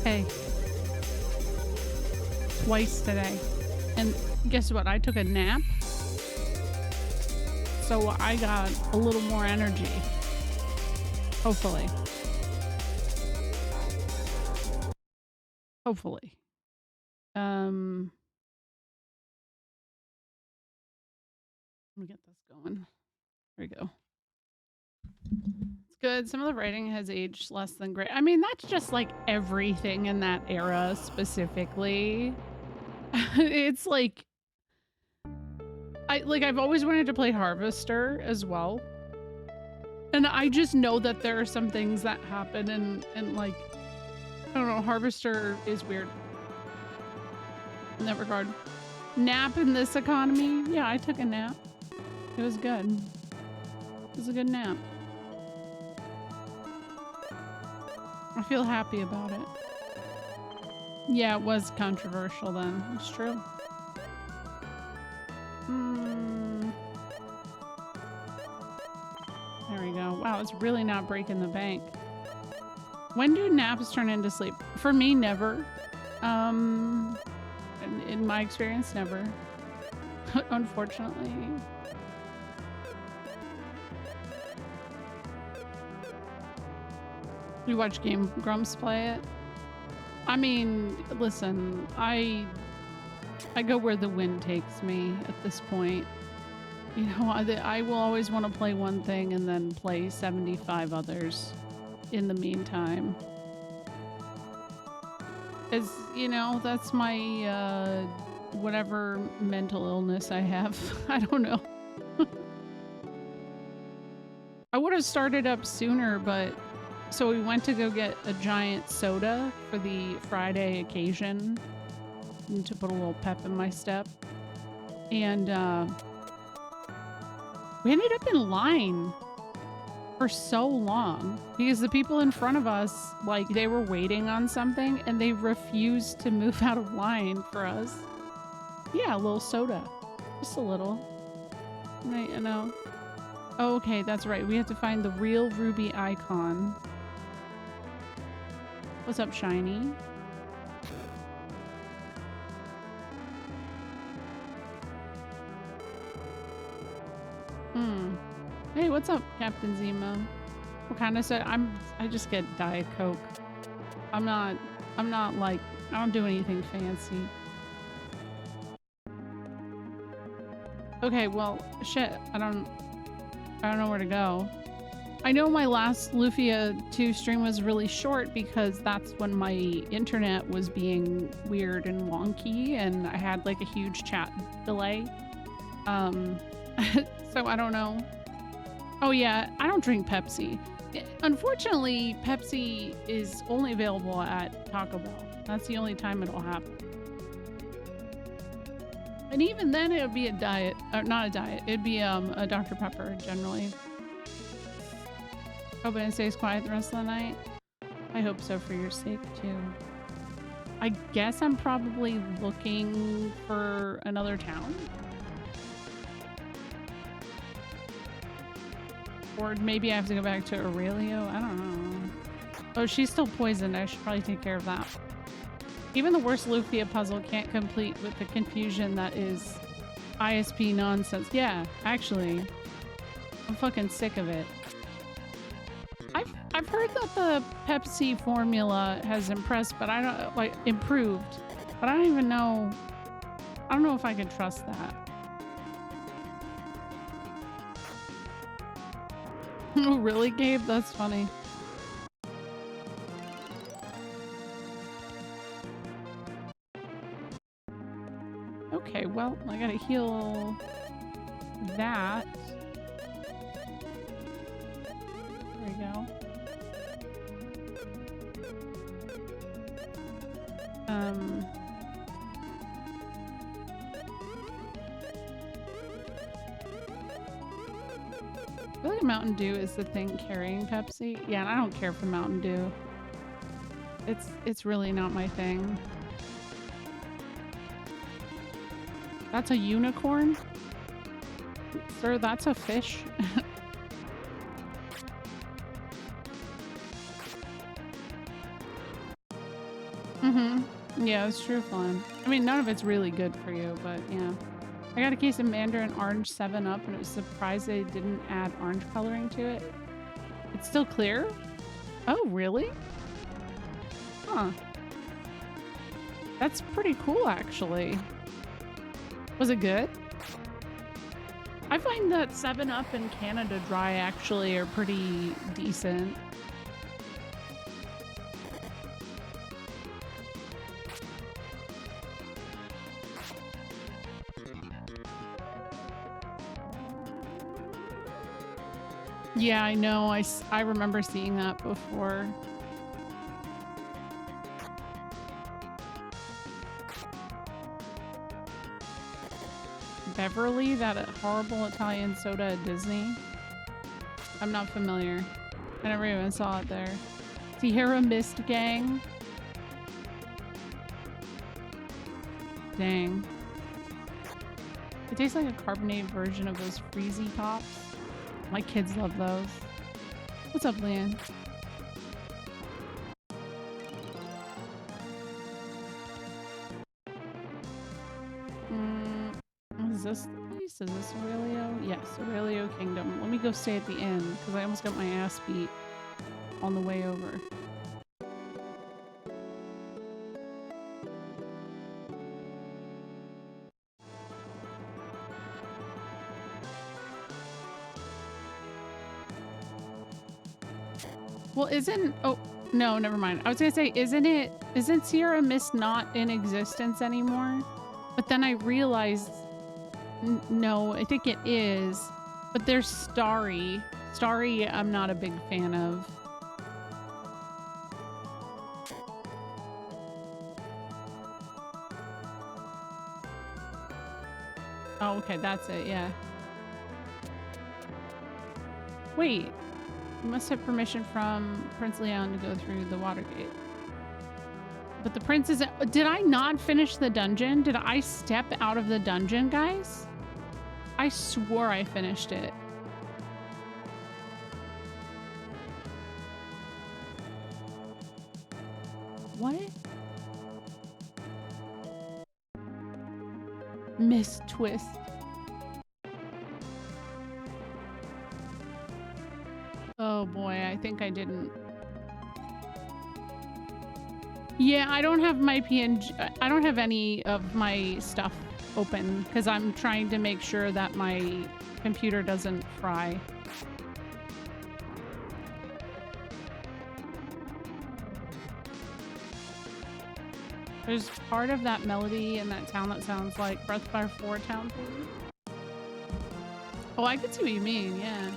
Hey. Twice today. And guess what? I took a nap. So I got a little more energy. Hopefully. Hopefully. Let me get this going. There we go. It's good. Some of the writing has aged less than great. I mean, that's just like everything in that era specifically. It's like I've always wanted to play Harvester as well. And I just know that there are some things that happen and like I don't know, Harvester is weird in that regard. Nap in this economy? Yeah, I took a nap. It was good. It was a good nap. I feel happy about it. Yeah, it was controversial then. It's true. There we go. Wow, it's really not breaking the bank. When do naps turn into sleep? For me, never. In my experience, never. Unfortunately. You watch Game Grumps play it? I mean, listen, I go where the wind takes me at this point. You know, I will always want to play one thing and then play 75 others in the meantime. As you know, that's my whatever mental illness I have. I don't know. I would have started up sooner, but so we went to go get a giant soda for the Friday occasion and to put a little pep in my step. And we ended up in line for so long because the people in front of us, like, they were waiting on something and they refused to move out of line for us. Yeah, a little soda. Just a little. Right, you know. Oh, okay, that's right. We have to find the real ruby icon. What's up, Shiny? Hey, what's up, Captain Zemo? What kind of soda? I just get Diet Coke. I'm not like, I don't do anything fancy. Okay, well, shit. I don't know where to go. I know my last Lufia 2 stream was really short because that's when my internet was being weird and wonky and I had like a huge chat delay. So I don't know. Oh yeah, I don't drink Pepsi. Unfortunately, Pepsi is only available at Taco Bell. That's the only time it'll happen. And even then it would be a diet, or not a diet, it'd be a Dr. Pepper generally. Hope it stays quiet the rest of the night. I hope so for your sake too. I guess I'm probably looking for another town. Or maybe I have to go back to Aurelio. I don't know. Oh, she's still poisoned. I should probably take care of that. Even the worst Lufia puzzle can't complete with the confusion that is ISP nonsense. Yeah, actually. I'm fucking sick of it. I've heard that the Pepsi formula has impressed, but I don't like improved. But I don't even know. I don't know if I can trust that. Oh, really, Gabe? That's funny. Okay, well, I gotta heal that. There we go. I feel like Mountain Dew is the thing carrying Pepsi. Yeah, and I don't care for Mountain Dew. It's really not my thing. That's a unicorn? Sir, that's a fish. Mm-hmm. Yeah, it's true fun. I mean, none of it's really good for you, but yeah. I got a case of Mandarin Orange 7-Up and I was surprised they didn't add orange coloring to it. It's still clear? Oh, really? Huh. That's pretty cool, actually. Was it good? I find that 7-Up and Canada Dry actually are pretty decent. Yeah, I know. I remember seeing that before. Beverly, that horrible Italian soda at Disney. I'm not familiar. I never even saw it there. Sierra Mist Gang. Dang. It tastes like a carbonated version of those Freezy Pops. My kids love those. What's up, Leanne? Is this the place? Is this Aurelio? Yes, Aurelio Kingdom. Let me go stay at the inn because I almost got my ass beat on the way over. Well, oh, no, never mind. I was gonna say, isn't Sierra Mist not in existence anymore? But then I realized, no, I think it is. But there's Starry. Starry, I'm not a big fan of. Oh, okay, that's it, yeah. Wait. You must have permission from Prince Leon to go through the water gate. But the prince isn't... Did I not finish the dungeon? Did I step out of the dungeon, guys? I swore I finished it. What? Miss Twist. Oh boy, I think I didn't. Yeah, I don't have my PNG. I don't have any of my stuff open because I'm trying to make sure that my computer doesn't fry. There's part of that melody in that town that sounds like Breath of Fire 4 town thing. Oh, I can see what you mean, yeah.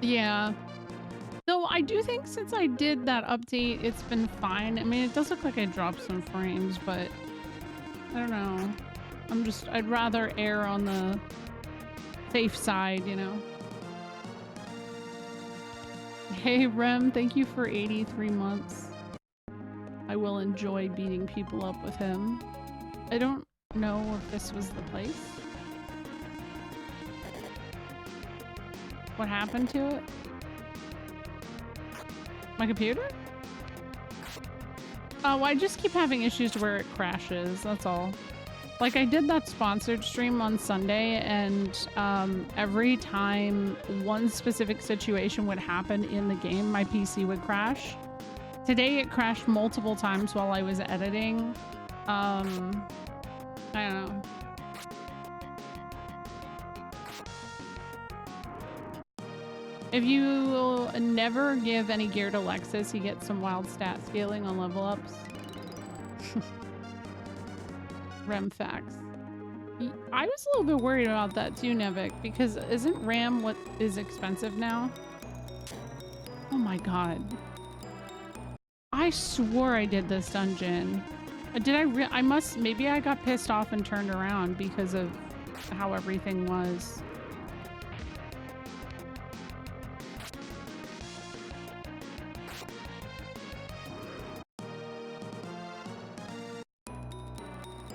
Yeah. Though I do think since I did that update, it's been fine. I mean, it does look like I dropped some frames, but I don't know. I'd rather err on the safe side, you know? Hey, Rem, thank you for 83 months. I will enjoy beating people up with him. I don't know if this was the place. What happened to it? My computer? Oh, I just keep having issues where it crashes, that's all. Like, I did that sponsored stream on Sunday, and every time one specific situation would happen in the game, my PC would crash. Today, it crashed multiple times while I was editing. I don't know. If you never give any gear to Lexus, he gets some wild stat scaling on level ups. Rem facts. I was a little bit worried about that too, Nevik, because isn't RAM what is expensive now? Oh my god. I swore I did this dungeon. Maybe I got pissed off and turned around because of how everything was.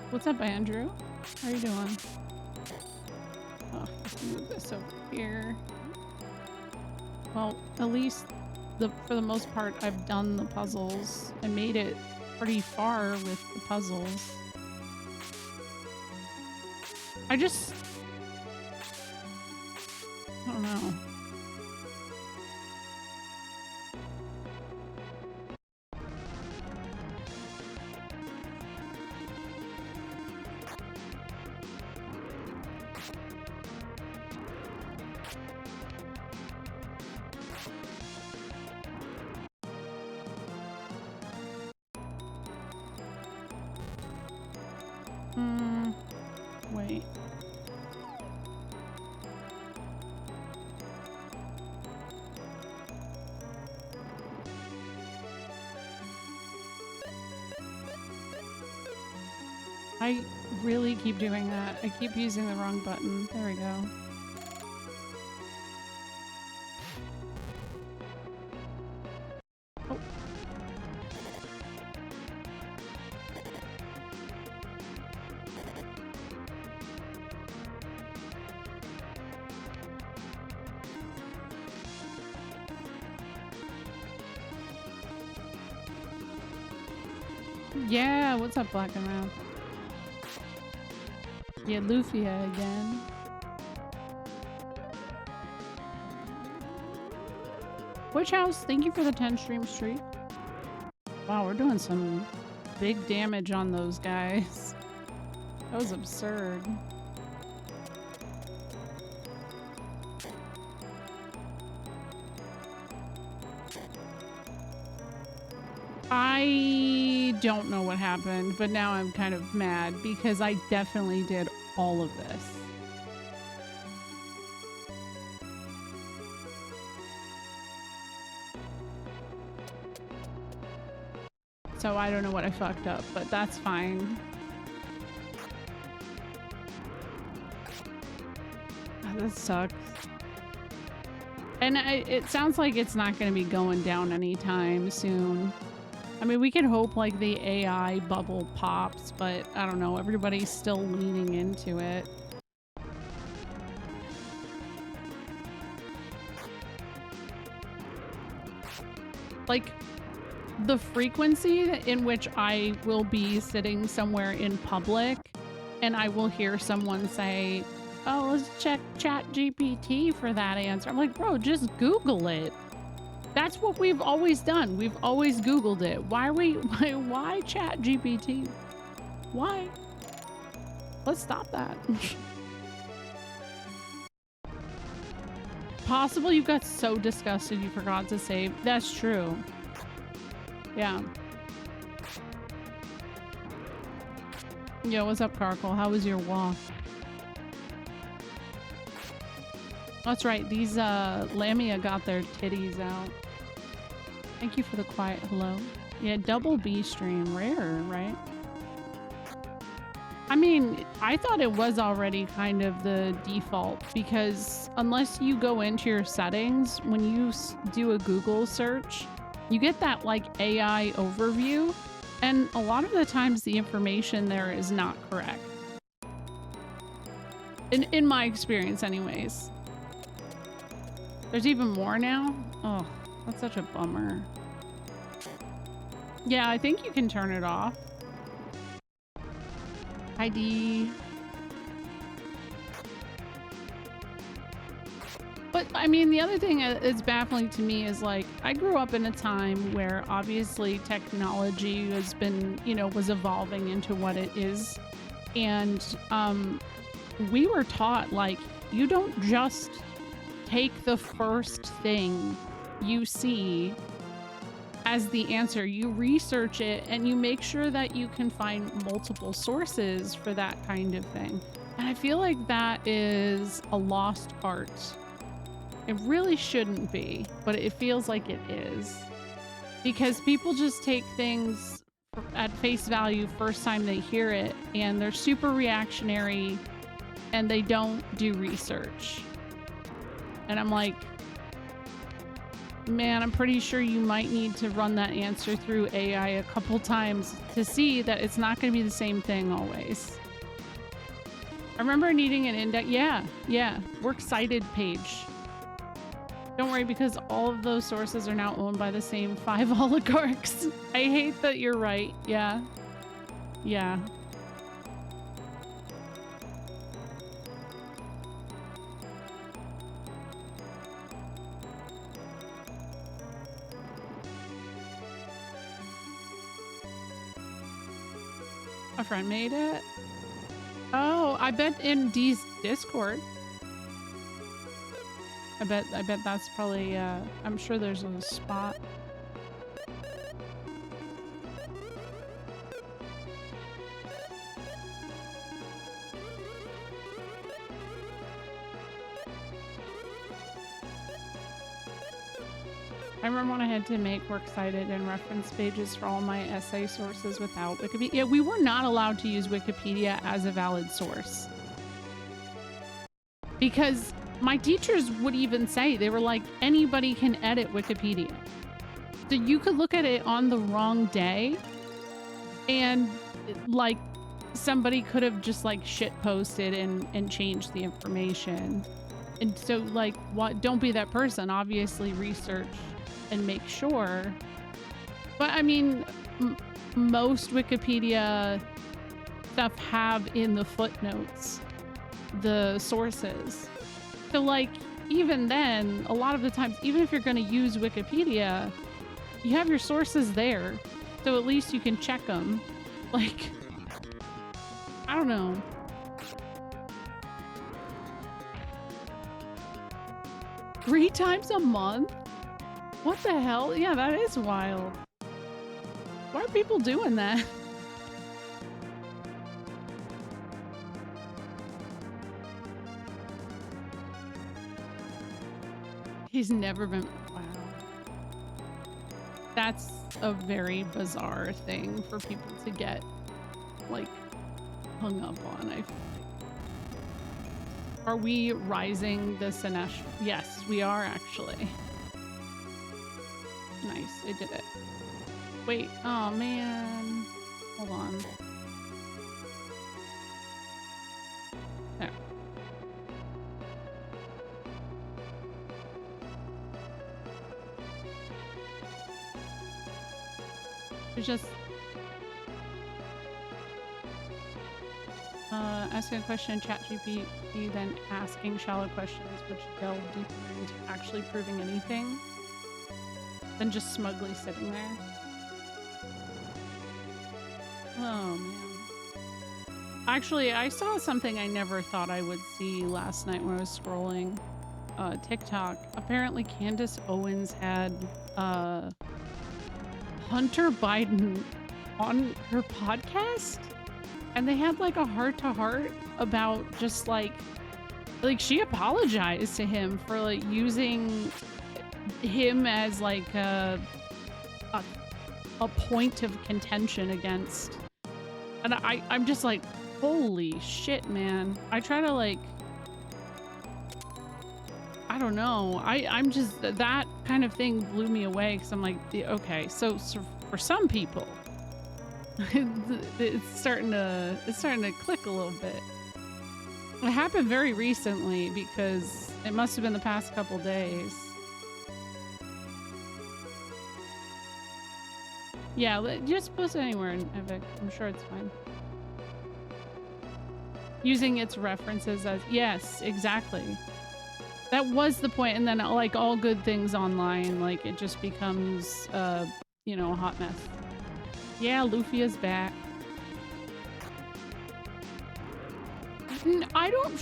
What's up, Andrew? How are you doing? Oh, let's move this over here. Well, at least for the most part, I've done the puzzles. I made it pretty far with the puzzles. I don't know. Wait. I really keep doing that. I keep using the wrong button. There we go. Oh. Yeah, what's up, Black and Round? Yeah, Lufia again. Witch House, thank you for the 10 stream streak. Wow, we're doing some big damage on those guys. That was absurd. I don't know what happened, but now I'm kind of mad because I definitely did all of this. So I don't know what I fucked up, but that's fine. Oh, that sucks. And it sounds like it's not going to be going down anytime soon. I mean, we could hope like the AI bubble pops, but I don't know. Everybody's still leaning into it. Like, the frequency in which I will be sitting somewhere in public and I will hear someone say, oh, let's check ChatGPT for that answer. I'm like, bro, just Google it. That's what we've always done. We've always Googled it. Why ChatGPT? Why? Let's stop that. Possible you got so disgusted you forgot to save. That's true. Yeah. Yo, what's up, Carkle? How was your walk? That's right. These Lamia got their titties out. Thank you for the quiet hello. Yeah, double B stream. Rare, right? I mean, I thought it was already kind of the default because unless you go into your settings, when you do a Google search, you get that like AI overview. And a lot of the times the information there is not correct. In my experience anyways. There's even more now? Oh, that's such a bummer. Yeah, I think you can turn it off. ID. But I mean, the other thing that's baffling to me is like, I grew up in a time where obviously technology has been, you know, was evolving into what it is. And we were taught like, you don't just take the first thing you see as the answer. You research it and you make sure that you can find multiple sources for that kind of thing. And I feel like that is a lost art. It really shouldn't be, but it feels like it is. Because people just take things at face value first time they hear it, and they're super reactionary and they don't do research. And I'm like, man, I'm pretty sure you might need to run that answer through AI a couple times to see that it's not going to be the same thing always. I remember needing an index. Yeah, works cited page. Don't worry, because all of those sources are now owned by the same 5 oligarchs. I hate that you're right. Yeah. Yeah. A friend made it? Oh, I bet in Dee's Discord. I bet that's probably, I'm sure there's a spot. I remember when I had to make works cited and reference pages for all my essay sources without Wikipedia. Yeah, we were not allowed to use Wikipedia as a valid source. Because my teachers would even say, they were like, anybody can edit Wikipedia. So you could look at it on the wrong day and like somebody could have just like shit posted and changed the information. And so like, what? Don't be that person. Obviously research and make sure. But I mean, most Wikipedia stuff have in the footnotes the sources. So like, even then, a lot of the times, even if you're going to use Wikipedia, you have your sources there. So at least you can check them. Like, I don't know. Three times a month? What the hell? Yeah, that is wild. Why are people doing that? He's never been... Wow. That's a very bizarre thing for people to get, like, hung up on, I feel like. Are we rising the Sinistrals? Yes, we are, actually. Nice, I did it. Wait, oh man. Hold on. There. There's just... asking a question in ChatGPT, then asking shallow questions which delve deeper into actually proving anything than just smugly sitting there. Oh man. Actually, I saw something I never thought I would see last night when I was scrolling TikTok. Apparently Candace Owens had Hunter Biden on her podcast, and they had like a heart-to-heart about just like she apologized to him for like using him as like a point of contention against, and I'm just like, holy shit, man. I try to like, I don't know, I'm just, that kind of thing blew me away, because I'm like, okay, so for some people it's starting to click a little bit. It happened very recently, because it must have been the past couple days. Yeah, just post it anywhere in Epic. I'm sure it's fine. Using its references as... Yes, exactly. That was the point. And then, like, all good things online, like, it just becomes, you know, a hot mess. Yeah, Lufia's back. I don't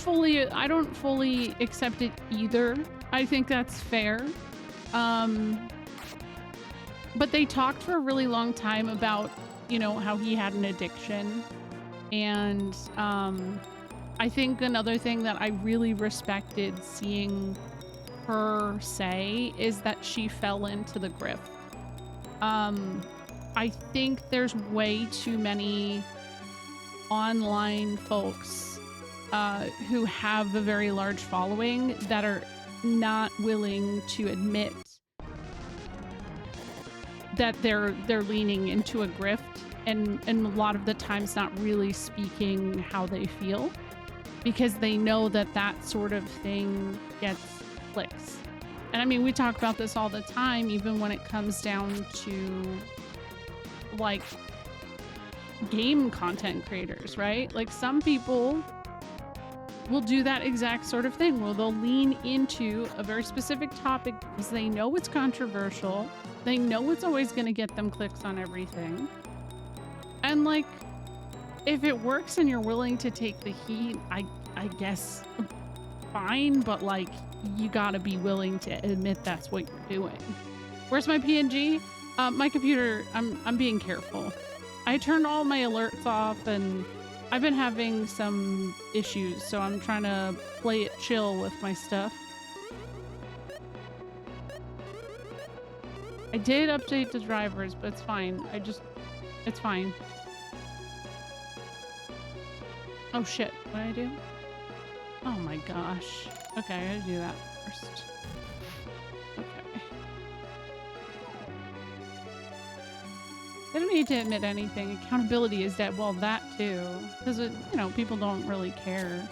fully accept it either. I think that's fair. But they talked for a really long time about, you know, how he had an addiction. And I think another thing that I really respected seeing her say is that she fell into the grift. I think there's way too many online folks who have a very large following that are not willing to admit that they're leaning into a grift, and a lot of the times not really speaking how they feel, because they know that that sort of thing gets clicks. And I mean, we talk about this all the time, even when it comes down to like game content creators, right? Like some people will do that exact sort of thing where they'll lean into a very specific topic because they know it's controversial. They know it's always going to get them clicks on everything. And like, if it works and you're willing to take the heat, I guess fine, but like, you gotta be willing to admit that's what you're doing. Where's my PNG? My computer, I'm being careful. I turned all my alerts off and I've been having some issues, so I'm trying to play it chill with my stuff. I did update the drivers, but it's fine. It's fine. Oh shit, what did I do? Oh my gosh. Okay, I gotta do that first. Okay. Didn't need to admit anything. Accountability is dead. Well, that too. Because, you know, people don't really care.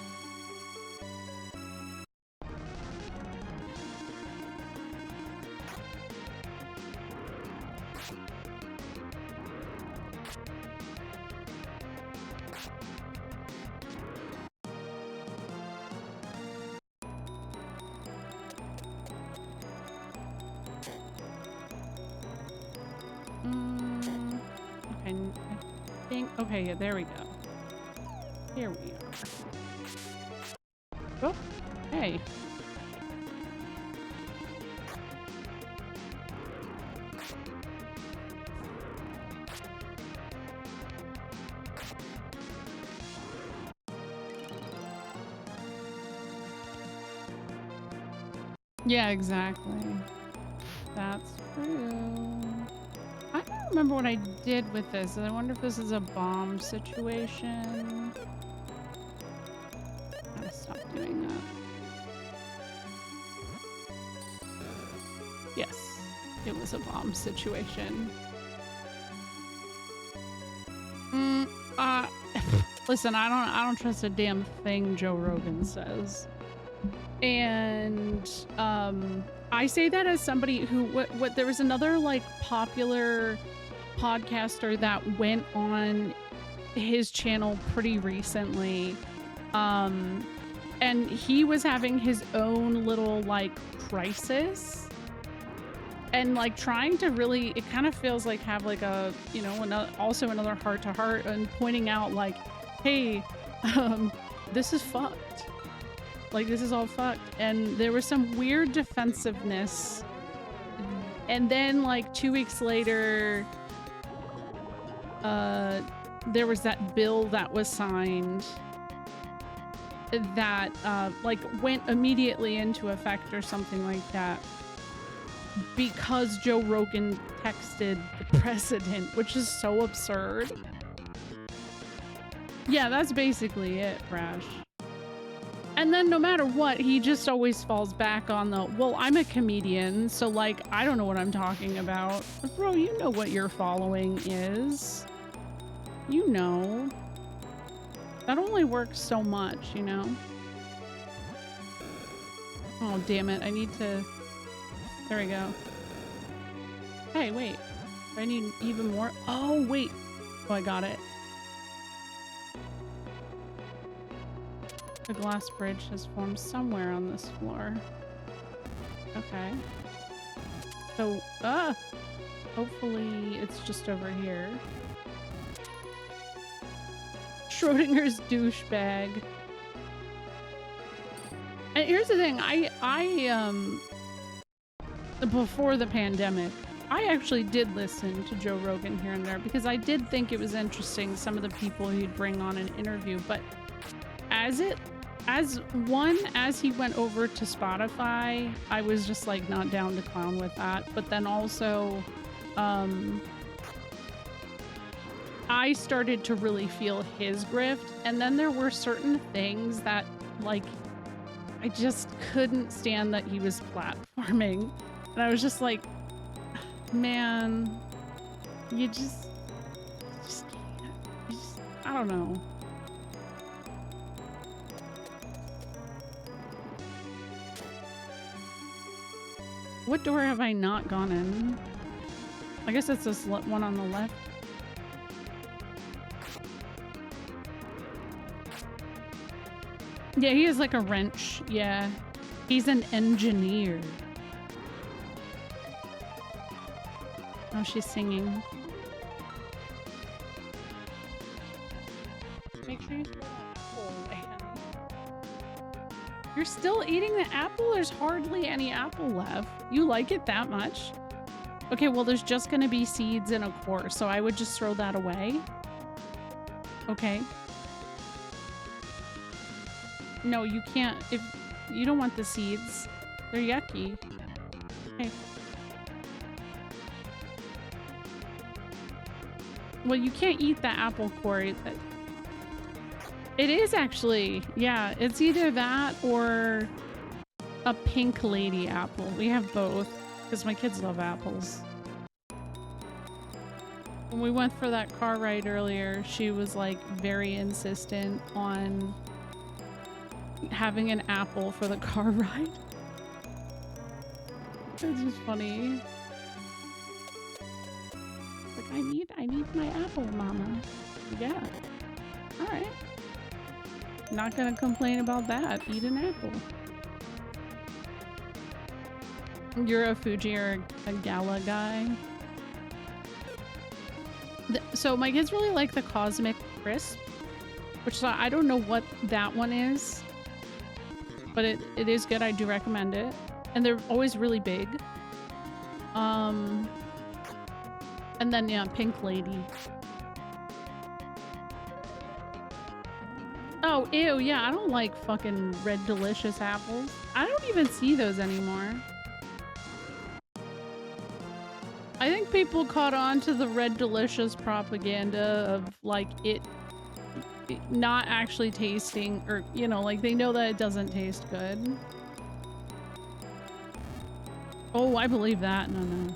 Okay, yeah, there we go. Here we are. Oh, hey. Yeah, exactly. That's true. I don't remember what I did with this. I wonder if this is a bomb situation. I gotta stop doing that. Yes, it was a bomb situation. Listen, I don't trust a damn thing Joe Rogan says. And I say that as somebody who what there was another like popular podcaster that went on his channel pretty recently, and he was having his own little like crisis and like trying to really, it kind of feels like have like a, you know, also another heart to heart and pointing out like, hey, this is fucked. Like, this is all fucked. And there was some weird defensiveness. And then, like, 2 weeks later, there was that bill that was signed that, like, went immediately into effect or something like that. Because Joe Rogan texted the president, which is so absurd. Yeah, that's basically it, Crash. And then no matter what, he just always falls back on the, well, I'm a comedian, so like, I don't know what I'm talking about. But bro, you know what your following is. You know. That only works so much, you know? Oh, damn it. I need to... There we go. Hey, wait. Do I need even more? Oh, wait. Oh, I got it. The glass bridge has formed somewhere on this floor. Okay. So, hopefully it's just over here. Schrodinger's douchebag. And here's the thing, before the pandemic, I actually did listen to Joe Rogan here and there because I did think it was interesting, some of the people he'd bring on an interview, but as he went over to Spotify, I was just like not down to clown with that. But then also, I started to really feel his grift. And then there were certain things that like, I just couldn't stand that he was platforming. And I was just like, man, you just can't. I don't know. What door have I not gone in? I guess it's this one on the left. Yeah, he has like a wrench. Yeah. He's an engineer. Oh, she's singing. Make sure you throw that apple away, honey. You're still eating the apple? There's hardly any apple left. You like it that much? Okay, well, there's just gonna be seeds in a core, so I would just throw that away. Okay. No, you can't. If you don't want the seeds, they're yucky. Okay. Well, you can't eat the apple core. It is actually, yeah, it's either that or a pink lady apple. We have both because my kids love apples. When we went for that car ride earlier, she was like very insistent on having an apple for the car ride. It's just funny. Like, I need my apple, mama. Yeah. All right. Not gonna complain about that. Eat an apple. You're a Fuji or a Gala guy. So my kids really like the Cosmic Crisp, which I don't know what that one is, but it is good. I do recommend it. And they're always really big. And then, yeah, Pink Lady. Oh, ew, yeah, I don't like fucking Red Delicious apples. I don't even see those anymore. I think people caught on to the Red Delicious propaganda of, like, it not actually tasting, or, you know, like, they know that it doesn't taste good. Oh, I believe that. No.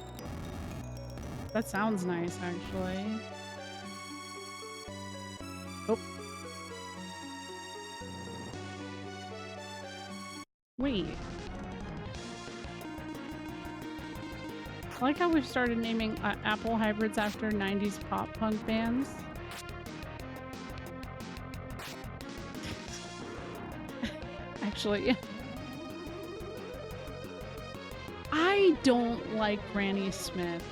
That sounds nice, actually. Oh. Wait. I like how we've started naming apple hybrids after 90s pop punk bands. Actually, I don't like Granny Smith.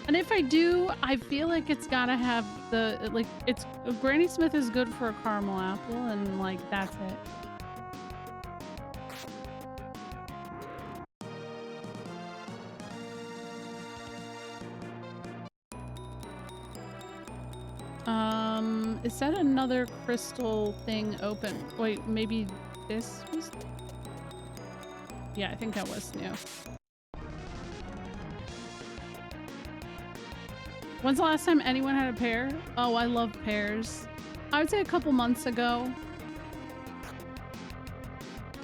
And if I do, I feel like it's gotta have the, like, it's, Granny Smith is good for a caramel apple, and, like, that's it. Is that another crystal thing open? Wait, maybe this was new? Yeah, I think that was new. When's the last time anyone had a pear? Oh, I love pears. I would say a couple months ago.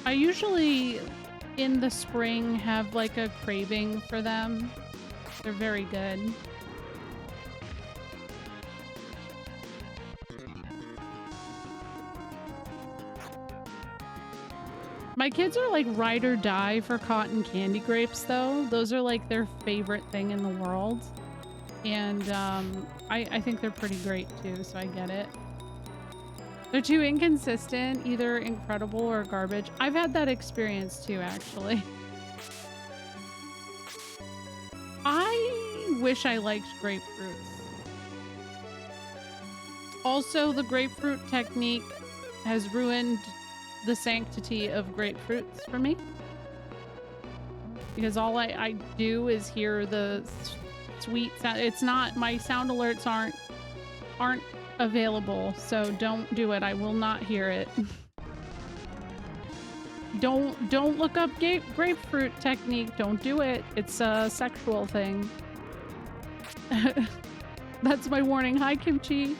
I usually, in the spring, have like a craving for them. They're very good. My kids are like ride or die for cotton candy grapes, though. Those are like their favorite thing in the world. And I think they're pretty great too, so I get it. They're too inconsistent, either incredible or garbage. I've had that experience too, actually. I wish I liked grapefruits. Also, the grapefruit technique has ruined the sanctity of grapefruits for me. Because all I do is hear the sweet sound. It's not, my sound alerts aren't available, so don't do it. I will not hear it. Don't look up grapefruit technique. Don't do it. It's a sexual thing. That's my warning. Hi, Kimchi.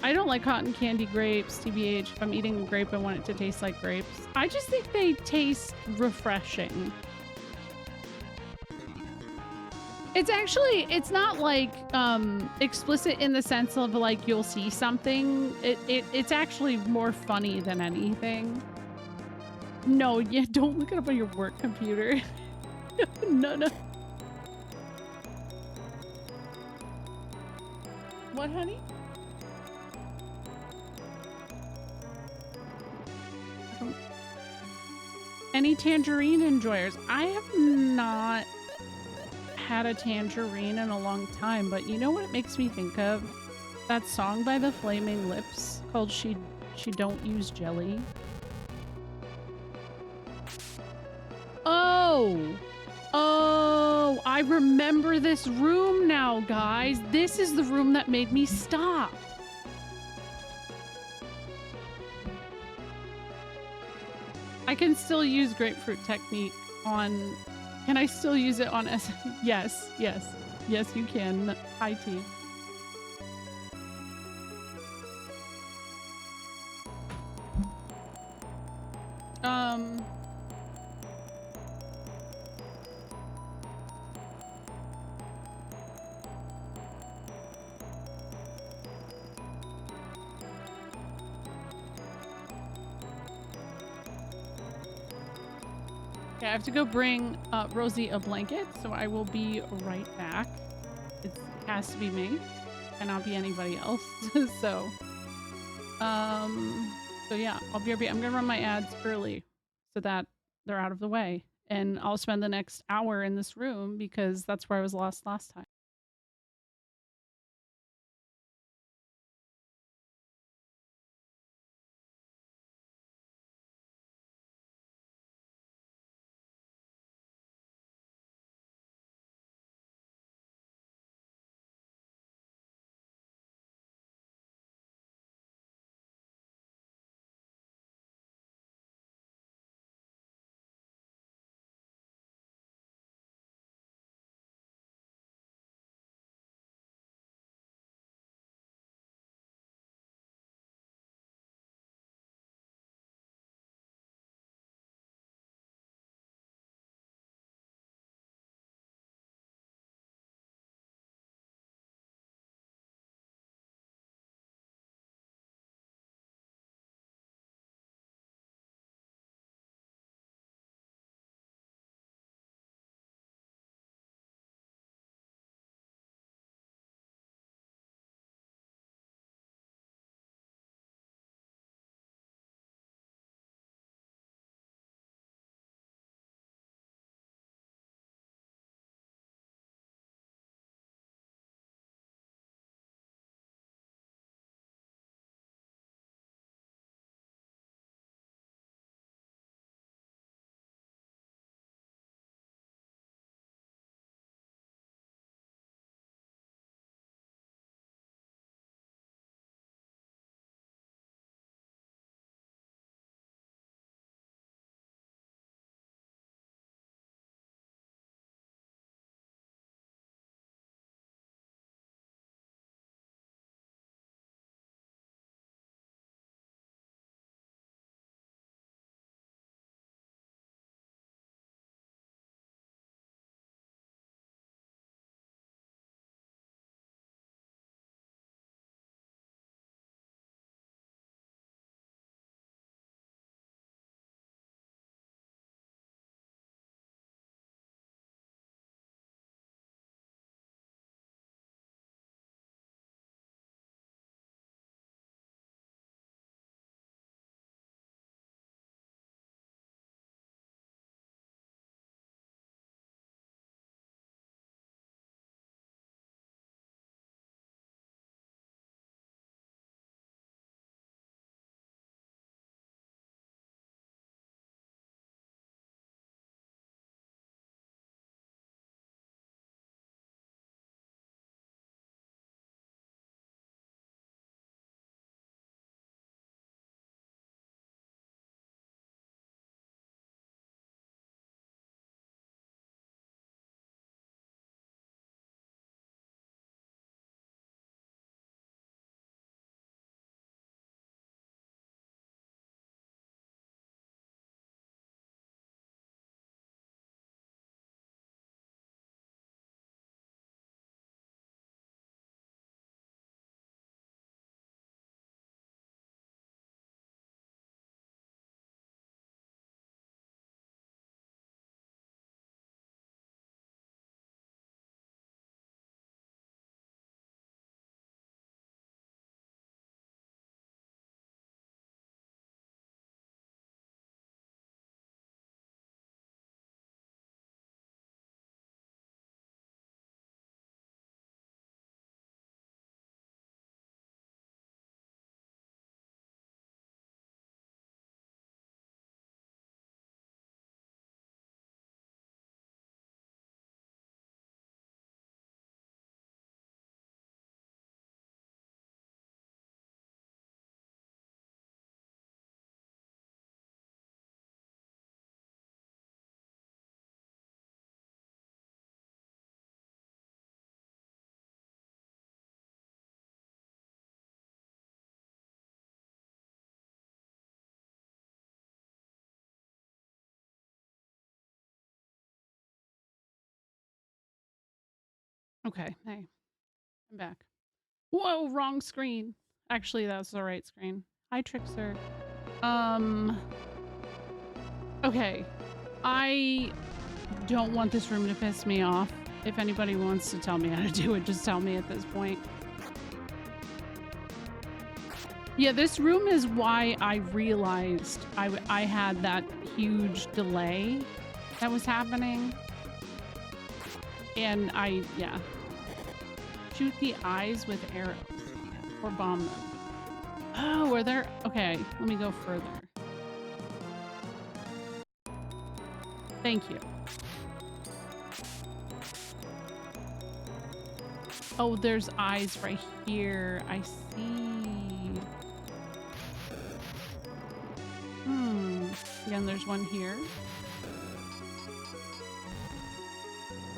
I don't like cotton candy grapes, TBH. If I'm eating a grape, I want it to taste like grapes. I just think they taste refreshing. It's actually, it's not like explicit in the sense of like you'll see something. It's actually more funny than anything. No, yeah, don't look it up on your work computer. No, no. What, honey? Any tangerine enjoyers? I have not had a tangerine in a long time, but you know what it makes me think of? That song by the Flaming Lips called She Don't Use Jelly. Oh! Oh, I remember this room now, guys. This is the room that made me stop. I can still use grapefruit technique on... Can I still use it on S? Yes, yes. Yes, you can. High tea. Um... Okay, I have to go bring Rosie a blanket, so I will be right back. It has to be me, cannot be anybody else. so, so yeah, I'll be right. I'm gonna run my ads early so that they're out of the way, and I'll spend the next hour in this room because that's where I was lost last time. Okay, hey, I'm back. Whoa, wrong screen. Actually, that's the right screen. Hi, Trickster. Um, okay. I don't want this room to piss me off. If anybody wants to tell me how to do it, just tell me at this point. Yeah, this room is why I realized I had that huge delay that was happening. And yeah. Shoot the eyes with arrows. Or bomb them. Oh, are there? Okay, let me go further. Thank you. Oh, there's eyes right here. I see. Again, there's one here.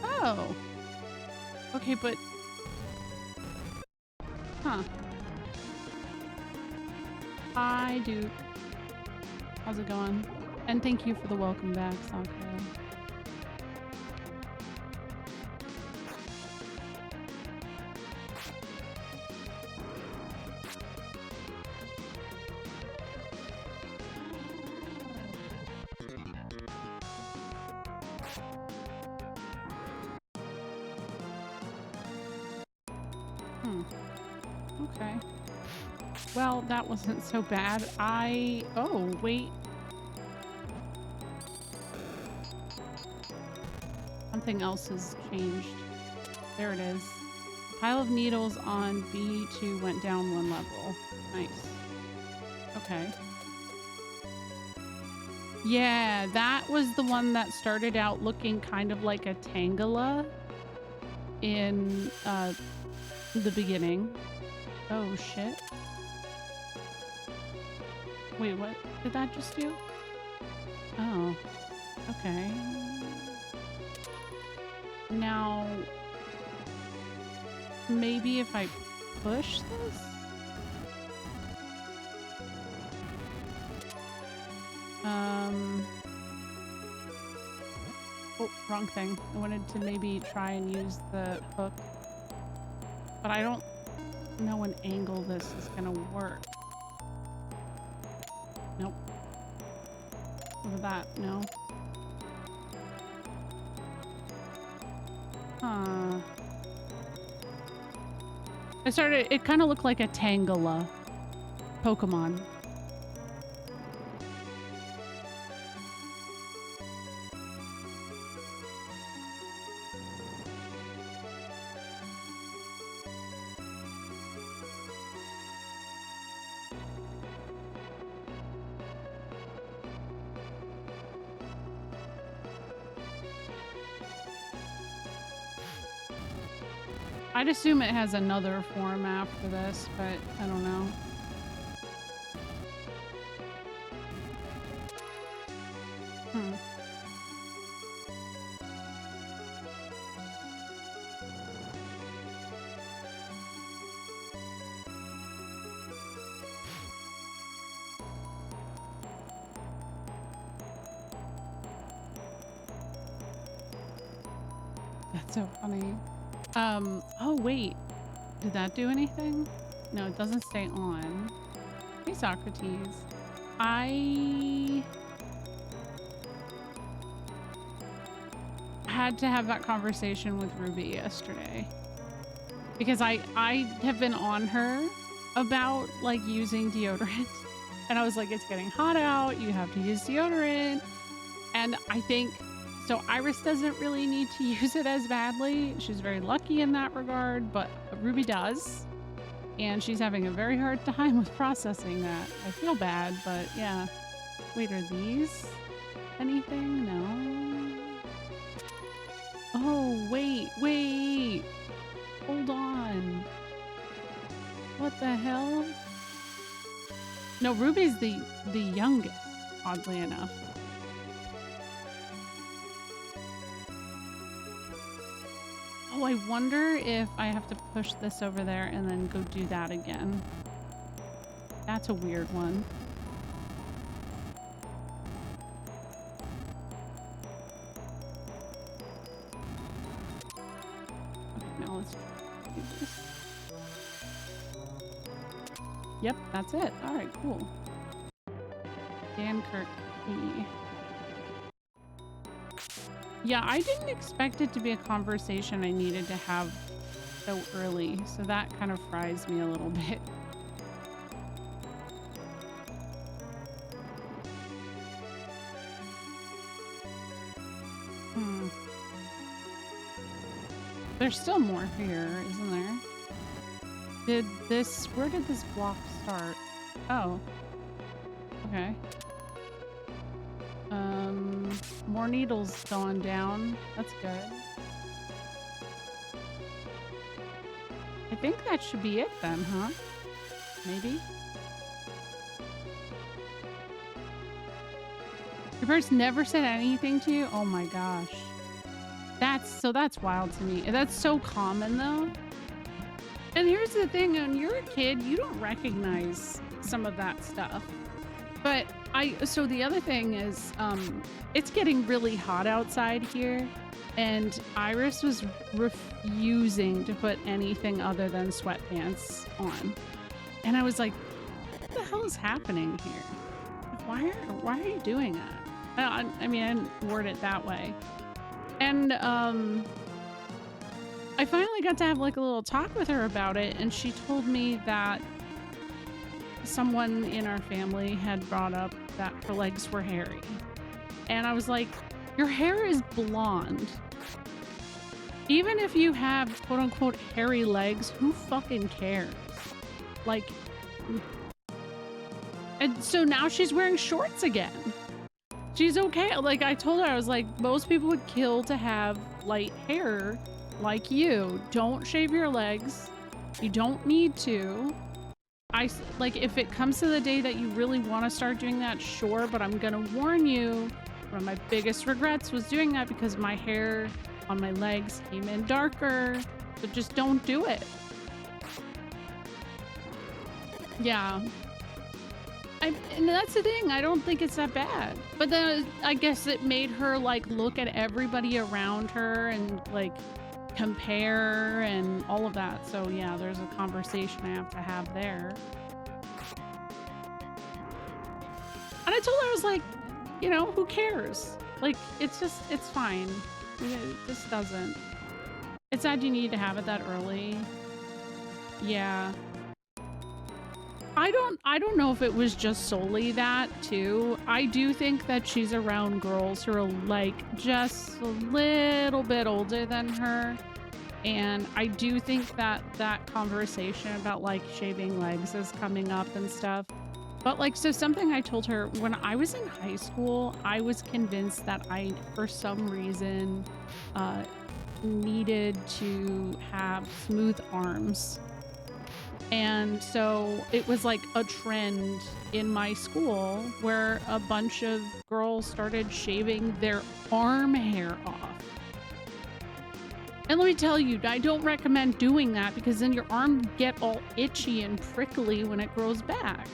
Oh. Okay, but... Huh. Hi, dude. How's it going? And thank you for the welcome back, Sakura. Okay. Well, that wasn't so bad. Oh, wait. Something else has changed. There it is. The pile of needles on B2 went down 1 level. Nice. Okay. Yeah, that was the one that started out looking kind of like a Tangela in the beginning. Oh, shit. Wait, what did that just do? Oh, okay. Now, maybe if I push this? Oh, wrong thing. I wanted to maybe try and use the hook, but I don't know an angle this is gonna work. Nope. What was that? No. Huh. It kind of looked like a Tangela Pokemon. I'd assume it has another form after this, but I don't know. That's so funny. Oh wait, did that do anything? No, it doesn't stay on. Hey, Socrates. I had to have that conversation with Ruby yesterday because I have been on her about like using deodorant, and I was like, it's getting hot out, you have to use deodorant. And I think so Iris doesn't really need to use it as badly. She's very lucky in that regard, but Ruby does. And she's having a very hard time with processing that. I feel bad, but yeah. Wait, are these anything? No. Oh, wait. Hold on. What the hell? No, Ruby's the youngest, oddly enough. Oh, I wonder if I have to push this over there and then go do that again. That's a weird one. Okay, now let's do this. Yep, that's it. All right, cool. Dankirk key. Yeah, I didn't expect it to be a conversation I needed to have so early, so that kind of fries me a little bit. There's still more here, isn't there? Where did this block start? Oh. Okay. More needles going down. That's good. I think that should be it then, huh? Maybe? Your parents never said anything to you? Oh my gosh. That's wild to me. That's so common though. And here's the thing, when you're a kid, you don't recognize some of that stuff. But so the other thing is, it's getting really hot outside here, and Iris was refusing to put anything other than sweatpants on. And I was like, what the hell is happening here? Why are you doing that? I mean, I didn't word it that way. And I finally got to have like a little talk with her about it, and she told me that someone in our family had brought up that her legs were hairy. And I was like, your hair is blonde. Even if you have quote unquote hairy legs, who fucking cares? Like, and so now she's wearing shorts again. She's okay. Like I told her, I was like, most people would kill to have light hair like you. Don't shave your legs. You don't need to. Like, if it comes to the day that you really want to start doing that, sure, but I'm gonna warn you, one of my biggest regrets was doing that because my hair on my legs came in darker, so just don't do it. Yeah. And that's the thing, I don't think it's that bad. But then I guess it made her like look at everybody around her and like compare and all of that. So yeah, there's a conversation I have to have there. And I told her, I was like, you know, who cares? Like, it's fine. It just doesn't. It's sad you need to have it that early. Yeah. I don't know if it was just solely that too. I do think that she's around girls who are like just a little bit older than her. And I do think that that conversation about like shaving legs is coming up and stuff. But like, so something I told her when I was in high school, I was convinced that I, for some reason, needed to have smooth arms. And so it was like a trend in my school where a bunch of girls started shaving their arm hair off. And let me tell you, I don't recommend doing that because then your arms get all itchy and prickly when it grows back.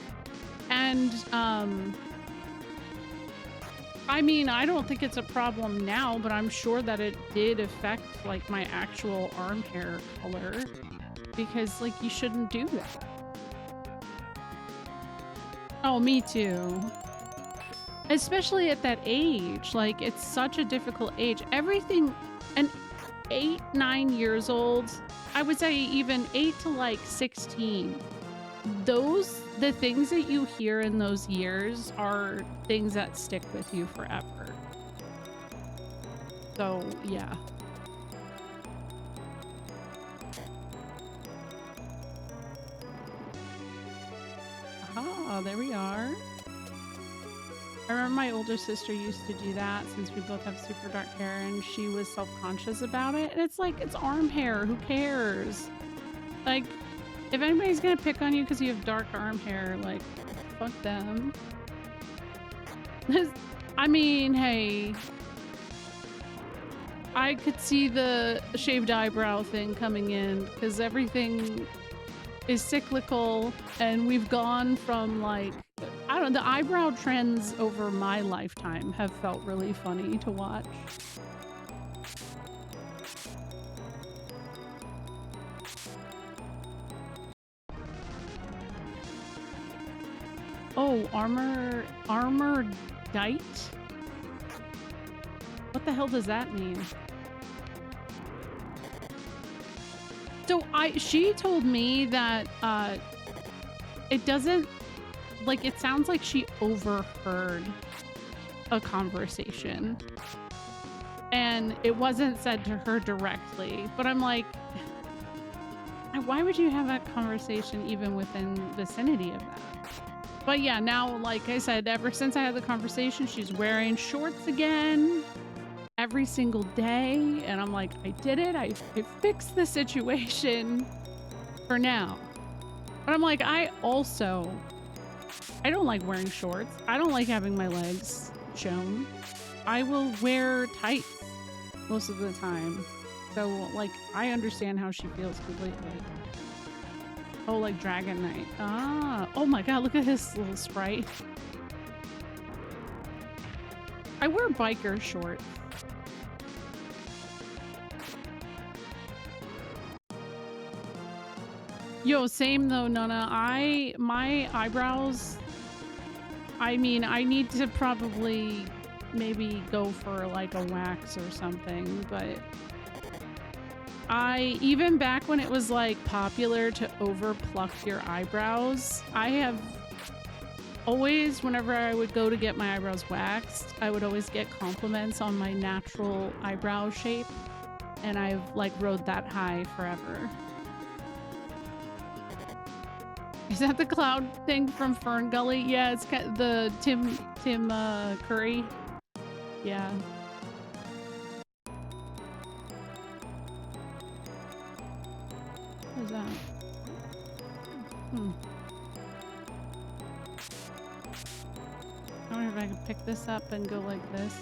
And I mean, I don't think it's a problem now, but I'm sure that it did affect like my actual arm hair color. Because, like, you shouldn't do that. Oh, me too. Especially at that age. Like, it's such a difficult age. Everything, and 8, 9 years old, I would say even 8 to, like, 16. The things that you hear in those years are things that stick with you forever. So, yeah. Oh, there we are. I remember my older sister used to do that since we both have super dark hair and she was self-conscious about it. And it's like, it's arm hair. Who cares? Like, if anybody's gonna pick on you because you have dark arm hair, like, fuck them. I mean, hey. I could see the shaved eyebrow thing coming in because everything is cyclical and we've gone from like, I don't know, the eyebrow trends over my lifetime have felt really funny to watch. Oh, armor dite? What the hell does that mean? So she told me that it doesn't, like, it sounds like she overheard a conversation and it wasn't said to her directly, but I'm like, why would you have that conversation even within vicinity of that? But yeah, now, like I said, ever since I had the conversation, she's wearing shorts again every single day. And I'm like, I did it. I fixed the situation for now. But I'm like, I don't like wearing shorts. I don't like having my legs shown. I will wear tights most of the time. So, like, I understand how she feels completely. Oh, like Dragon Knight. Ah. Oh my god, look at his little sprite. I wear biker shorts. Yo, same though, Nana. My eyebrows, I mean, I need to probably maybe go for like a wax or something, but even back when it was like popular to over pluck your eyebrows, I have always, whenever I would go to get my eyebrows waxed, I would always get compliments on my natural eyebrow shape, and I've like rode that high forever. Is that the cloud thing from Fern Gully? Yeah, it's the Tim Curry. Yeah. What is that? I wonder if I can pick this up and go like this.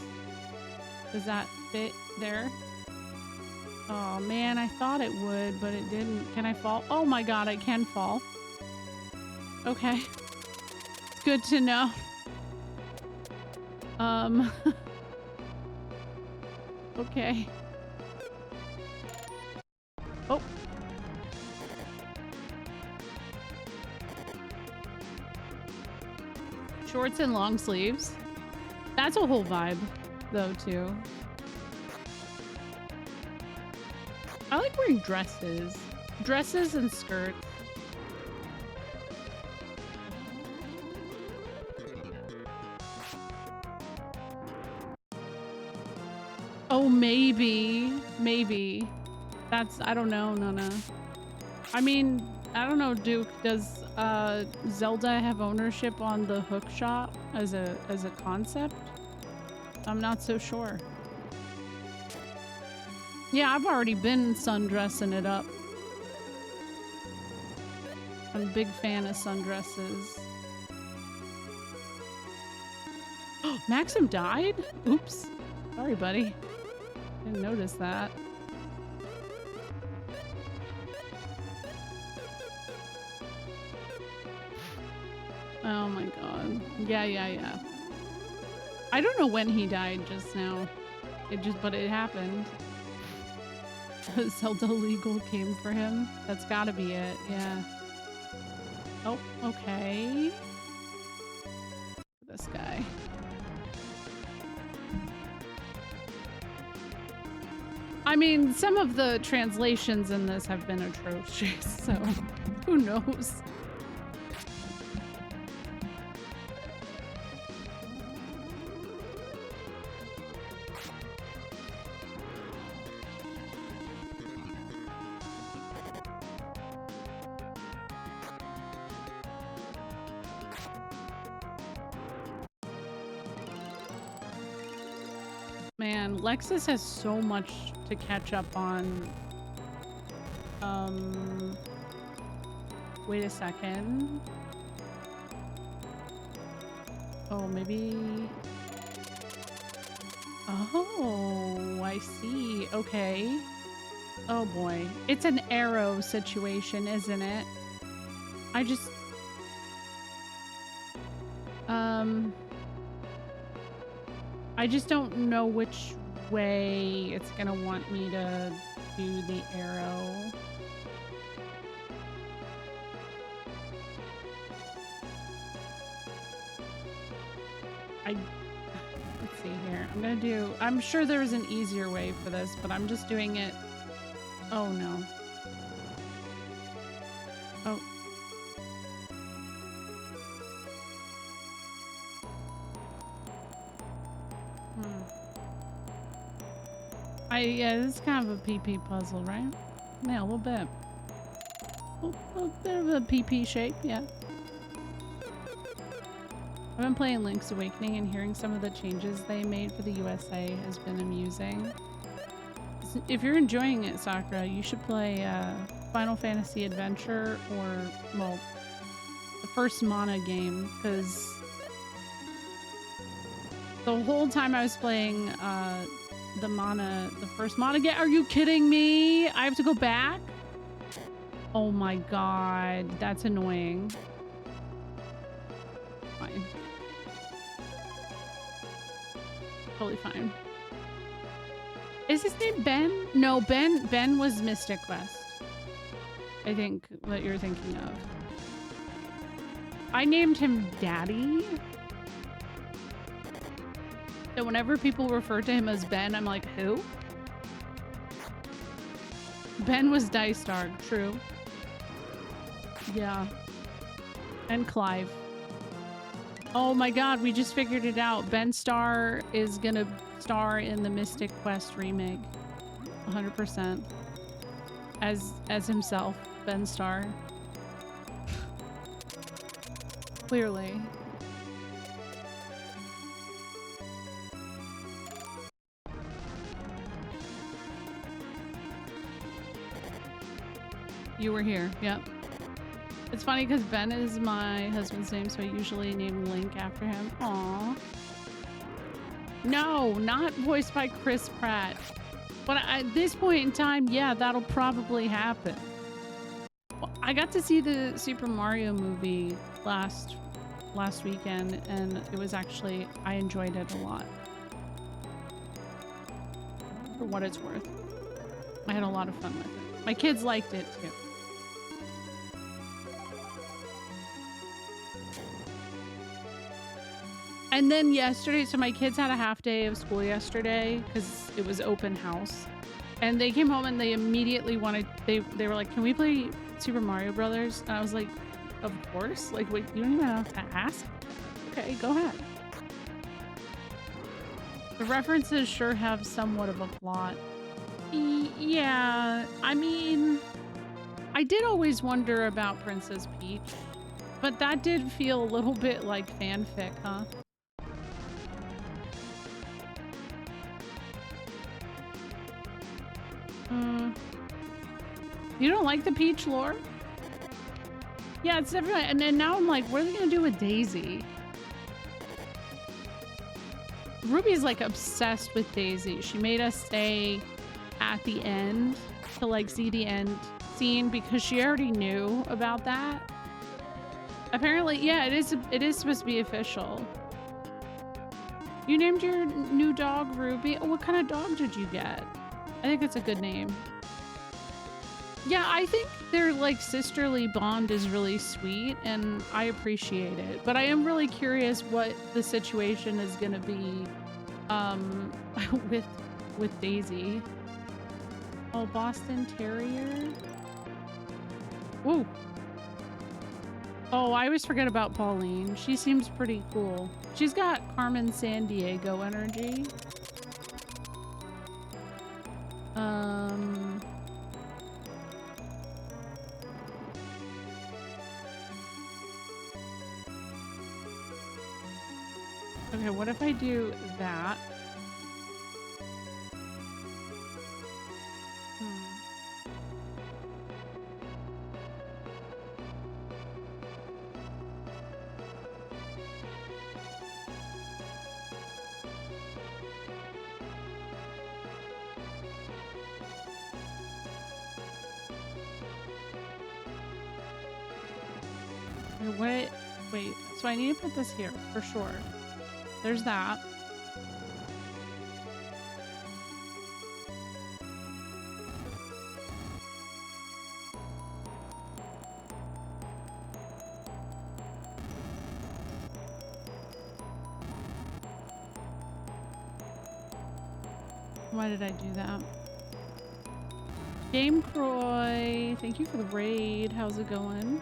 Does that fit there? Oh man, I thought it would, but it didn't. Can I fall? Oh my god, I can fall. Okay. Good to know. Okay. Oh. Shorts and long sleeves. That's a whole vibe, though, too. I like wearing dresses. Dresses and skirts. Oh, maybe. Maybe. That's, I don't know, Nana. I mean, I don't know, Duke. Does Zelda have ownership on the hook shop as a concept? I'm not so sure. Yeah, I've already been sundressing it up. I'm a big fan of sundresses. Maxim died? Oops. Sorry, buddy. Didn't notice that. Oh my god. Yeah. I don't know when he died just now. But it happened. Zelda Legal came for him. That's gotta be it, yeah. Oh, okay. This guy. I mean, some of the translations in this have been atrocious, so who knows? Man, Lexus has so much to catch up on. Wait a second. Oh, maybe... Oh, I see. Okay. Oh boy. It's an arrow situation, isn't it? I just... I just don't know which way it's gonna want me to do the arrow. I let's see here. I'm gonna do. I'm sure there's an easier way for this, but I'm just doing it. Oh no. Oh. Yeah, this is kind of a PP puzzle, right? Yeah, a little bit. A little bit of a PP shape, yeah. I've been playing Link's Awakening and hearing some of the changes they made for the USA has been amusing. If you're enjoying it, Sakura, you should play Final Fantasy Adventure or, well, the first Mana game, because the whole time I was playing the first Mana game. Are you kidding me? I have to go back? Oh my god, that's annoying. Fine. Totally fine. Is his name Ben? No, Ben was Mystic Quest. I think what you're thinking of. I named him Daddy. So whenever people refer to him as Ben, I'm like, who? Ben was Dice Dog, true. Yeah. And Clive. Oh my god, we just figured it out. Ben Starr is gonna star in the Mystic Quest remake. 100%. As himself, Ben Starr. Clearly. You were here, yep. It's funny because Ben is my husband's name, so I usually name Link after him. Aww. No, not voiced by Chris Pratt. But at this point in time, yeah, that'll probably happen. Well, I got to see the Super Mario movie last weekend, and it was actually, I enjoyed it a lot. For what it's worth. I had a lot of fun with it. My kids liked it too. And then yesterday, so my kids had a half day of school yesterday because it was open house. And they came home and they immediately wanted, they were like, can we play Super Mario Brothers? And I was like, of course. Like, wait, you don't even have to ask. Okay, go ahead. The references sure have somewhat of a plot. Yeah, I mean, I did always wonder about Princess Peach, but that did feel a little bit like fanfic, huh? You don't like the Peach lore? Yeah, it's definitely, and then now I'm like, what are they gonna do with Daisy? Ruby's like obsessed with Daisy. She made us stay at the end to like see the end scene because she already knew about that. Apparently, yeah, it is supposed to be official. You named your new dog Ruby. Oh, what kind of dog did you get? I think it's a good name. Yeah, I think their like sisterly bond is really sweet and I appreciate it. But I am really curious what the situation is gonna be with Daisy. Oh, Boston Terrier. Ooh. Oh, I always forget about Pauline. She seems pretty cool. She's got Carmen Sandiego energy. Okay, what if I do that? Wait, so I need to put this here for sure. There's that. Why did I do that? Game Croy, thank you for the raid. How's it going?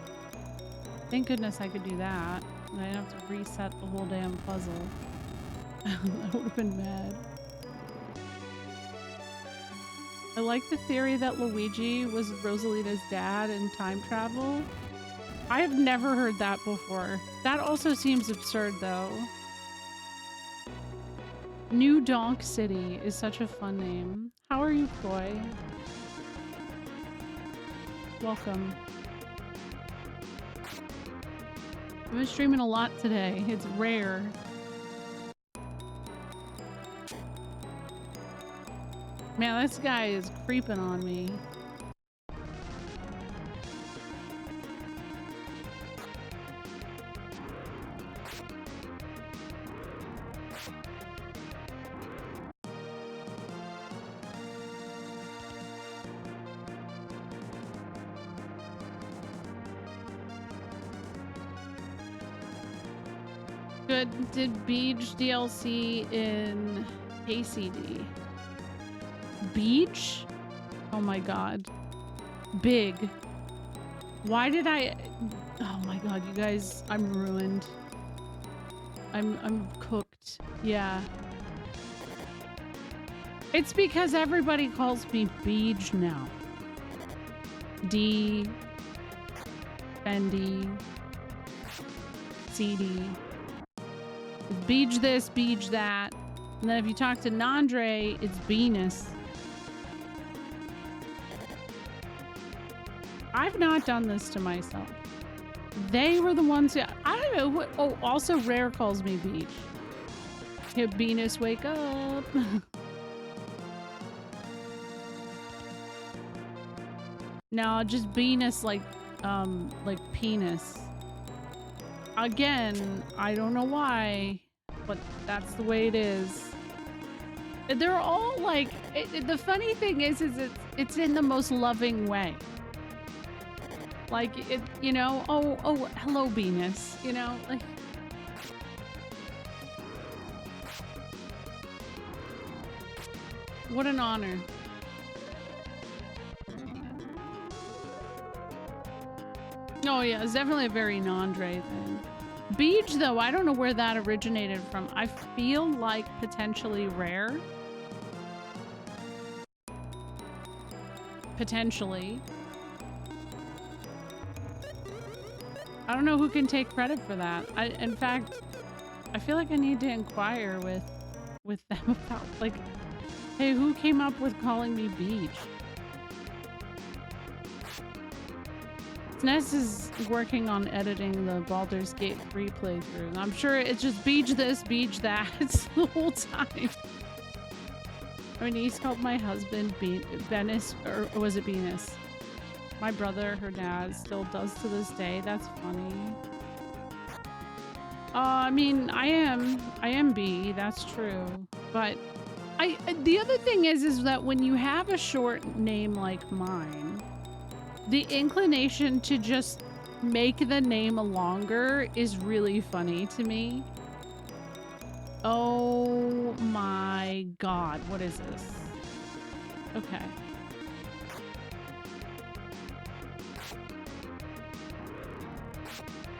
Thank goodness I could do that. I didn't have to reset the whole damn puzzle. I would have been mad. I like the theory that Luigi was Rosalina's dad in time travel. I have never heard that before. That also seems absurd, though. New Donk City is such a fun name. How are you, Croy? Welcome. I've been streaming a lot today. It's rare. Man, this guy is creeping on me. Good. Did Beach DLC in KCD? Beach? Oh my god. Big. Why did I... Oh my god, you guys, I'm ruined. I'm cooked. Yeah. It's because everybody calls me Beach now. D. Fendi. CD. Beach this, beach that. And then if you talk to Nandre, it's Venus. I've not done this to myself. They were the ones who... I don't know. What, oh, also Rare calls me Beach. Hey, Venus, wake up. No, just Venus like penis. Again, I don't know why, but that's the way it is. They're all like, the funny thing is it's in the most loving way. Like, it, you know, oh, hello, Venus, you know, like. What an honor. Oh yeah, it's definitely a very Nandre thing. Beach, though, I don't know where that originated from. I feel like potentially Rare. Potentially. I don't know who can take credit for that. In fact, I feel like I need to inquire with them about, like, hey, who came up with calling me Beach? Ness is working on editing the Baldur's Gate 3 playthrough, and I'm sure it's just beach this, beach that the whole time. I mean, he's called my husband Venus, or was it Venus? My brother, her dad, still does to this day. That's funny. I mean, I am B, that's true. But the other thing is that when you have a short name like mine, the inclination to just make the name longer is really funny to me. Oh my god, what is this? Okay.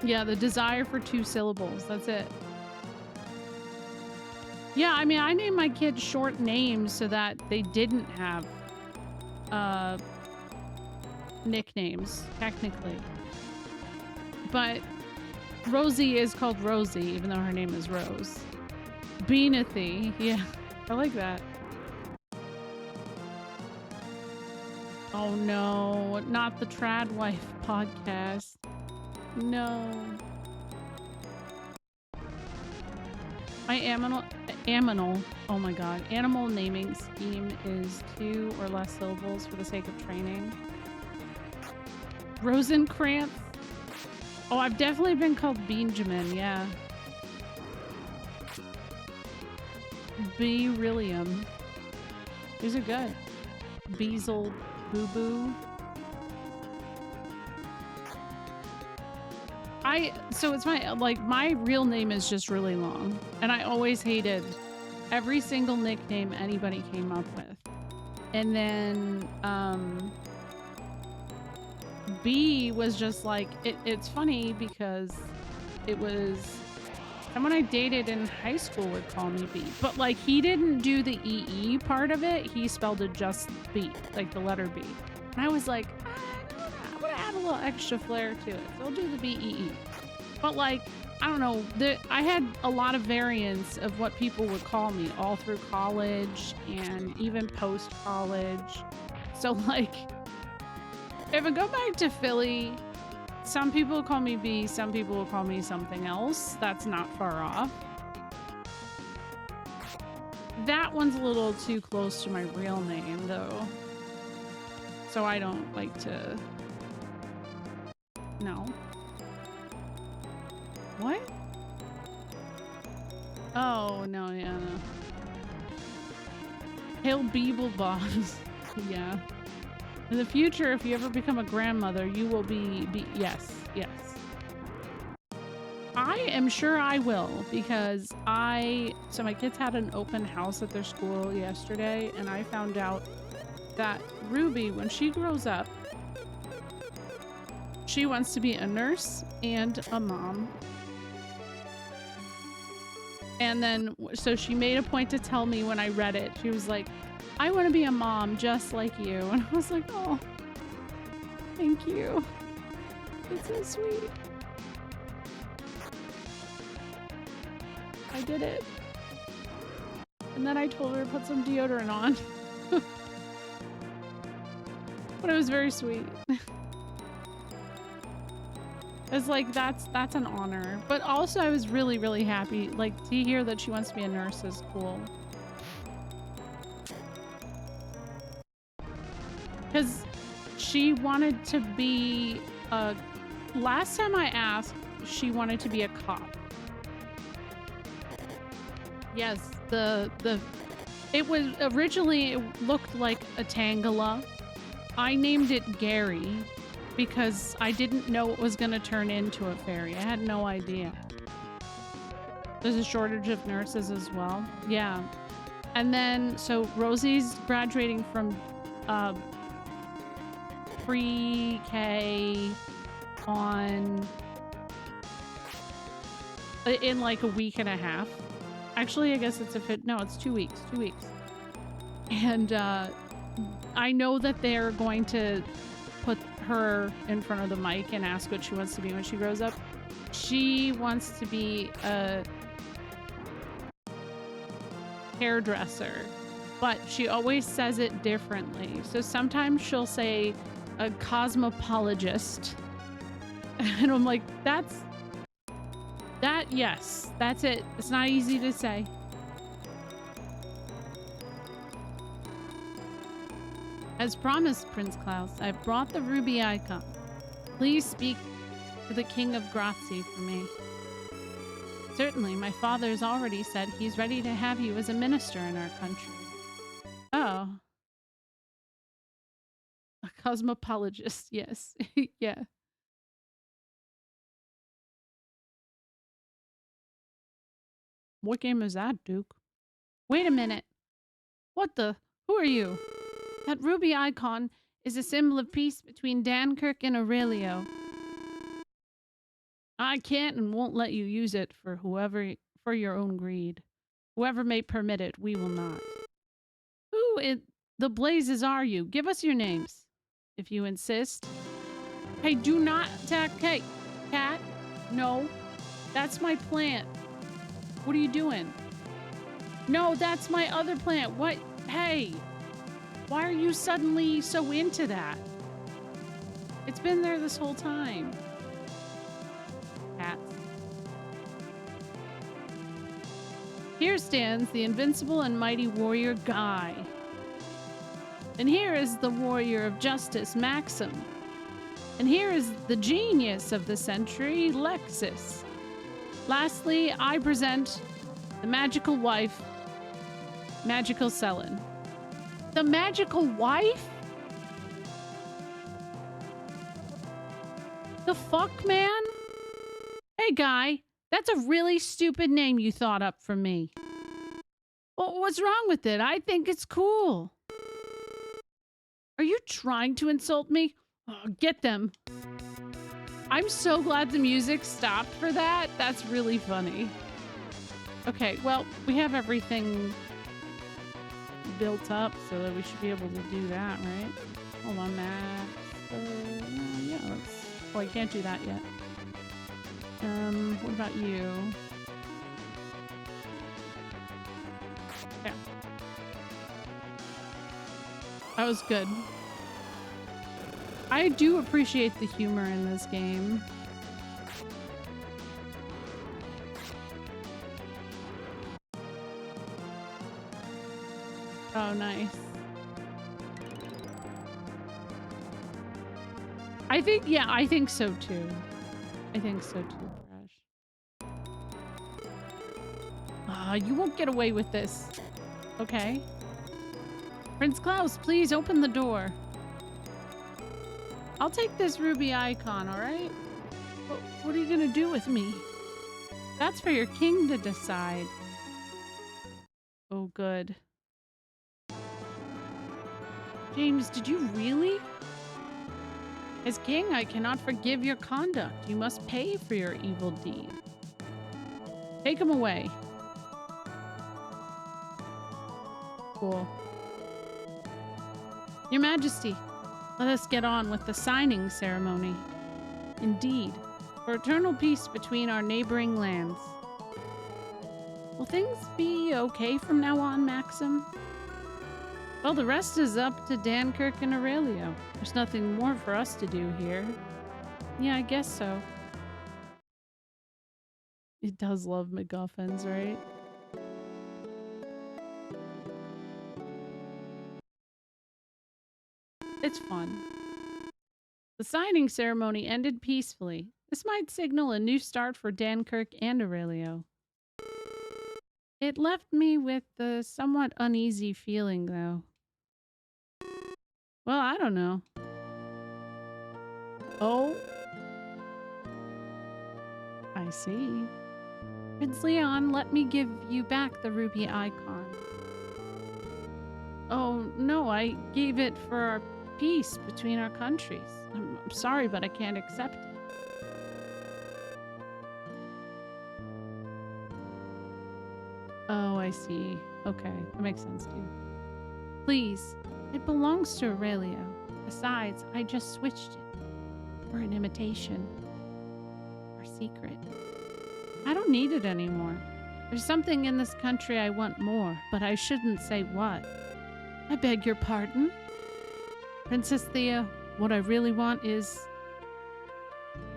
Yeah, the desire for 2 syllables, that's it. Yeah, I mean, I named my kids short names so that they didn't have nicknames, technically. But Rosie is called Rosie, even though her name is Rose. Beanathy, yeah, I like that. Oh no, not the Trad Wife podcast. No. My aminal, oh my god, animal naming scheme is 2 or less syllables for the sake of training. Rosencrantz. Oh, I've definitely been called Benjamin, yeah. Beryllium. These are good. Beazle Boo Boo. So it's my real name is just really long, and I always hated every single nickname anybody came up with. And then B was just like, it's funny because it was someone I dated in high school would call me B. But like he didn't do the EE part of it. He spelled it just B, like the letter B. And I was like, I want to add a little extra flair to it. So I'll do the BEE. But like, I don't know, I had a lot of variants of what people would call me all through college and even post-college. So like, if I go back to Philly, some people will call me B, some people will call me something else. That's not far off. That one's a little too close to my real name though. So I don't like to... No. What? Oh, no, yeah, no. Hail Beeble Bombs. Yeah. In the future, if you ever become a grandmother, you will be... Yes, yes. I am sure I will, because So my kids had an open house at their school yesterday, and I found out that Ruby, when she grows up, she wants to be a nurse and a mom. And then, so she made a point to tell me when I read it, she was like, I want to be a mom just like you. And I was like, oh, thank you. It's so sweet. I did it. And then I told her to put some deodorant on. But it was very sweet. It's like, that's an honor. But also I was really, really happy. Like, to hear that she wants to be a nurse is cool. Because she wanted to be last time I asked, she wanted to be a cop. Yes, it was originally, it looked like a Tangela. I named it Gary because I didn't know it was going to turn into a fairy. I had no idea. There's a shortage of nurses as well. Yeah. And then, so Rosie's graduating from pre-K in like a week and a half. Actually, I guess it's it's 2 weeks. 2 weeks. And I know that they're going to put her in front of the mic and ask what she wants to be when she grows up. She wants to be a hairdresser, but she always says it differently. So sometimes she'll say a cosmopologist. And I'm like, yes, that's it. It's not easy to say. As promised, Prince Klaus, I've brought the ruby icon. Please speak to the King of Grazi for me. Certainly, my father's already said he's ready to have you as a minister in our country. Oh. A cosmopologist, yes. Yeah. What game is that, Duke? Wait a minute. What the? Who are you? That ruby icon is a symbol of peace between Dankirk and Aurelio. I can't and won't let you use it for your own greed. Whoever may permit it, we will not. Who in the blazes are you? Give us your names, if you insist. Hey, do not attack. Hey, cat. No, that's my plant. What are you doing? No, that's my other plant. What? Hey, why are you suddenly so into that? It's been there this whole time. Cats. Here stands the invincible and mighty warrior Guy. And here is the warrior of justice, Maxim. And here is the genius of the century, Lexus. Lastly, I present the magical wife, Magical Selin. The magical wife? The fuck, man? Hey, Guy, that's a really stupid name you thought up for me. Well, what's wrong with it? I think it's cool. Are you trying to insult me? Oh, get them. I'm so glad the music stopped for that. That's really funny. Okay, well, we have everything built up so that we should be able to do that, right? Hold on, Max. Yeah, let's... Oh, I can't do that yet. What about you? Yeah. That was good. I do appreciate the humor in this game. Oh, nice. I think so too. I think so too, Crash. You won't get away with this. Okay. Prince Klaus, please open the door. I'll take this ruby icon, all right? What are you gonna do with me? That's for your king to decide. Oh, good. James, did you really? As king, I cannot forgive your conduct. You must pay for your evil deed. Take him away. Cool. Your Majesty, let us get on with the signing ceremony. Indeed, for eternal peace between our neighboring lands. Will things be okay from now on, Maxim? Well, the rest is up to Dankirk and Aurelio. There's nothing more for us to do here. Yeah, I guess so. It does love MacGuffins, right? It's fun. The signing ceremony ended peacefully. This might signal a new start for Dankirk and Aurelio. It left me with a somewhat uneasy feeling, though. Well, I don't know. Oh. I see. Prince Leon, let me give you back the ruby icon. Oh, no, I gave it for our peace between our countries. I'm sorry, but I can't accept it. Oh, I see. Okay, that makes sense too. Please, it belongs to Aurelio. Besides, I just switched it for an imitation. Our secret. I don't need it anymore. There's something in this country I want more, but I shouldn't say what. I beg your pardon? Princess Thea, what I really want is...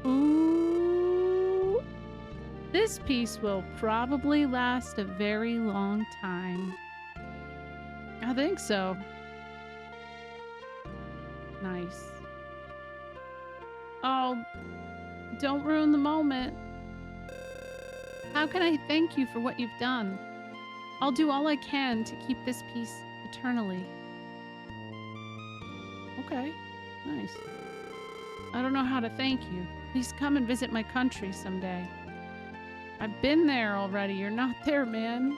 Ooh. This piece will probably last a very long time. I think so. Nice. Oh, don't ruin the moment. How can I thank you for what you've done? I'll do all I can to keep this peace eternally. Okay, nice. I don't know how to thank you. Please come and visit my country someday. I've been there already. You're not there, man.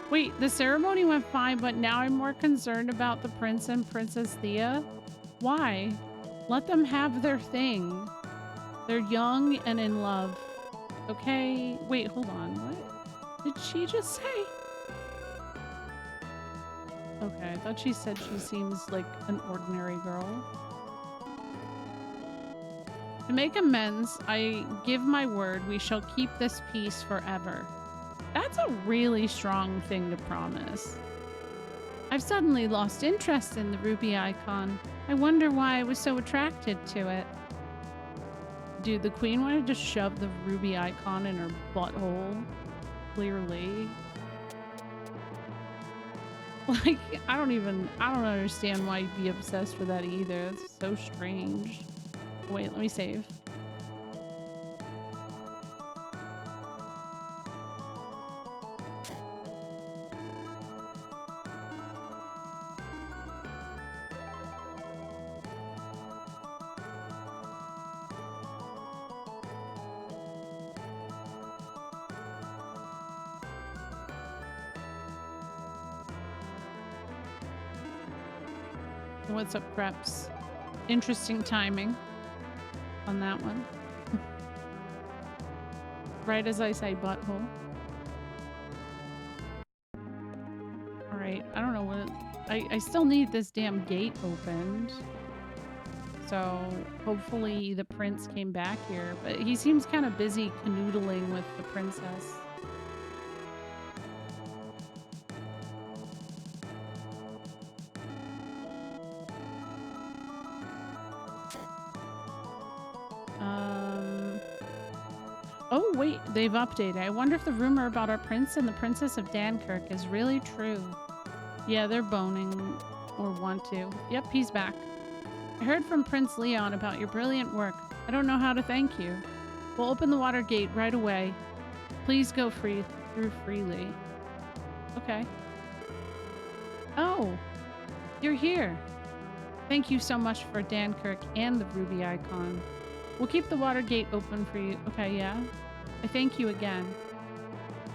Wait, the ceremony went fine, but now I'm more concerned about the prince and Princess Thea. Why? Let them have their thing. They're young and in love. Okay, wait, hold on. What did she just say? Okay, I thought she said she seems like an ordinary girl. To make amends, I give my word we shall keep this peace forever. That's a really strong thing to promise. I've suddenly lost interest in the ruby icon. I wonder why I was so attracted to it. Dude, the queen wanted to shove the ruby icon in her butthole. Clearly. Like, I don't understand why you'd be obsessed with that either. It's so strange. Wait, let me save. What's up, Preps? Interesting timing on that one. Right as I say butthole. Alright, I don't know what... I still need this damn gate opened. So hopefully the prince came back here. But he seems kind of busy canoodling with the princess. Oh, wait, they've updated. I wonder if the rumor about our prince and the princess of Dankirk is really true. Yeah, they're boning or want to. Yep, he's back. I heard from Prince Leon about your brilliant work. I don't know how to thank you. We'll open the water gate right away. Please go through freely. Okay. Oh, you're here. Thank you so much for Dankirk and the ruby icon. We'll keep the water gate open for you. Okay, yeah. I thank you again.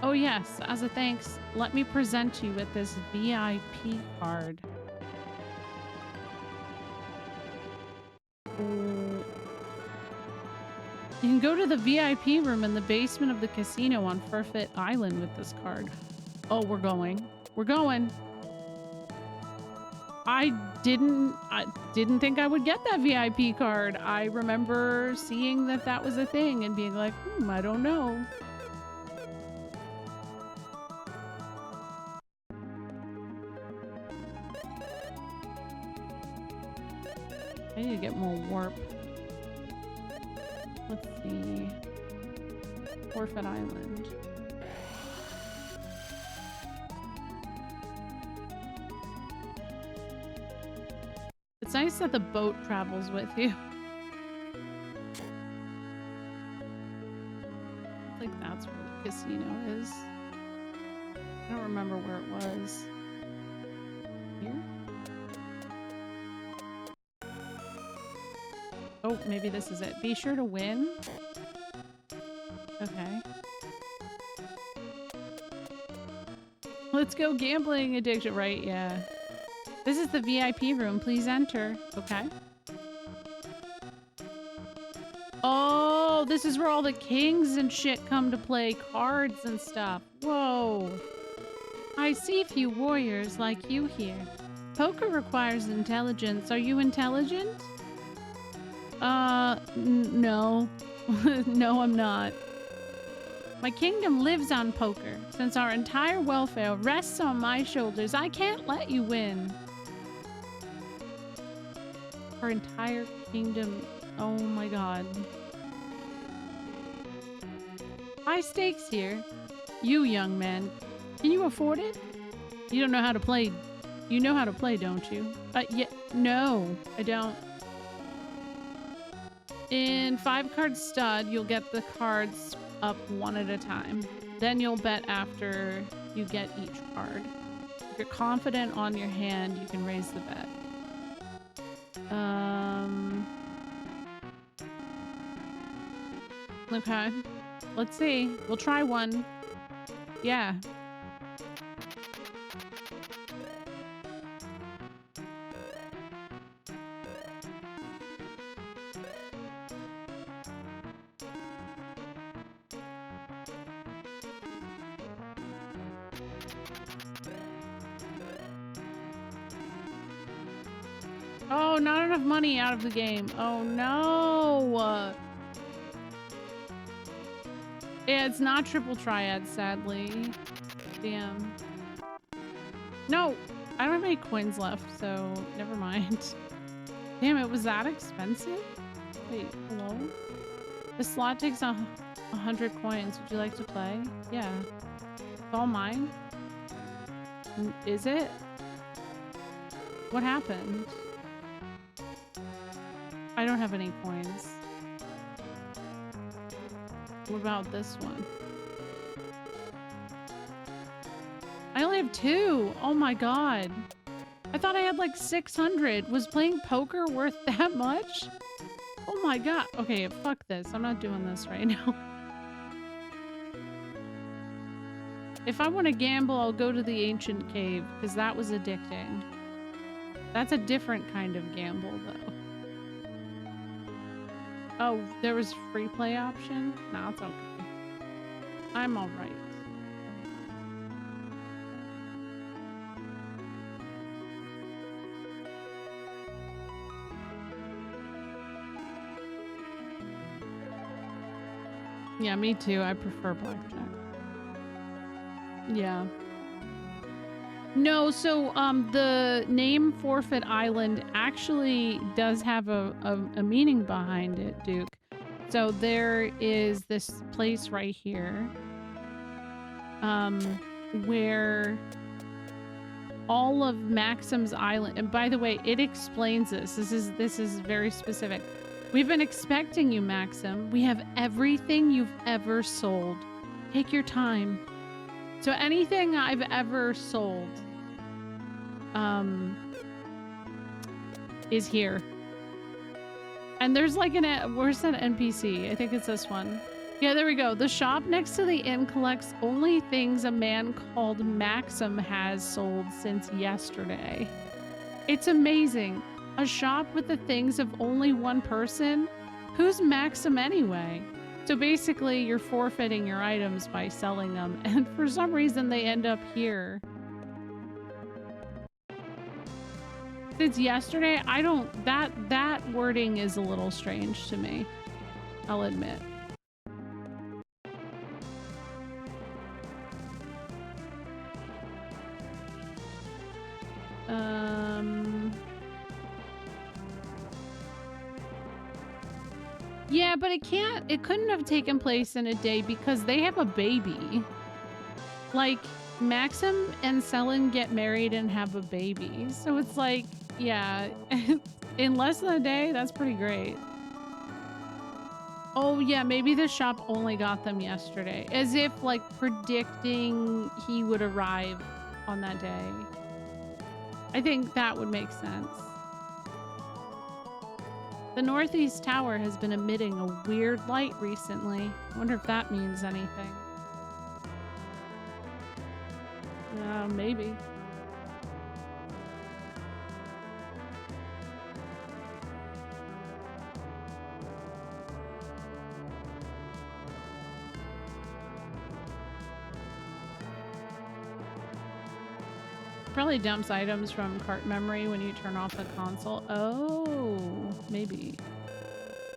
Oh yes, as a thanks, let me present you with this VIP card. You can go to the VIP room in the basement of the casino on Furfit Island with this card. Oh, we're going. We're going. I didn't think I would get that VIP card. I remember seeing that that was a thing and being like, I don't know. I need to get more warp. Let's see. Forfeit Island. It's nice that the boat travels with you. I think that's where the casino is. I don't remember where it was. Here? Oh, maybe this is it. Be sure to win. Okay. Let's go gambling addiction. Right, yeah. This is the VIP room. Please enter. Okay. Oh, this is where all the kings and shit come to play cards and stuff. Whoa. I see few warriors like you here. Poker requires intelligence. Are you intelligent? No. No, I'm not. My kingdom lives on poker. Since our entire welfare rests on my shoulders, I can't let you win. Our entire kingdom. Oh my god. High stakes here. You, young man. Can you afford it? You don't know how to play. You know how to play, don't you? Yeah. No, I don't. In 5-card stud, you'll get the cards up one at a time. Then you'll bet after you get each card. If you're confident on your hand, you can raise the bet. Okay. Let's see. We'll try one. Yeah. Oh, not enough money out of the game. Oh, no. Yeah, it's not triple triad, sadly. Damn. No, I don't have any coins left, so never mind. Damn, it was that expensive? Wait, hello? The slot takes 100 coins. Would you like to play? Yeah. It's all mine? Is it? What happened? I don't have any coins. What about this one? I only have 2. Oh my god. I thought I had like 600. Was playing poker worth that much? Oh my god. Okay, fuck this. I'm not doing this right now. If I want to gamble, I'll go to the ancient cave because that was addicting. That's a different kind of gamble, though. Oh, there was free play option? No, it's okay. I'm all right. Yeah, me too. I prefer blackjack. Yeah. No, so the name Forfeit Island actually does have a meaning behind it, Duke. So there is this place right here where all of Maxim's Island, and by the way, it explains this. This is very specific. We've been expecting you, Maxim. We have everything you've ever sold. Take your time. So anything I've ever sold is here. And there's like where's that NPC? I think it's this one. Yeah, there we go. The shop next to the inn collects only things a man called Maxim has sold since yesterday. It's amazing. A shop with the things of only one person? Who's Maxim anyway? So basically, you're forfeiting your items by selling them, and for some reason they end up here. Since yesterday, I don't... That wording is a little strange to me. I'll admit. Yeah, but it couldn't have taken place in a day because they have a baby. Like, Maxim and Selin get married and have a baby. So it's like, yeah, in less than a day, that's pretty great. Oh yeah, maybe the shop only got them yesterday. As if like predicting he would arrive on that day. I think that would make sense. The Northeast Tower has been emitting a weird light recently. I wonder if that means anything. Maybe. Probably dumps items from cart memory when you turn off the console. Oh, maybe.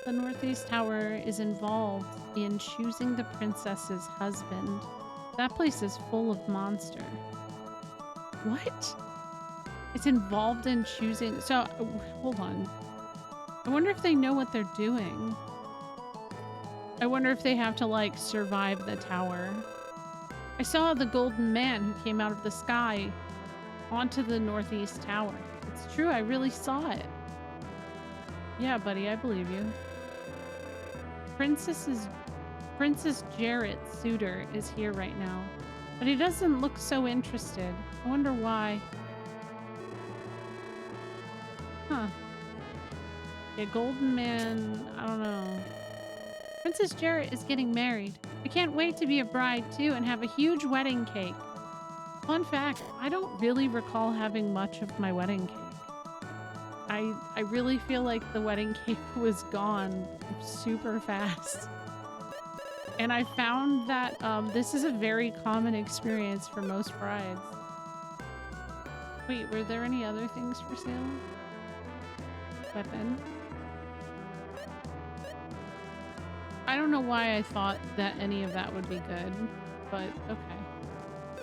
The Northeast Tower is involved in choosing the princess's husband. That place is full of monster. What? It's involved in choosing... So, hold on. I wonder if they know what they're doing. I wonder if they have to, like, survive the tower. I saw the golden man who came out of the sky onto the Northeast Tower. It's true, I really saw it. Yeah, buddy, I believe you. Princess Jarrett's suitor is here right now, but he doesn't look so interested. I wonder why. Huh. Yeah, golden man, I don't know. Princess Jarrett is getting married. I can't wait to be a bride too and have a huge wedding cake. Fun fact, I don't really recall having much of my wedding cake. I really feel like the wedding cake was gone super fast. And I found that this is a very common experience for most brides. Wait, were there any other things for sale? Weapon. I don't know why I thought that any of that would be good, but okay.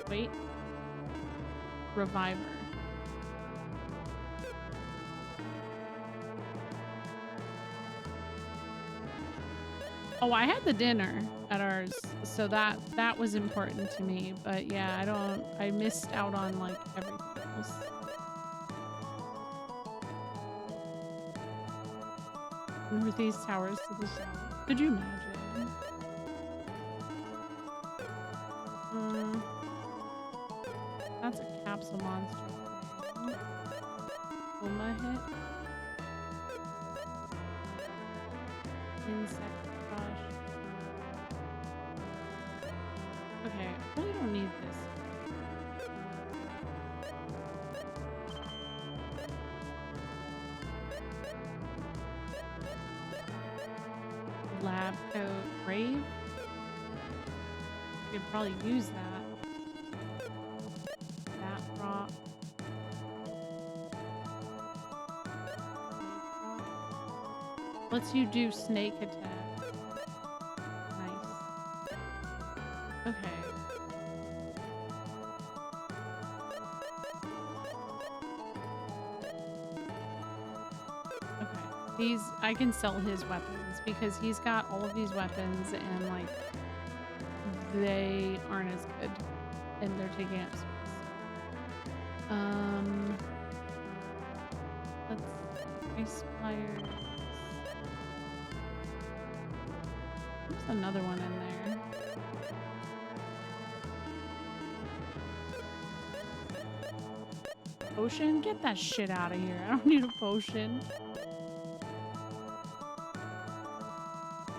Wait. Reviver. Oh, I had the dinner at ours, so that was important to me. But yeah, I missed out on like everything else. Northeast Towers to the south. Could you imagine? That's a capsule monster thing. Uma hit. Insect crush. Okay, I really don't need this. Lab coat brave. You could probably use that. That rock. Lets you do snake attack. Nice. Okay. Okay. I can sell his weapons because he's got all of these weapons and like they aren't as good and they're taking up space. Let's ice pliers. There's another one in there. Potion? Get that shit out of here. I don't need a potion.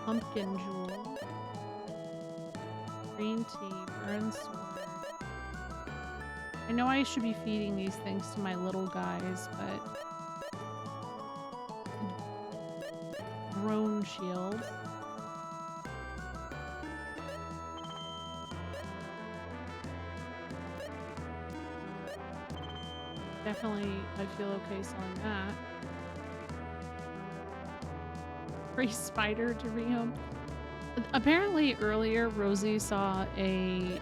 Pumpkin jewel. Green tea. Burn sword. I know I should be feeding these things to my little guys, but... Drone shield. Definitely, I feel okay selling that. Free spider to rehome. Apparently earlier, Rosie saw a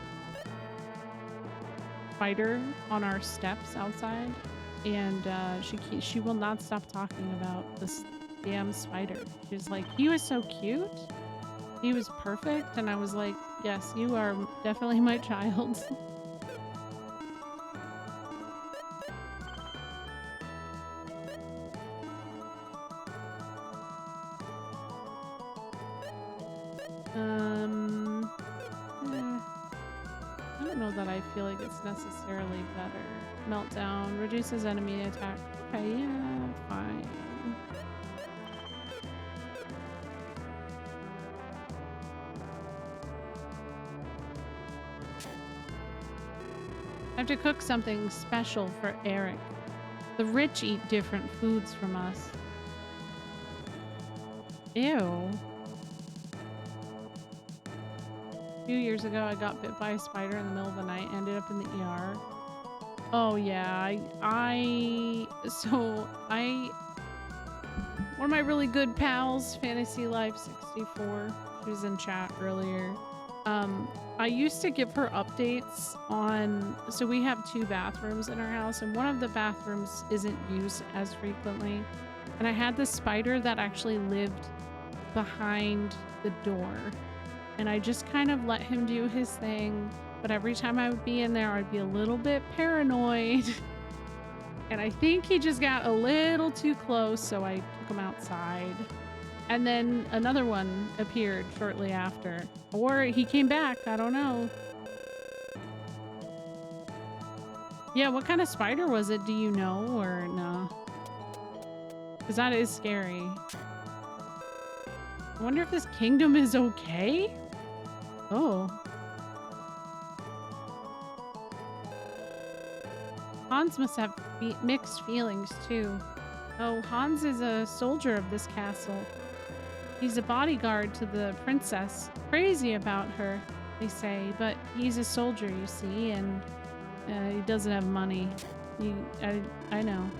spider on our steps outside, and she will not stop talking about this damn spider. She's like, he was so cute. He was perfect. And I was like, yes, you are definitely my child. I don't know that I feel like it's necessarily better. Meltdown reduces enemy attack. Okay, yeah, fine. I have to cook something special for Eric. The rich eat different foods from us. Ew. A few years ago, I got bit by a spider in the middle of the night, ended up in the ER. Oh yeah, one of my really good pals, Fantasy Life 64, she was in chat earlier. I used to give her updates on, so we have 2 bathrooms in our house and one of the bathrooms isn't used as frequently. And I had this spider that actually lived behind the door. And I just kind of let him do his thing. But every time I would be in there, I'd be a little bit paranoid. And I think he just got a little too close, so I took him outside. And then another one appeared shortly after. Or he came back, I don't know. Yeah, what kind of spider was it? Do you know or no? Because that is scary. I wonder if this kingdom is okay? Oh. Hans must have mixed feelings too. Oh, Hans is a soldier of this castle. He's a bodyguard to the princess. Crazy about her, they say, but he's a soldier, you see, and he doesn't have money. I know.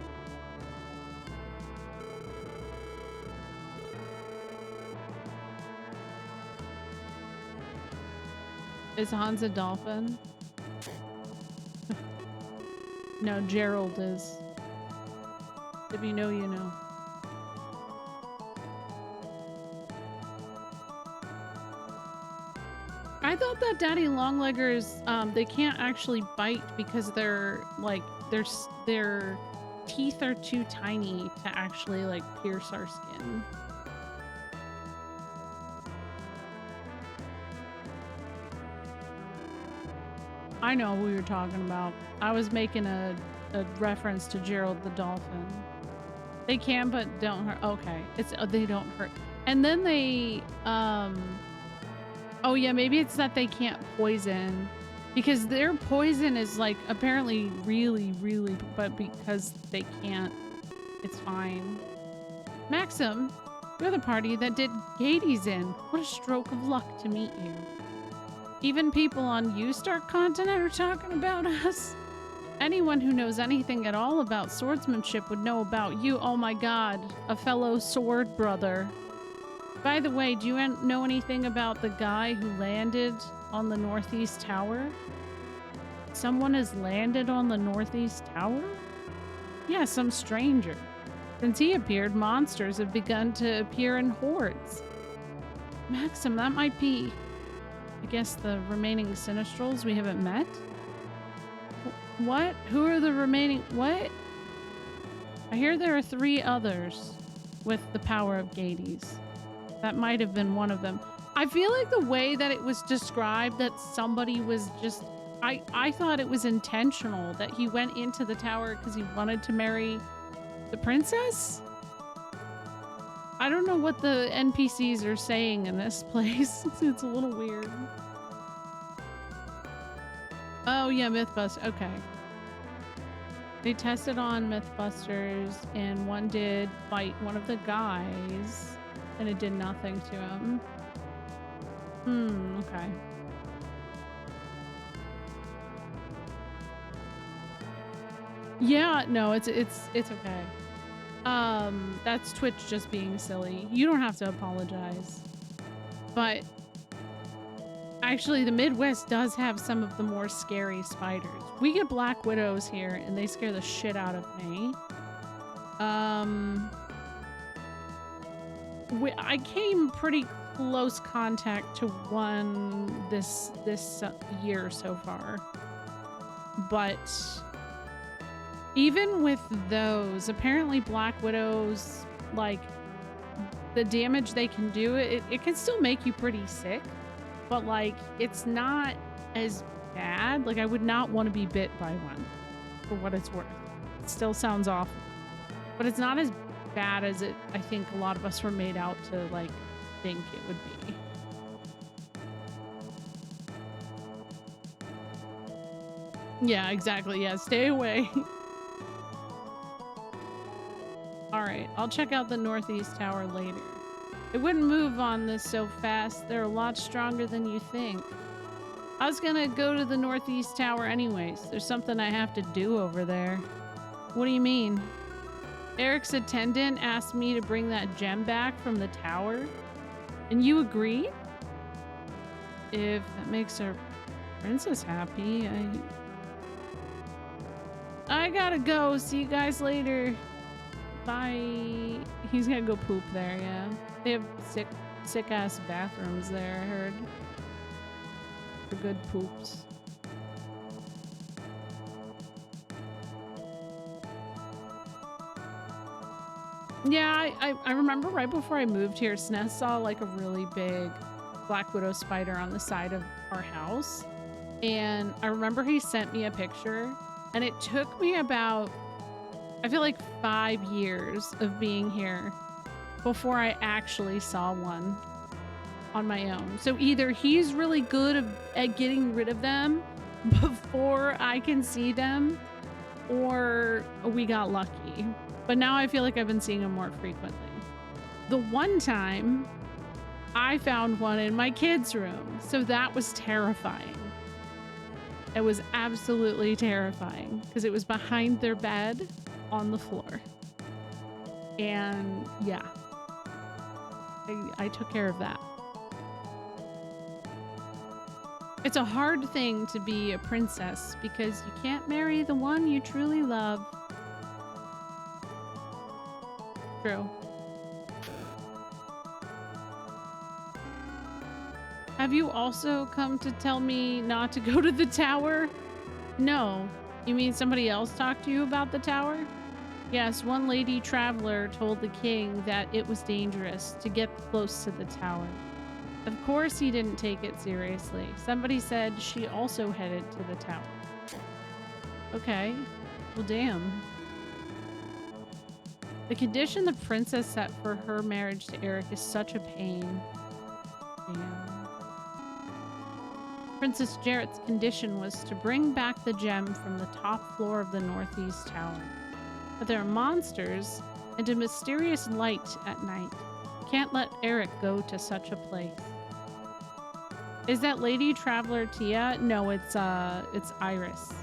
Is Hans a dolphin? No, Gerald is. If you know, you know. I thought that daddy longleggers, they can't actually bite because they're like, their teeth are too tiny to actually like pierce our skin. I know who you're talking about. I was making a reference to Gerald the dolphin. They can, but don't hurt. Okay, they don't hurt. And then they, oh yeah, maybe it's that they can't poison, because their poison is like apparently really, but because they can't, it's fine. Maxim, You're the party that did Gades in. What a stroke of luck to meet you. Even people on Ustark continent are talking about us. Anyone who knows anything at all about swordsmanship would know about you. Oh my god, a fellow sword brother. By the way, do you know anything about the guy who landed on the Northeast Tower? Someone has landed on the Northeast Tower? Yeah, some stranger. Since he appeared, monsters have begun to appear in hordes. Maxim, that might be, I guess, the remaining Sinistrals we haven't met? What? Who are the remaining? What? I hear there are 3 others with the power of Gades. That might have been one of them. I feel like the way that it was described, that somebody was just... I thought it was intentional that he went into the tower because he wanted to marry the princess? I don't know what the NPCs are saying in this place. It's a little weird. Oh yeah, Mythbusters. Okay. They tested on Mythbusters and one did fight one of the guys and it did nothing to him. Okay. Yeah, no, it's okay. That's Twitch just being silly. You don't have to apologize. But actually, the Midwest does have some of the more scary spiders. We get black widows here, and they scare the shit out of me. I came pretty close contact to one this year so far. But even with those, apparently black widows, like, the damage they can do, it can still make you pretty sick. But, like, it's not as bad. Like, I would not want to be bit by one, for what it's worth. It still sounds awful. But it's not as bad as I think a lot of us were made out to, like, think it would be. Yeah, exactly. Yeah, stay away. Alright, I'll check out the Northeast Tower later. It wouldn't move on this so fast. They're a lot stronger than you think. I was gonna go to the Northeast Tower anyways. There's something I have to do over there. What do you mean? Eric's attendant asked me to bring that gem back from the tower. And you agreed? If that makes our princess happy, I gotta go. See you guys later. Bye. He's gonna go poop there, yeah. They have sick ass bathrooms there, I heard. For good poops. Yeah, I remember right before I moved here, Sness saw like a really big black widow spider on the side of our house. And I remember he sent me a picture, and it took me about, I feel like 5 years of being here before I actually saw one on my own. So either he's really good at getting rid of them before I can see them, or we got lucky. But now I feel like I've been seeing them more frequently. The one time I found one in my kids' room, so that was terrifying. It was absolutely terrifying because it was behind their bed on the floor. And yeah, I took care of that. It's a hard thing to be a princess because you can't marry the one you truly love. True. Have you also come to tell me not to go to the tower? No. You mean somebody else talked to you about the tower? Yes, one lady traveler told the king that it was dangerous to get close to the tower. Of course he didn't take it seriously. Somebody said she also headed to the tower. Okay. Well, damn. The condition the princess set for her marriage to Eric is such a pain. Damn. Princess Jarrett's condition was to bring back the gem from the top floor of the Northeast Tower. But there are monsters and a mysterious light at night. Can't let Eric go to such a place. Is that Lady Traveler Tia? No, it's Iris.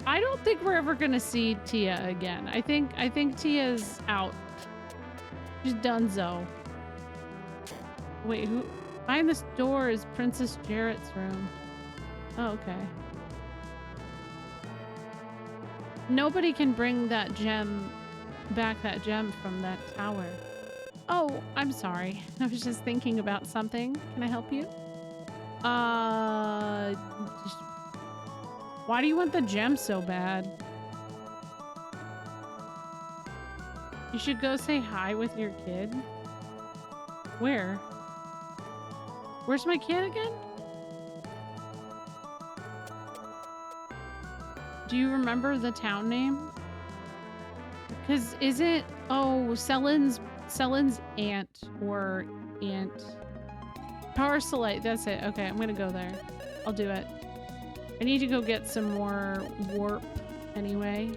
I don't think we're ever gonna see Tia again. I think Tia's out. She's donezo. Wait, who? Behind this door is Princess Jarrett's room. Oh, okay. Nobody can bring that gem back, that gem from that tower. Oh, I'm sorry. I was just thinking about something. Can I help you? Why do you want the gem so bad? You should go say hi with your kid. Where? Where's my kid again? Do you remember the town name? Because is it... Oh, Selin's aunt or aunt. Parcelite, that's it. Okay, I'm gonna go there. I'll do it. I need to go get some more warp anyway.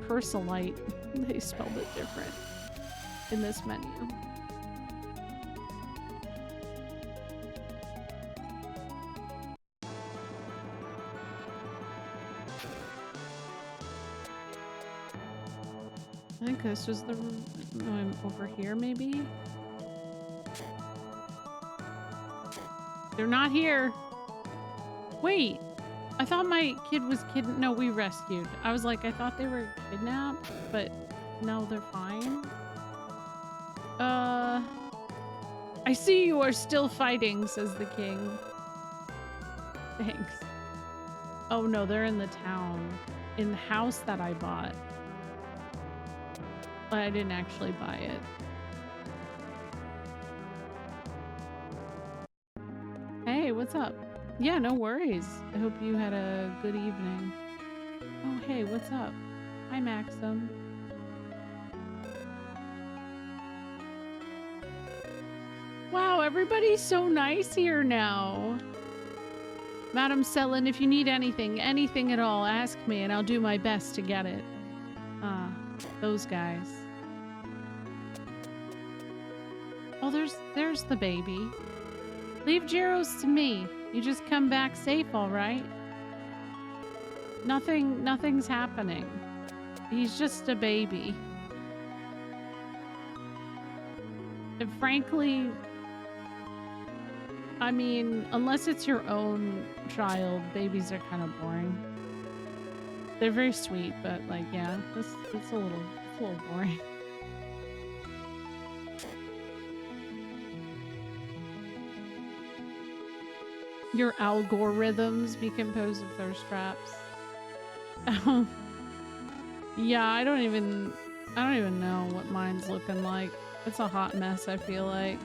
Persilite. They spelled it different in this menu. I think this was the room. No, I'm over here maybe? They're not here. Wait, I thought my kid was no, we rescued. I was like, I thought they were kidnapped, but no, they're fine. I see you are still fighting, says the king. Thanks. Oh no, they're in the town. In the house that I bought. But I didn't actually buy it. Hey, what's up? Yeah, no worries. I hope you had a good evening. Oh, hey, what's up? Hi, Maxim. Wow, everybody's so nice here now. Madam Selin, if you need anything at all, ask me and I'll do my best to get it. Ah, those guys. Oh, there's the baby. Leave Gyros to me. You just come back safe, all right? Nothing's happening. He's just a baby. And frankly, I mean, unless it's your own child, babies are kind of boring. They're very sweet, but like, yeah, it's a little boring. Your algorithms be composed of thirst traps. Oh, yeah, I don't even know what mine's looking like. It's a hot mess, I feel like.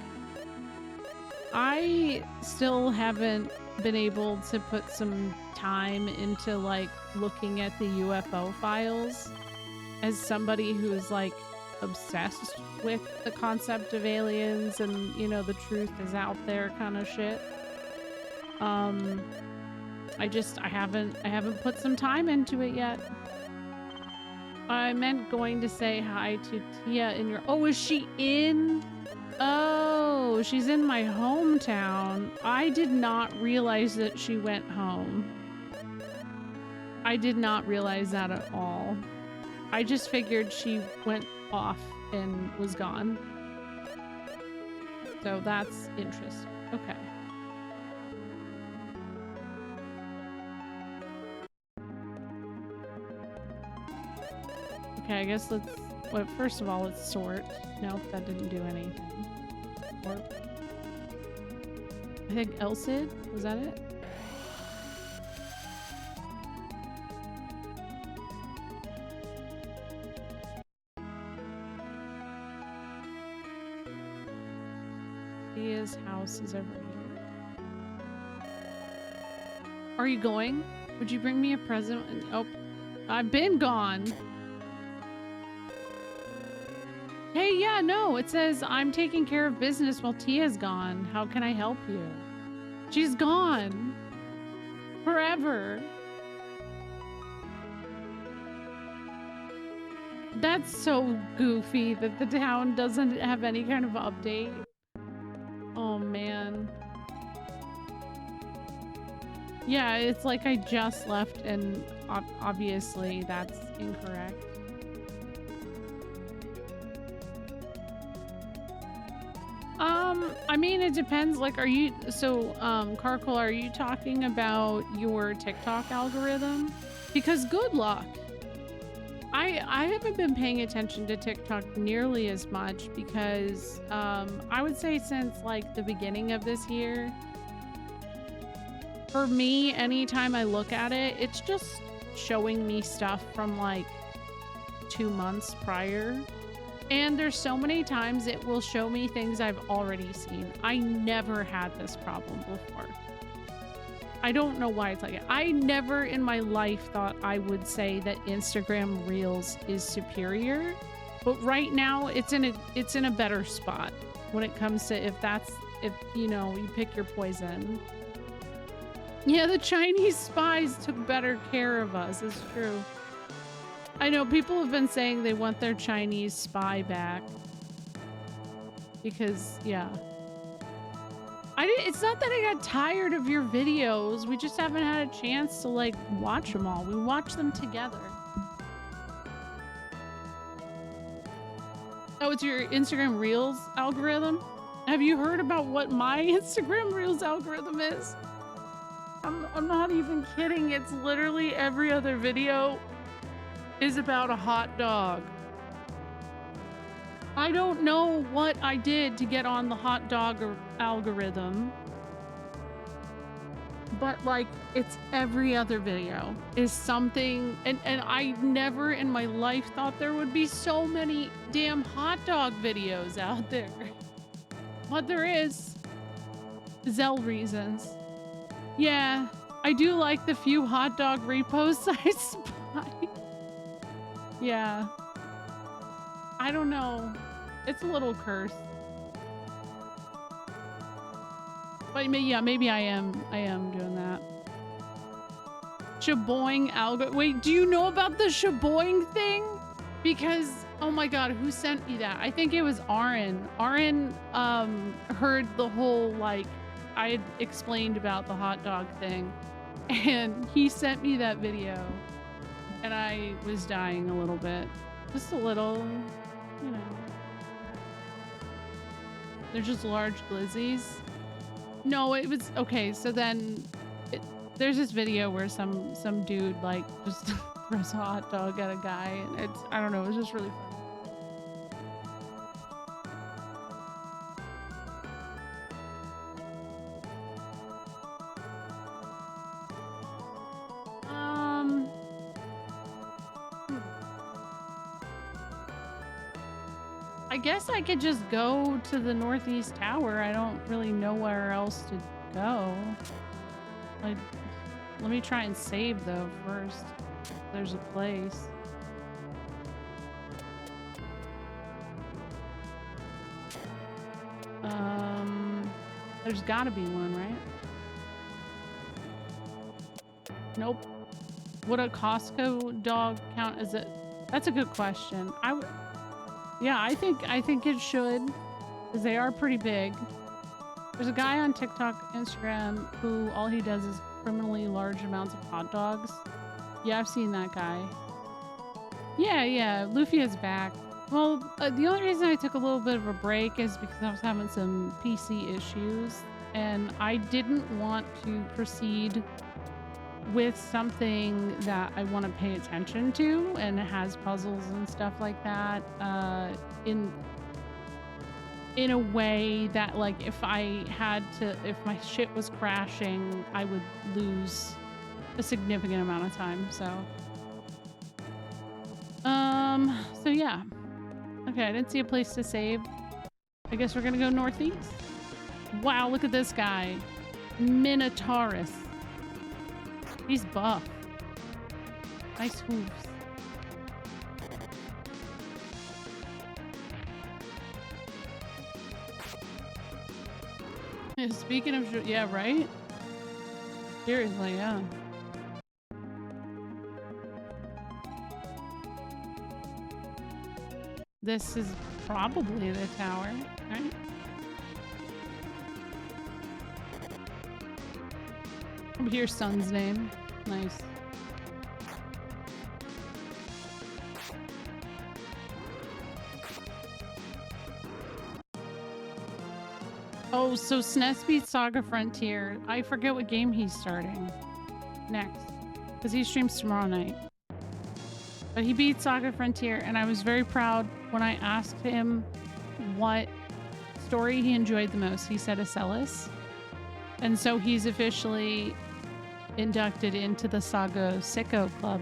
I still haven't been able to put some time into like looking at the UFO files as somebody who's like obsessed with the concept of aliens and, you know, the truth is out there kind of shit. I haven't put some time into it yet. I meant going to say hi to Tia in your... Oh, is she in? Oh, she's in my hometown. I did not realize that she went home. I did not realize that at all. I just figured she went off and was gone. So that's interesting. Okay. Okay, I guess let's... Well, first of all, let's sort. Nope, that didn't do anything. Warp. I think Elcid? Was that it? His house is over here. Are you going? Would you bring me a present? Oh, I've been gone. Hey, yeah, no, it says I'm taking care of business while Tia's gone. How can I help you? She's gone. Forever. That's so goofy that the town doesn't have any kind of update. Oh man. Yeah, it's like I just left and obviously that's incorrect. I mean, it depends. Like, are you, so, Carkle, are you talking about your TikTok algorithm? Because good luck. I haven't been paying attention to TikTok nearly as much because, I would say since like the beginning of this year, for me, anytime I look at it, it's just showing me stuff from like 2 months prior. And there's so many times it will show me things I've already seen. I never had this problem before. I don't know why it's like it. I never in my life thought I would say that Instagram Reels is superior, but right now it's in a better spot when it comes to if you know, you pick your poison. Yeah, the Chinese spies took better care of us. It's true. I know people have been saying they want their Chinese spy back. Because, yeah. It's not that I got tired of your videos. We just haven't had a chance to, like, watch them all. We watch them together. Oh, it's your Instagram Reels algorithm? Have you heard about what my Instagram Reels algorithm is? I'm not even kidding. It's literally every other video is about a hot dog. I don't know what I did to get on the hot dog algorithm, but like it's every other video is something, and I never in my life thought there would be so many damn hot dog videos out there. But there is. Zell reasons. Yeah, I do like the few hot dog reposts I spy. Yeah. I don't know. It's a little cursed. But yeah, maybe I am doing that. Shaboing algo. Wait, do you know about the Shaboing thing? Because, oh my god, who sent me that? I think it was Aaron. Aaron heard the whole, like, I had explained about the hot dog thing. And he sent me that video. And I was dying a little bit. Just a little, you know. They're just large glizzies. No, it was, okay, so then there's this video where some dude, like, just throws a hot dog at a guy. And it's, I don't know, it was just really funny. I guess I could just go to the Northeast Tower. I don't really know where else to go. Like, let me try and save though first. There's a place. There's gotta be one, right? Nope. Would a Costco dog count as a... That's a good question. Yeah, I think it should, because they are pretty big. There's a guy on TikTok, Instagram, who all he does is criminally large amounts of hot dogs. Yeah, I've seen that guy. Yeah, Lufia's back. Well, the only reason I took a little bit of a break is because I was having some PC issues, and I didn't want to proceed with something that I want to pay attention to and has puzzles and stuff like that in a way that, like, if my shit was crashing, I would lose a significant amount of time. So yeah. Okay, I didn't see a place to save. I guess we're gonna go northeast. Wow, look at this guy. Minotaurus. He's buff. Nice hooves. Yeah, speaking of, yeah, right? Seriously, yeah. This is probably the tower, right? Here's son's name. Nice. Oh, so SNES beats Saga Frontier. I forget what game he's starting next, because he streams tomorrow night. But he beat Saga Frontier, and I was very proud when I asked him what story he enjoyed the most. He said Acellus. And so he's officially inducted into the Saga Sicko Club.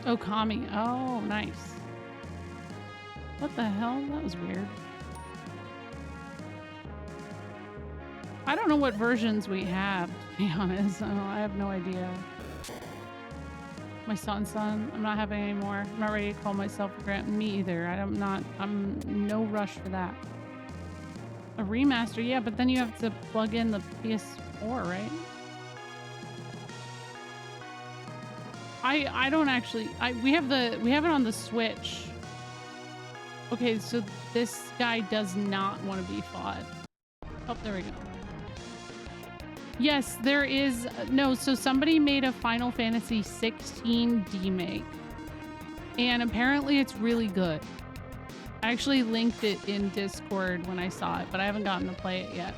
Okami. Oh, nice. What the hell? That was weird. I don't know what versions we have, to be honest. I have no idea. My son. I'm not having any more. I'm not ready to call myself a grant. Me either. I'm no rush for that. A remaster, yeah, but then you have to plug in the PS4, right? I don't actually. We have it on the Switch. Okay, so this guy does not want to be fought. Oh, there we go. Yes, there is. No, so somebody made a Final Fantasy 16 remake. And apparently it's really good. I actually linked it in Discord when I saw it, but I haven't gotten to play it yet.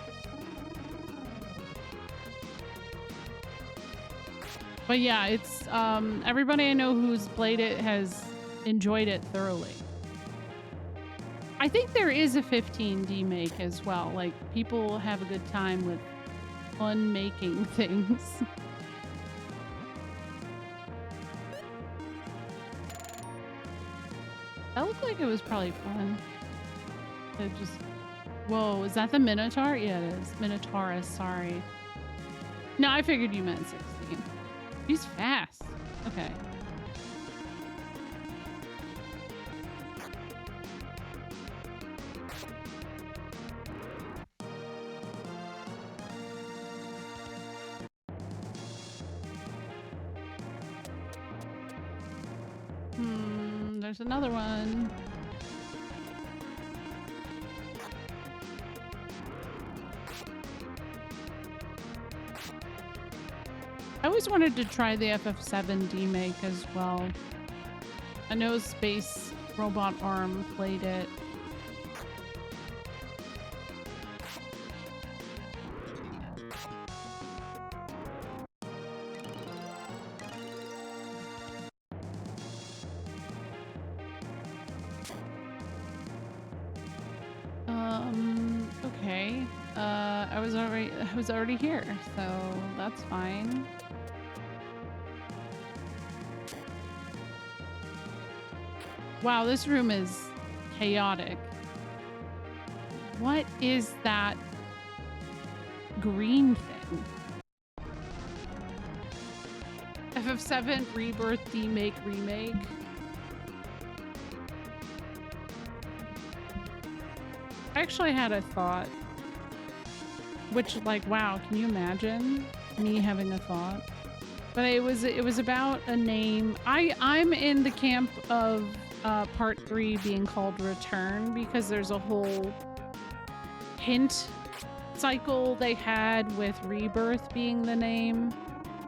But yeah, it's everybody I know who's played it has enjoyed it thoroughly. I think there is a 15 remake as well. Like, people have a good time with unmaking things. That looked like it was probably fun. It just... Whoa, is that the Minotaur? Yeah, it is. Minotaurus, sorry. No, I figured you meant 16. He's fast. Okay. There's another one. I always wanted to try the FF7 remake as well. I know Space Robot Arm played it. Okay. I was already here, so that's fine. Wow, this room is chaotic. What is that green thing? FF7 Rebirth remake. I actually had a thought, which, like, wow, can you imagine me having a thought? But it was about a name. I'm in the camp of part 3 being called Return, because there's a whole hint cycle they had with Rebirth being the name,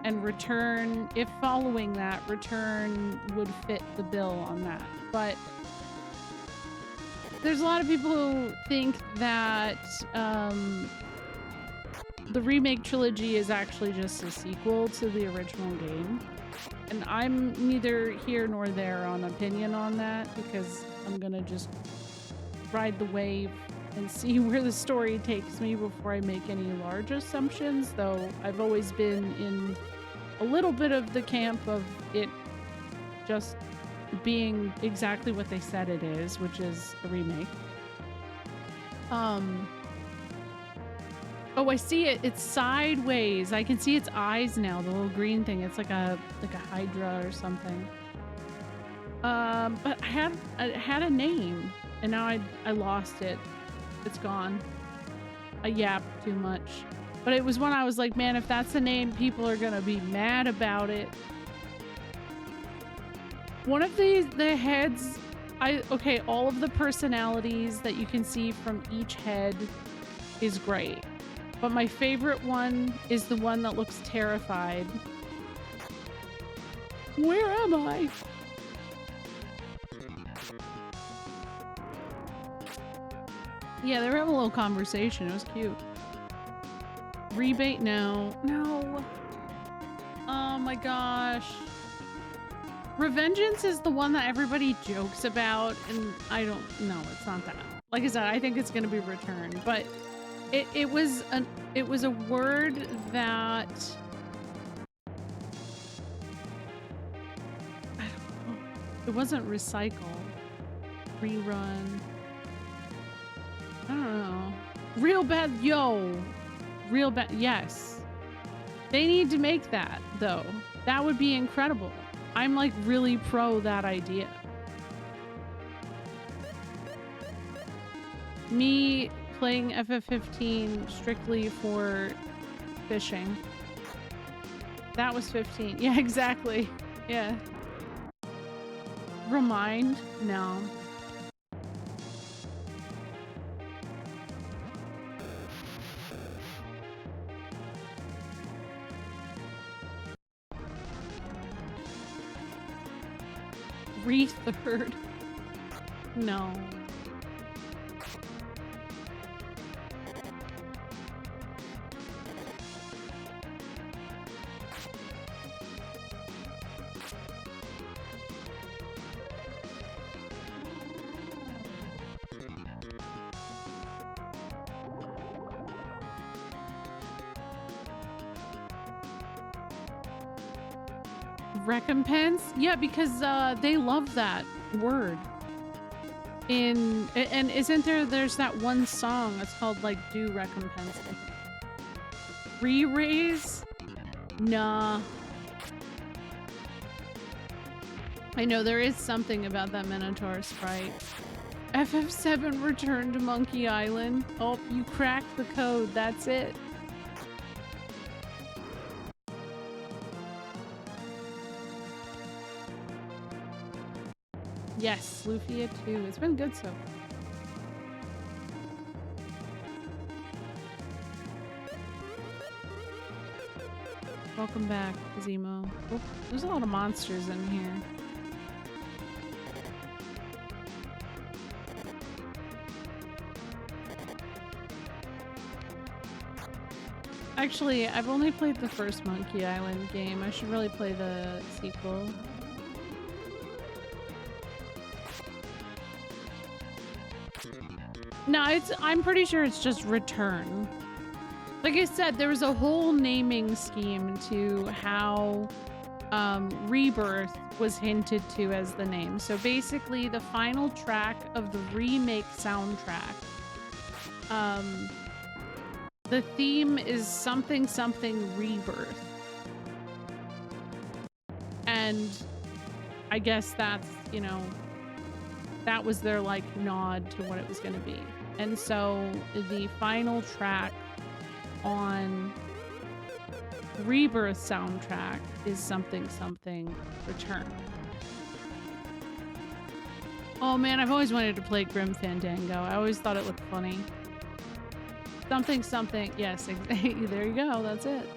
and Return, if following that, Return would fit the bill on that. But there's a lot of people who think that the remake trilogy is actually just a sequel to the original game. And I'm neither here nor there on opinion on that, because I'm gonna just ride the wave and see where the story takes me before I make any large assumptions, though I've always been in a little bit of the camp of it just being exactly what they said it is, which is a remake. Oh, I see it. It's sideways. I can see its eyes now, the little green thing. It's like a hydra or something. But I had a name, and now I lost it. It's gone. I yapped too much. But it was one I was like, man, if that's the name, people are gonna be mad about it. One of the heads, okay, all of the personalities that you can see from each head is great. But my favorite one is the one that looks terrified. Where am I? Yeah, they were having a little conversation. It was cute. Rebate? No. No. Oh my gosh. Revengeance is the one that everybody jokes about, and I don't know. It's not that. Like I said, I think it's going to be returned, but it was a word that I don't know. It wasn't recycle, rerun. I don't know. Real bad, yo. Real bad, yes. They need to make that though. That would be incredible. I'm like really pro that idea. Me playing FF15 strictly for fishing. That was 15. Yeah, exactly. Yeah. Remind? No. Rethird. No. Recompense? Yeah, because they love that word. And isn't there's that one song that's called like due recompense? Re-raise? Nah. I know there is something about that Minotaur sprite. FF7 returned to Monkey Island. Oh, you cracked the code. That's it. Yes, Lufia too. It's been good so far. Welcome back, Zemo. Oh, there's a lot of monsters in here. Actually, I've only played the first Monkey Island game. I should really play the sequel. No, I'm pretty sure it's just return. Like I said, there was a whole naming scheme to how Rebirth was hinted to as the name. So basically the final track of the remake soundtrack, the theme is something something Rebirth. And I guess that's, you know, that was their like nod to what it was going to be. And so the final track on Rebirth soundtrack is something something return. Oh man, I've always wanted to play Grim Fandango. I always thought it looked funny. Something something, yes, there you go, that's it.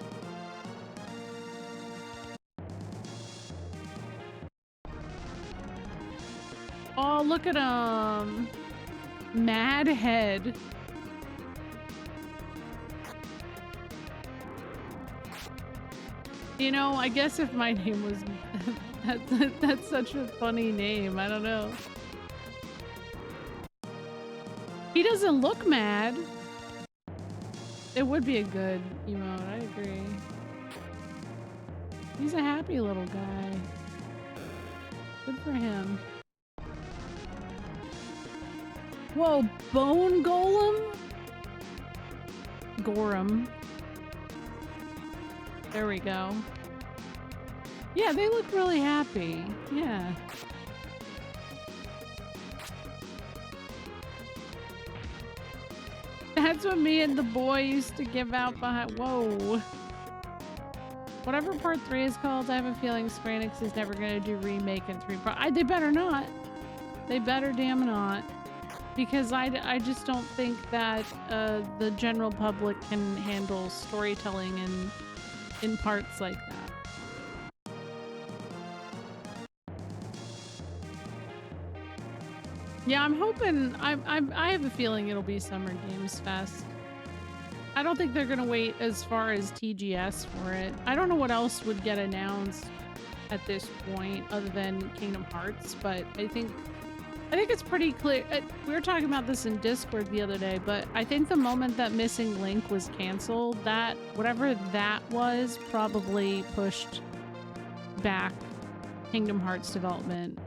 Oh, look at him. Mad Head. You know, I guess if my name was... that's such a funny name. I don't know. He doesn't look mad. It would be a good emote. I agree. He's a happy little guy. Good for him. Whoa, Bone Golem? Gorham. There we go. Yeah, they look really happy. Yeah. That's what me and the boy used to give out behind. Whoa. Whatever part 3 is called, I have a feeling Square Enix is never going to do remake in 3 parts. They better not. They better damn not. Because I just don't think that the general public can handle storytelling in parts like that. Yeah, I'm hoping. I have a feeling it'll be Summer Games Fest. I don't think they're gonna wait as far as TGS for it. I don't know what else would get announced at this point other than Kingdom Hearts, but I think it's pretty clear. We were talking about this in Discord the other day, but I think the moment that Missing Link was canceled, that whatever that was probably pushed back Kingdom Hearts development.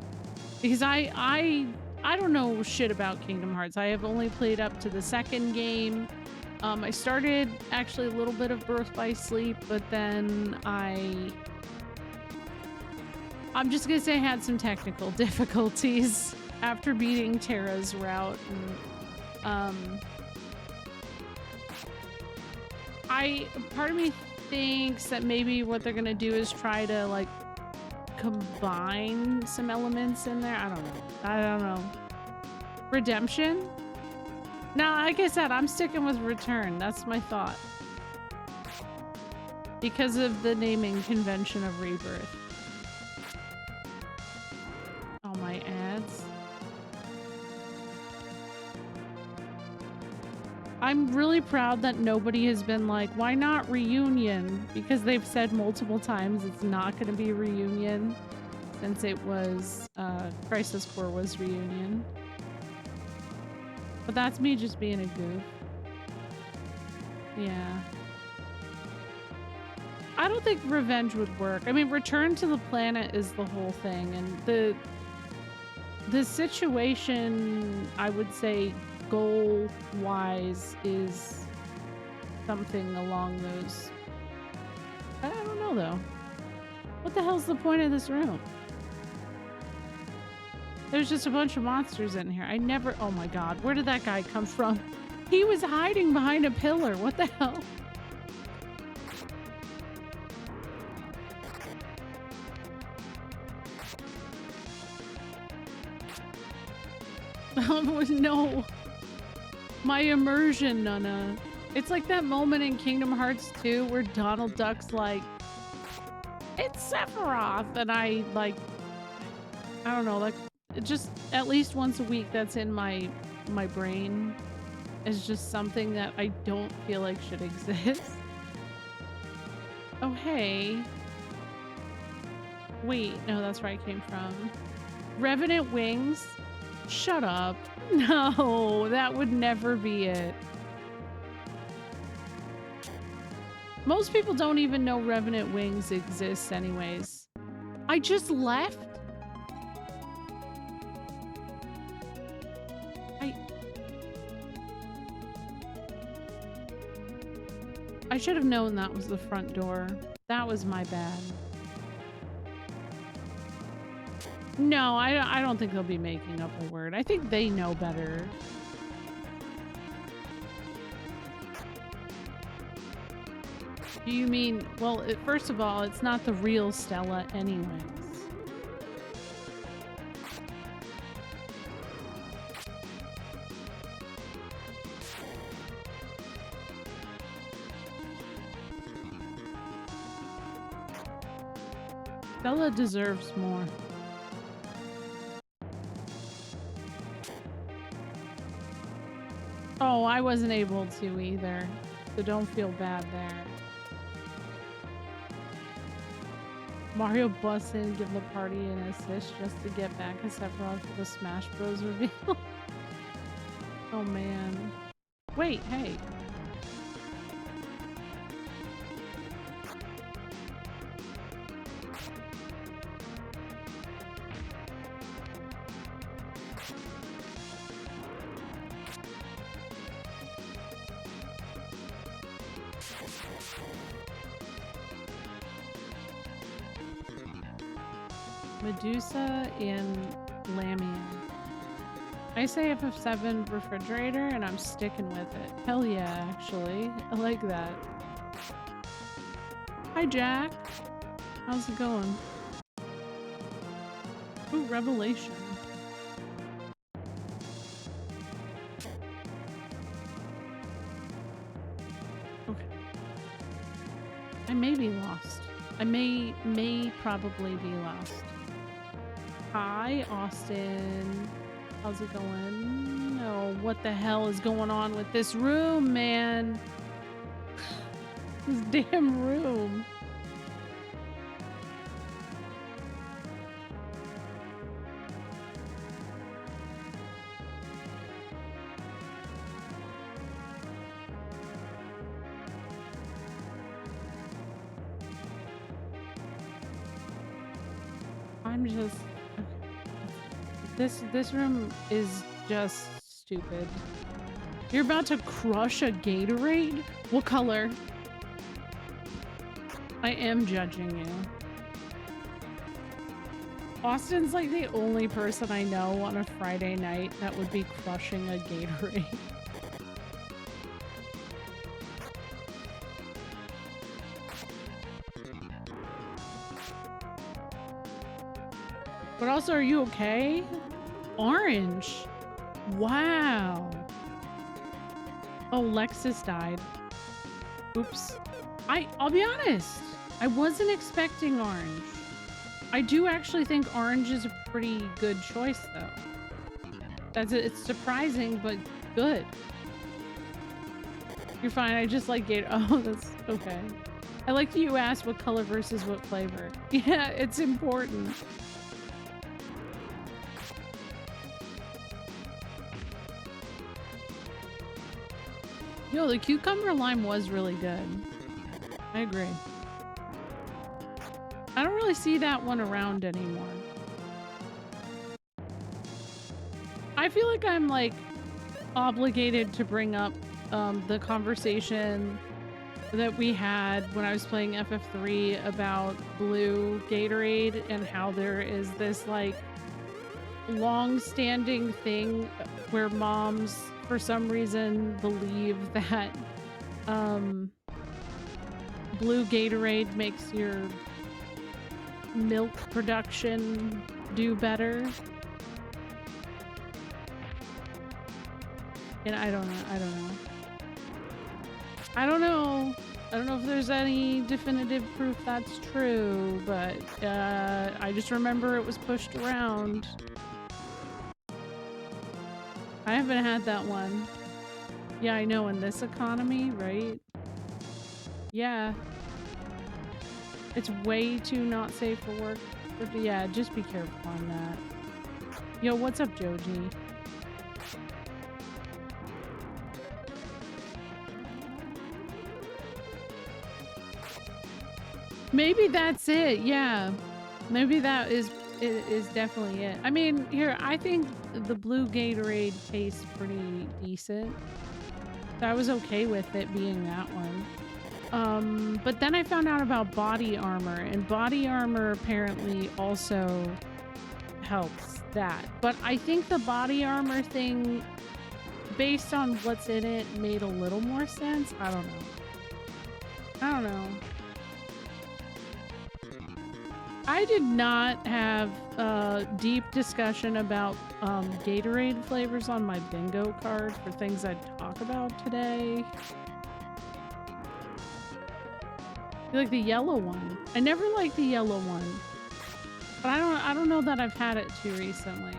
Because I don't know shit about Kingdom Hearts. I have only played up to the second game. I started actually a little bit of Birth by Sleep, but then I'm just gonna say I had some technical difficulties after beating Terra's route. And, part of me thinks that maybe what they're gonna do is try to like combine some elements in there. I don't know. Redemption? Now, like I said, I'm sticking with Return. That's my thought. Because of the naming convention of Rebirth. Oh, my ads. I'm really proud that nobody has been like, why not Reunion? Because they've said multiple times it's not going to be Reunion since it was, Crisis Core was Reunion. But that's me just being a goof. Yeah. I don't think Revenge would work. I mean, Return to the Planet is the whole thing, and the situation, I would say, goal-wise, is something along those... I don't know, though. What the hell's the point of this room? There's just a bunch of monsters in here. I never... Oh my god, where did that guy come from? He was hiding behind a pillar. What the hell? No. My immersion, Nana. It's like that moment in Kingdom Hearts 2 where Donald Duck's like, it's Sephiroth, and I don't know, like, just at least once a week that's in my brain is just something that I don't feel like should exist. Oh, hey. Wait, no, that's where I came from. Revenant Wings? Shut up. No, that would never be it. Most people don't even know Revenant Wings exists anyways. I just left? I should have known that was the front door. That was my bad. No, I don't think they'll be making up a word. I think they know better. Do you mean... Well, first of all, it's not the real Stella anyways. Stella deserves more. Oh, I wasn't able to either, so don't feel bad there. Mario busts in, give the party an assist just to get back at Sephiroth for the Smash Bros. Reveal. Oh man. Wait, hey. Medusa in Lamian. I say FF7 refrigerator and I'm sticking with it. Hell yeah, actually. I like that. Hi, Jack. How's it going? Ooh, Revelation. Okay. I may be lost. I may probably be lost. Hi, Austin. How's it going? Oh, what the hell is going on with this room, man? This damn room. I'm just... Okay. This room is just stupid. You're about to crush a Gatorade? What color? I am judging you. Austin's like the only person I know on a Friday night that would be crushing a Gatorade. But also, are you okay? Orange. Wow. Oh, Lexus died. Oops. I'll be honest. I wasn't expecting orange. I do actually think orange is a pretty good choice, though. It's surprising, but good. You're fine. I just like it. Oh, that's okay. I like that you asked what color versus what flavor. Yeah, it's important. Yo, the cucumber lime was really good. I agree. I don't really see that one around anymore. I feel like I'm like obligated to bring up the conversation that we had when I was playing FF3 about blue Gatorade and how there is this like long-standing thing where moms for some reason believe that blue Gatorade makes your milk production do better. And I don't know. I don't know if there's any definitive proof that's true, but I just remember it was pushed around. I haven't had that one. Yeah, I know, in this economy, right? Yeah. It's way too not safe for work. But yeah, just be careful on that. Yo, what's up, Joji? Maybe that's it, yeah. Maybe that is definitely it. I mean, here, I think the blue Gatorade tastes pretty decent. So I was okay with it being that one. But then I found out about body armor, and body armor apparently also helps that. But I think the body armor thing, based on what's in it, made a little more sense. I don't know. I did not have a deep discussion about Gatorade flavors on my bingo card for things I'd talk about today. I like the yellow one. I never liked the yellow one. But I don't know that I've had it too recently.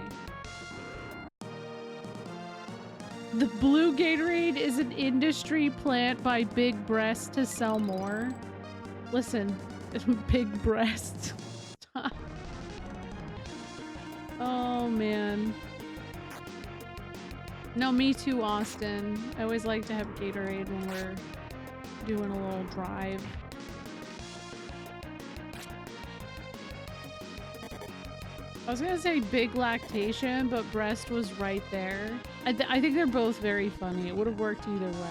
The blue Gatorade is an industry plant by Big Breast to sell more. Listen, Big Breast. Oh man. No, me too, Austin. I always like to have Gatorade when we're doing a little drive. I was gonna say big lactation, but breast was right there. I think they're both very funny. It would have worked either way.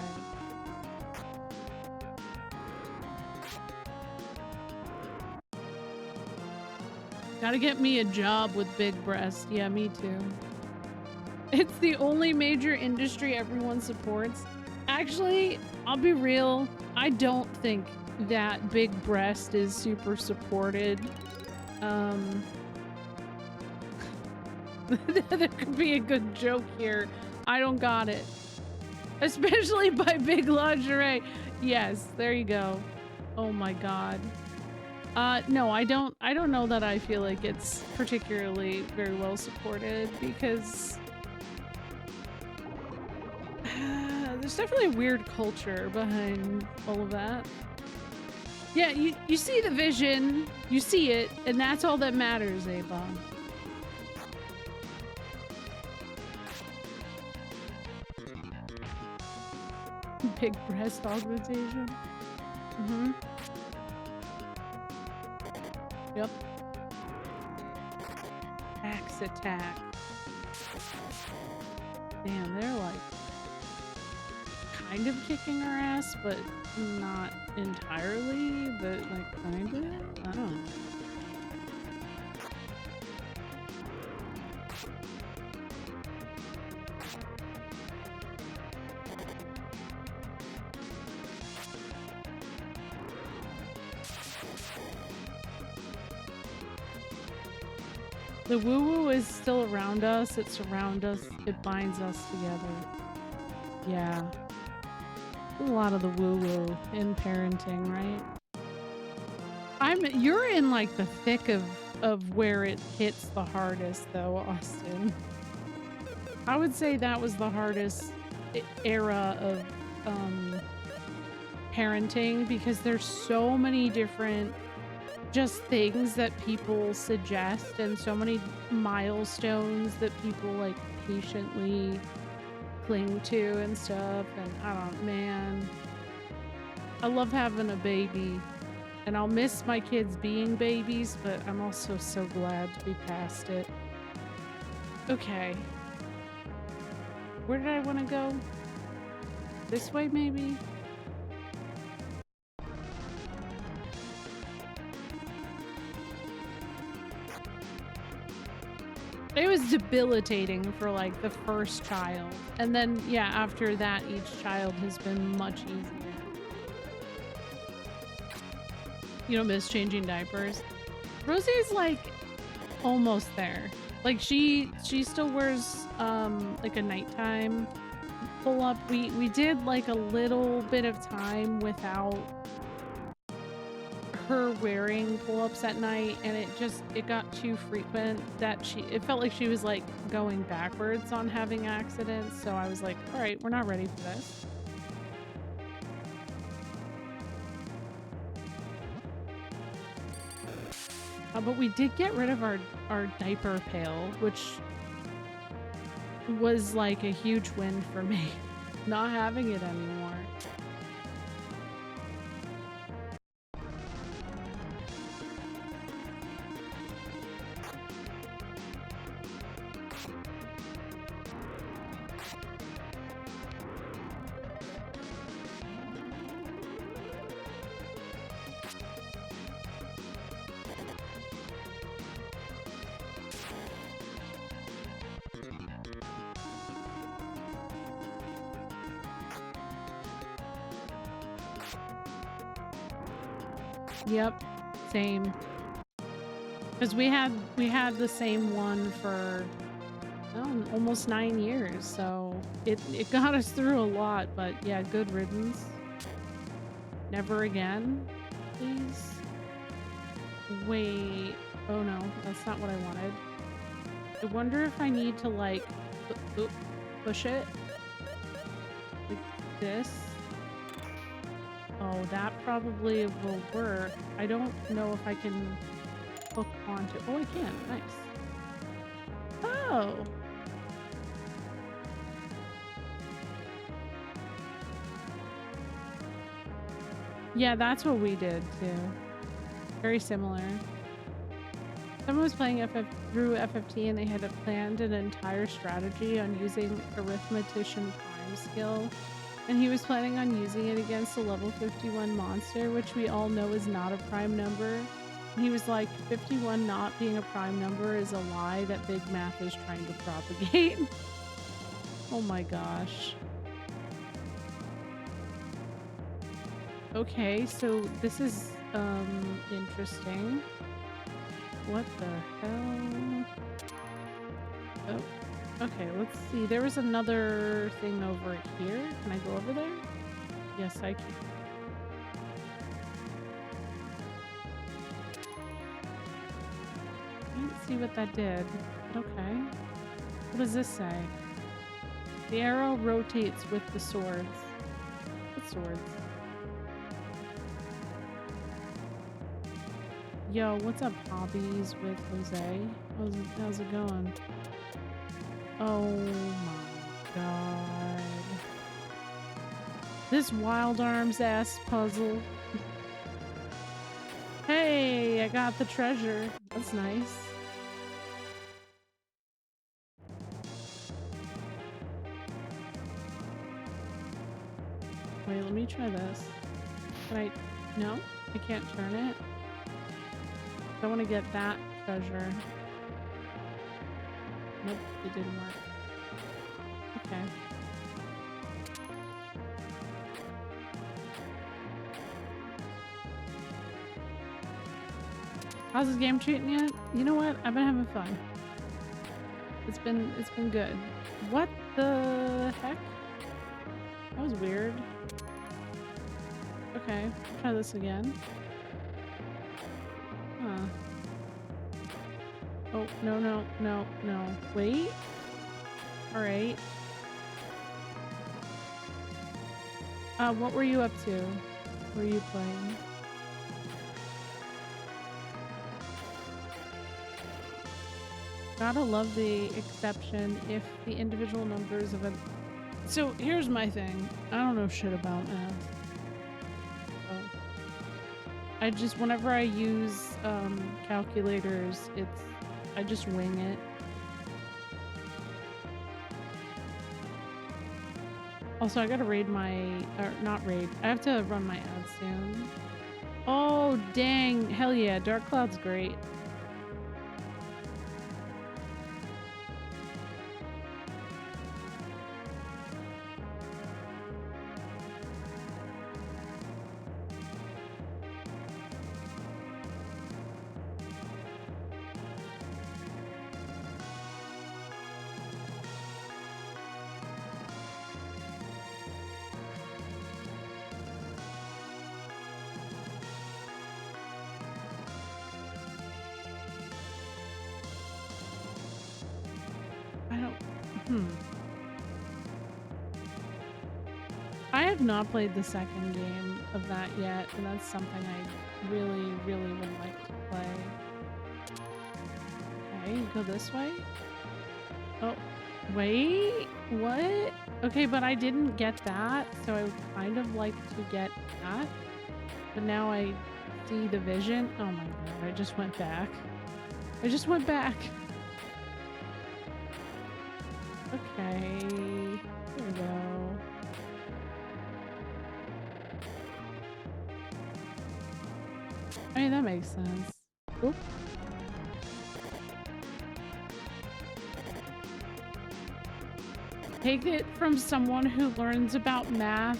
Gotta get me a job with big breast. Yeah, me too. It's the only major industry everyone supports. Actually, I'll be real. I don't think that big breast is super supported. There could be a good joke here. I don't got it. Especially by big lingerie. Yes, there you go. Oh my god. No, I don't know that I feel like it's particularly very well supported because there's definitely a weird culture behind all of that. Yeah, you see the vision, you see it, and that's all that matters, Ava. Big breast augmentation. Mm-hmm. Yep. Axe attack. Damn, they're like kind of kicking our ass, but not entirely, but like kind of? I don't know. The woo-woo is still around us. It surrounds us. It binds us together. Yeah. A lot of the woo-woo in parenting, right? You're in like the thick of where it hits the hardest though, Austin. I would say that was the hardest era of parenting because there's so many different just things that people suggest and so many milestones that people like patiently cling to and stuff. And I don't, man, I love having a baby and I'll miss my kids being babies, but I'm also so glad to be past it. Okay. Where did I want to go? This way, maybe? It was debilitating for like the first child. And then, yeah, after that, each child has been much easier. You don't miss changing diapers? Rosie's like almost there. Like she still wears like a nighttime pull up. We did like a little bit of time without her wearing pull-ups at night, and it got too frequent that it felt like she was like going backwards on having accidents. So I was like, all right, we're not ready for this. But we did get rid of our diaper pail, which was like a huge win for me, not having it anymore. Yep, same. Because we had the same one for almost 9 years, so it got us through a lot. But yeah, good riddance. Never again, please. Wait. Oh no, that's not what I wanted. I wonder if I need to like push it like this. Oh, that probably will work. I don't know if I can hook onto... Oh, I can. Nice. Oh! Yeah, that's what we did, too. Very similar. Someone was playing through FFT and they had planned an entire strategy on using arithmetician prime skill. And he was planning on using it against a level 51 monster, which we all know is not a prime number. And he was like, 51 not being a prime number is a lie that Big Math is trying to propagate. Oh my gosh. Okay, so this is interesting. What the hell? Oh, okay, let's see. There was another thing over here. Can I go over there? Yes, I can. I didn't see what that did. But okay. What does this say? The arrow rotates with the swords. What swords? Yo, what's up, hobbies with Jose? How's it going? Oh my god. This Wild Arms ass puzzle. Hey, I got the treasure. That's nice. Wait, let me try this. Can I? No? I can't turn it? I want to get that treasure. Nope, it didn't work. Okay. How's this game treating you? You know what? I've been having fun. It's been good. What the heck? That was weird. Okay, try this again. Huh. Oh, no. Wait. Alright. What were you up to? What were you playing? Gotta love the exception if the individual numbers of a... So, here's my thing. I don't know shit about math. I just, whenever I use calculators, I just wing it. Also, I gotta raid my, or not raid, I have to run my ads soon. Oh, dang, hell yeah, Dark Cloud's great. I have not played the second game of that yet, and that's something I really, really would like to play. Okay, go this way. Oh, wait, what? Okay, but I didn't get that, so I would kind of like to get that. But now I see the vision. Oh my god, I just went back. I just went back. Okay, here we go. I mean, that makes sense. Oop. Take it from someone who learns about math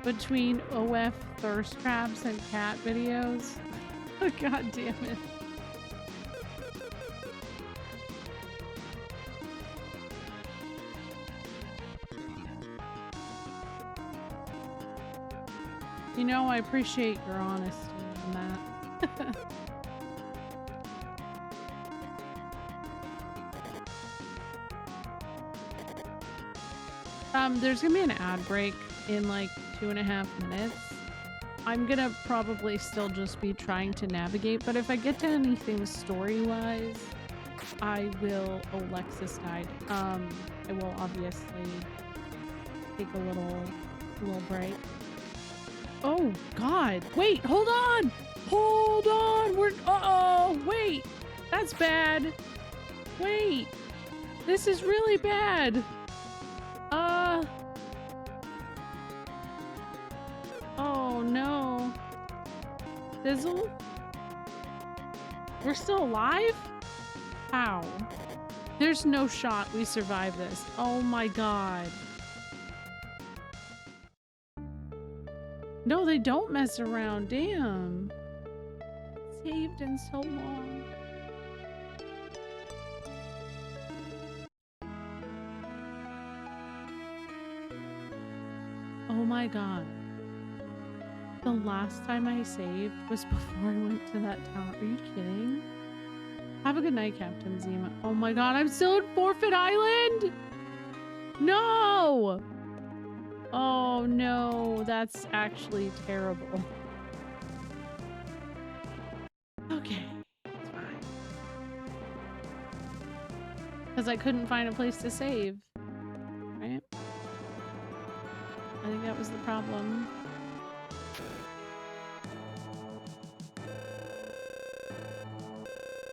between OF thirst traps and cat videos. God damn it. You know, I appreciate your honesty on that. There's gonna be an ad break in like 2.5 minutes. I'm gonna probably still just be trying to navigate, but if I get to anything story-wise, I will... Oh, Lexus died. I will obviously take a little break. Oh, God. Wait, hold on! Hold on! Uh-oh! Wait! That's bad! Wait! This is really bad! Oh, no. Sizzle? We're still alive? How? There's no shot we survive this. Oh my god. No, they don't mess around. Damn. Saved in so long. Oh my god. The last time I saved was before I went to that tower. Are you kidding? Have a good night, Captain Zima. Oh my god, I'm still in Forfeit Island? No! Oh no, that's actually terrible. Okay, it's fine. Because I couldn't find a place to save. Right? I think that was the problem.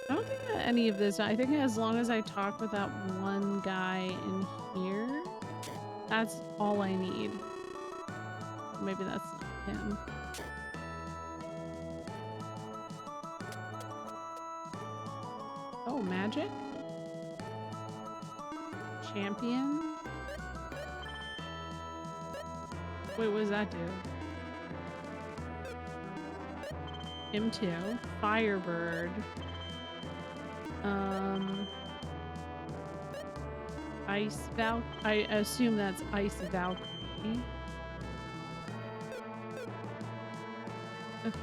I don't think that any of this, I think as long as I talk with that one guy in here, that's all I need. Maybe that's not him. Oh, magic? Champion? Wait, what does that do? Him too. Firebird. Ice Valk. I assume that's Ice Valkyrie. Okay.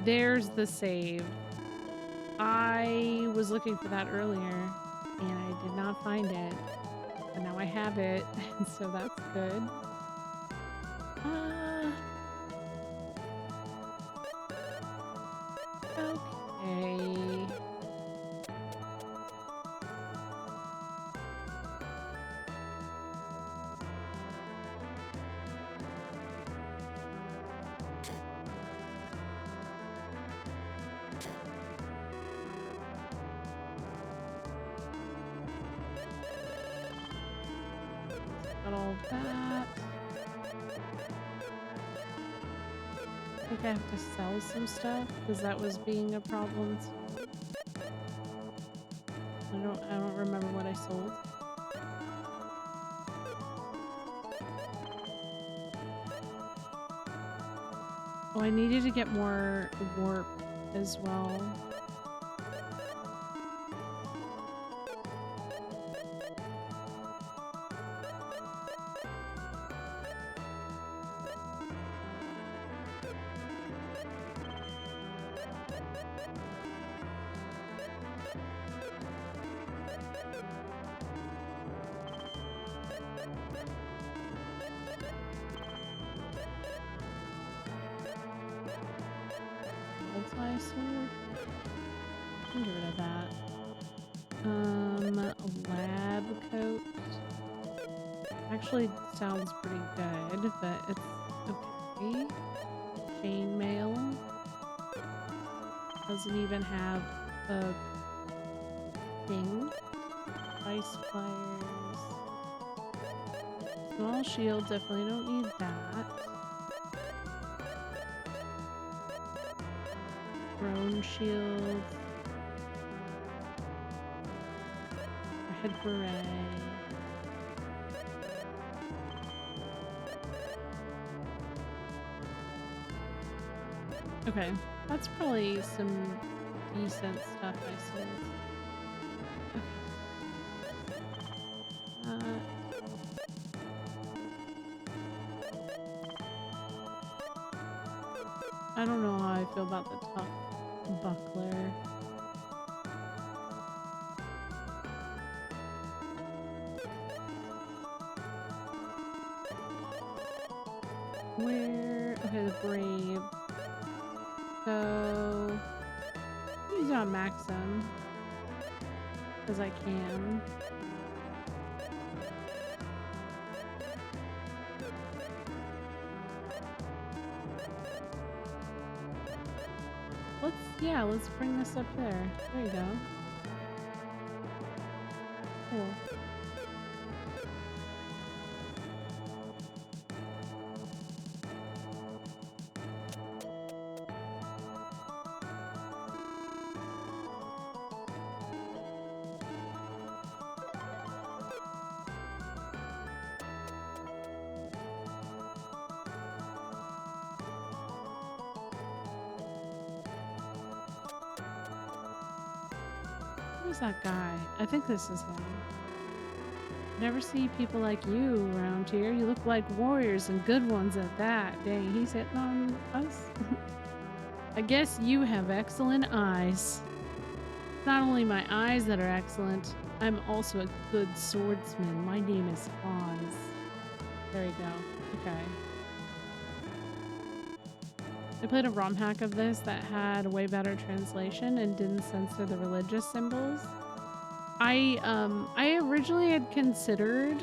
There's the save. I was looking for that earlier and I did not find it. But now I have it, and so that's good. Okay. Got all that. I think I have to sell some stuff because that was being a problem too. I don't remember what I sold. Oh, I needed to get more warp as well. Sword. I'll get rid of that. Lab coat. Actually sounds pretty good, but it's okay. Chainmail. Doesn't even have a thing. Ice pliers. Small shield, definitely don't need that. Drone shield. Red beret. Okay, that's probably some decent stuff I sold. Okay. I don't know how I feel about the tough buckler. Where? Okay, the brave. So use it on Maxim because I can. Let's bring this up there. There you go. Cool. Who's that guy? I think this is him. Never see people like you around here. You look like warriors and good ones at that. Dang, he's hitting on us. I guess you have excellent eyes. Not only my eyes that are excellent, I'm also a good swordsman. My name is Hans. There you go. Okay. I played a ROM hack of this that had a way better translation and didn't censor the religious symbols. I originally had considered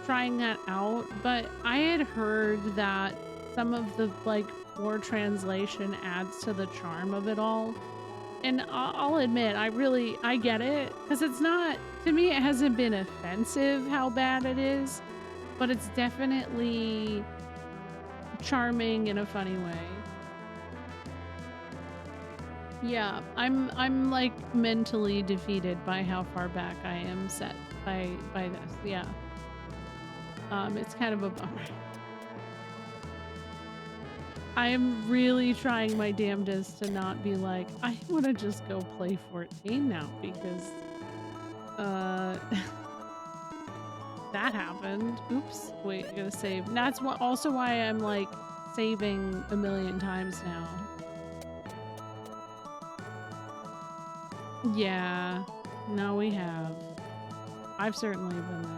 trying that out, but I had heard that some of the like poor translation adds to the charm of it all. And I'll admit, I get it, because it's not, to me, it hasn't been offensive how bad it is, but it's definitely charming in a funny way. Yeah, I'm like mentally defeated by how far back I am set by this. Yeah. It's kind of a bummer. I am really trying my damnedest to not be like, I want to just go play 14 now because that happened. Oops. Wait, I gotta save. And that's also why I'm like saving a million times now. Yeah. No, we have. I've certainly been there.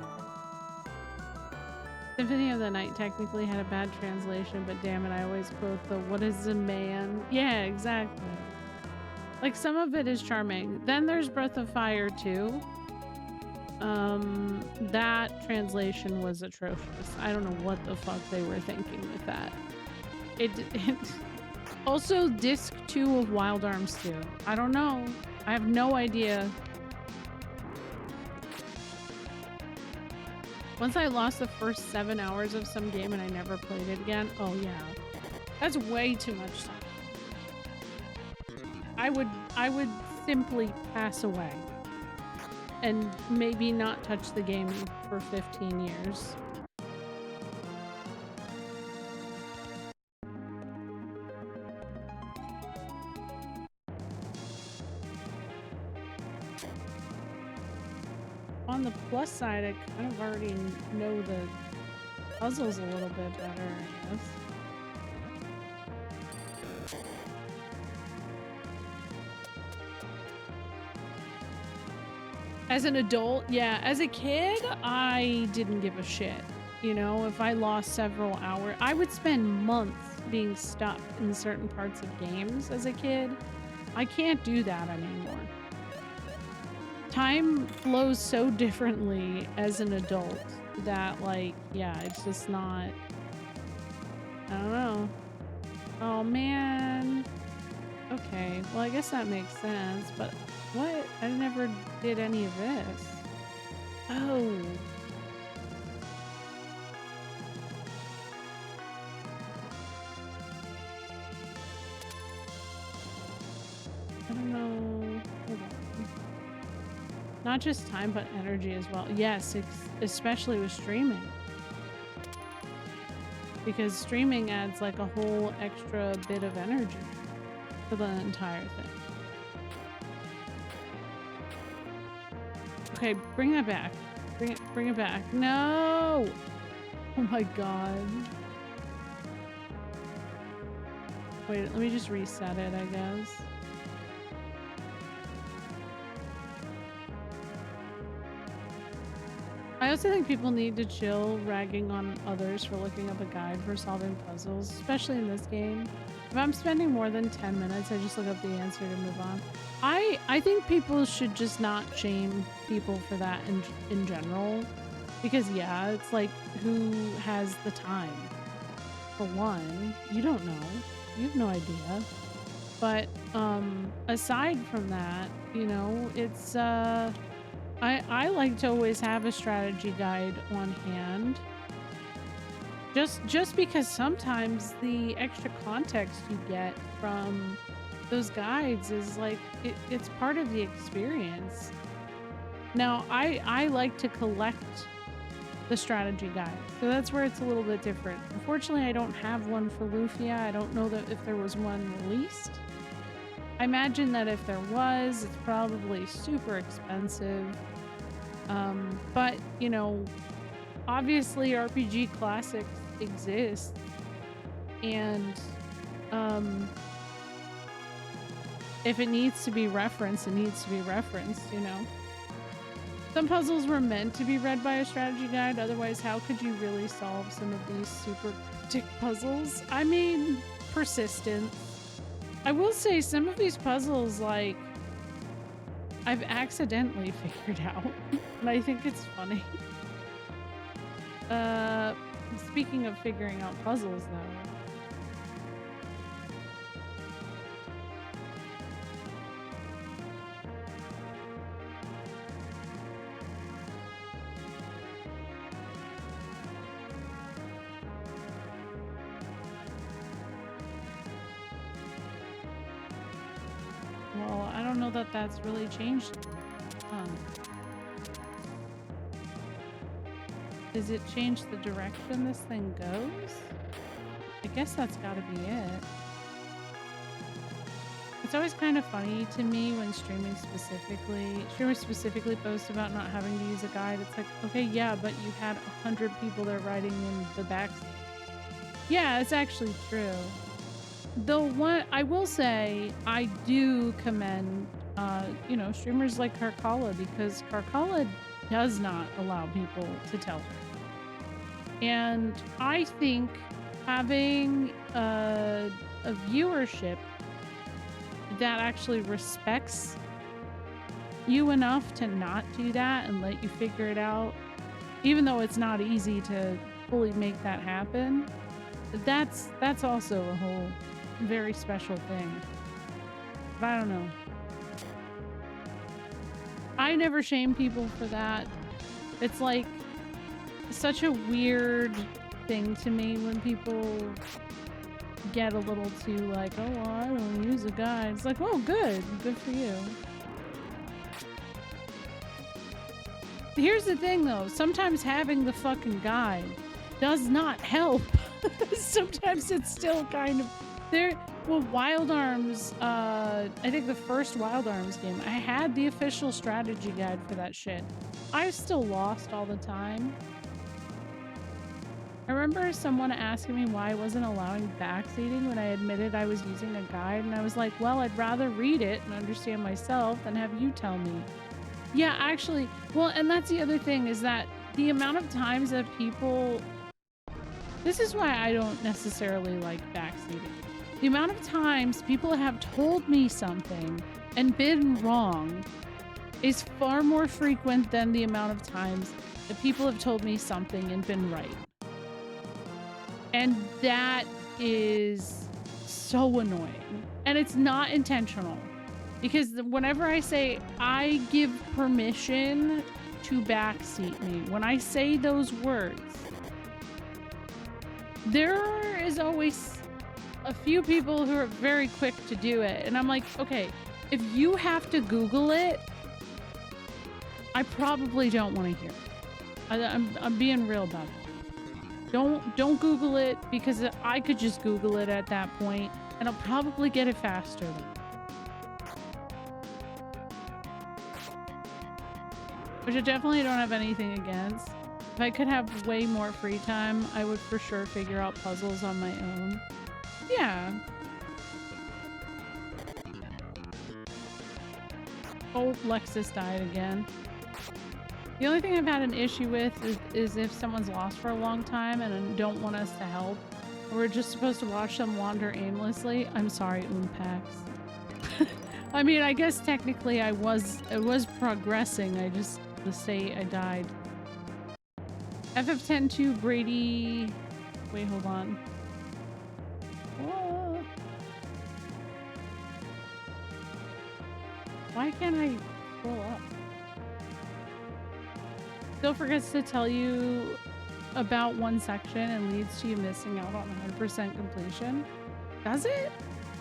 Symphony of the Night technically had a bad translation, but damn it, I always quote the "what is a man?" Yeah, exactly. Like, some of it is charming. Then there's Breath of Fire too. That translation was atrocious. I don't know what the fuck they were thinking with that. It also disc 2 of Wild Arms 2. I don't know. I have no idea. Once I lost the first 7 hours of some game and I never played it again. Oh yeah. That's way too much time. I would simply pass away and maybe not touch the game for 15 years. On the plus side, I kind of already know the puzzles a little bit better, I guess. As an adult, yeah. As a kid, I didn't give a shit. You know, if I lost several hours, I would spend months being stuck in certain parts of games as a kid. I can't do that anymore. Time flows so differently as an adult that, like, yeah, it's just not... I don't know. Oh, man. Okay, well, I guess that makes sense, but what? I never did any of this. Oh. I don't know. Hold on. Not just time, but energy as well. Yes, especially with streaming. Because streaming adds like a whole extra bit of energy to the entire thing. Okay, bring that back. Bring it back. No! Oh my god. Wait, let me just reset it, I guess. I also think people need to chill ragging on others for looking up a guide for solving puzzles, especially in this game. If I'm spending more than 10 minutes, I just look up the answer to move on. I think people should just not shame people for that in general. Because yeah, it's like, who has the time? For one, you don't know. You have no idea. But aside from that, you know, it's I like to always have a strategy guide on hand. Just because sometimes the extra context you get from those guides is like it's part of the experience. Now, I like to collect the strategy guide, so that's where it's a little bit different. Unfortunately, I don't have one for Lufia. I don't know that if there was one released. I imagine that if there was, it's probably super expensive. But, you know, obviously RPG classics exist, and if it needs to be referenced, it needs to be referenced, you know. Some puzzles were meant to be read by a strategy guide, otherwise how could you really solve some of these super cryptic puzzles? I mean, persistence. I will say some of these puzzles, like, I've accidentally figured out, and I think it's funny. Speaking of figuring out puzzles, though. Well, I don't know that that's really changed. Does it change the direction this thing goes? I guess that's gotta be it. It's always kind of funny to me when streamers specifically post about not having to use a guide. It's like, okay, yeah, but you had 100 people there writing in the back. Yeah, it's actually true. Though what I will say, I do commend, you know, streamers like Carcala, because Carcala does not allow people to tell her. And I think having a viewership that actually respects you enough to not do that and let you figure it out, even though it's not easy to fully make that happen, that's also a whole very special thing. But I don't know. I never shame people for that. It's like such a weird thing to me when people get a little too like, oh, well, I don't use a guide. It's like, oh, good for you. Here's the thing, though. Sometimes having the fucking guide does not help. Sometimes it's still kind of there. Well, Wild Arms, I think the first Wild Arms game, I had the official strategy guide for that shit. I was still lost all the time. I remember someone asking me why I wasn't allowing backseating when I admitted I was using a guide, and I was like, well, I'd rather read it and understand myself than have you tell me. Yeah, actually, well, and that's the other thing, is that the amount of times that people... This is why I don't necessarily like backseating. The amount of times people have told me something and been wrong is far more frequent than the amount of times that people have told me something and been right. And that is so annoying. And it's not intentional. Because whenever I say I give permission to backseat me, when I say those words, there is always a few people who are very quick to do it. And I'm like, okay, if you have to Google it, I probably don't want to hear it. I'm being real about it. Don't Google it, because I could just Google it at that point and I'll probably get it faster then. Which I definitely don't have anything against. If I could have way more free time, I would for sure figure out puzzles on my own. Yeah. Oh, Lexus died again. The only thing I've had an issue with is if someone's lost for a long time and don't want us to help. We're just supposed to watch them wander aimlessly. I'm sorry, Unpax. I mean, I guess technically it was progressing. I just, the state I died. FF102 Brady. Wait, hold on. Whoa. Why can't I scroll up? Still forgets to tell you about one section and leads to you missing out on 100% completion. Does it?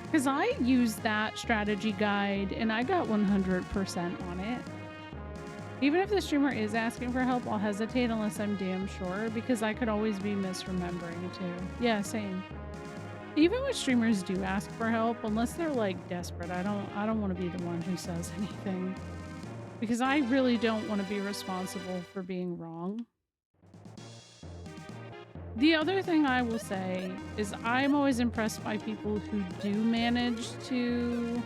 Because I used that strategy guide and I got 100% on it. Even if the streamer is asking for help, I'll hesitate unless I'm damn sure, because I could always be misremembering too. Yeah, same. Even when streamers do ask for help, unless they're like desperate, I don't want to be the one who says anything. Because I really don't want to be responsible for being wrong. The other thing I will say is I'm always impressed by people who do manage to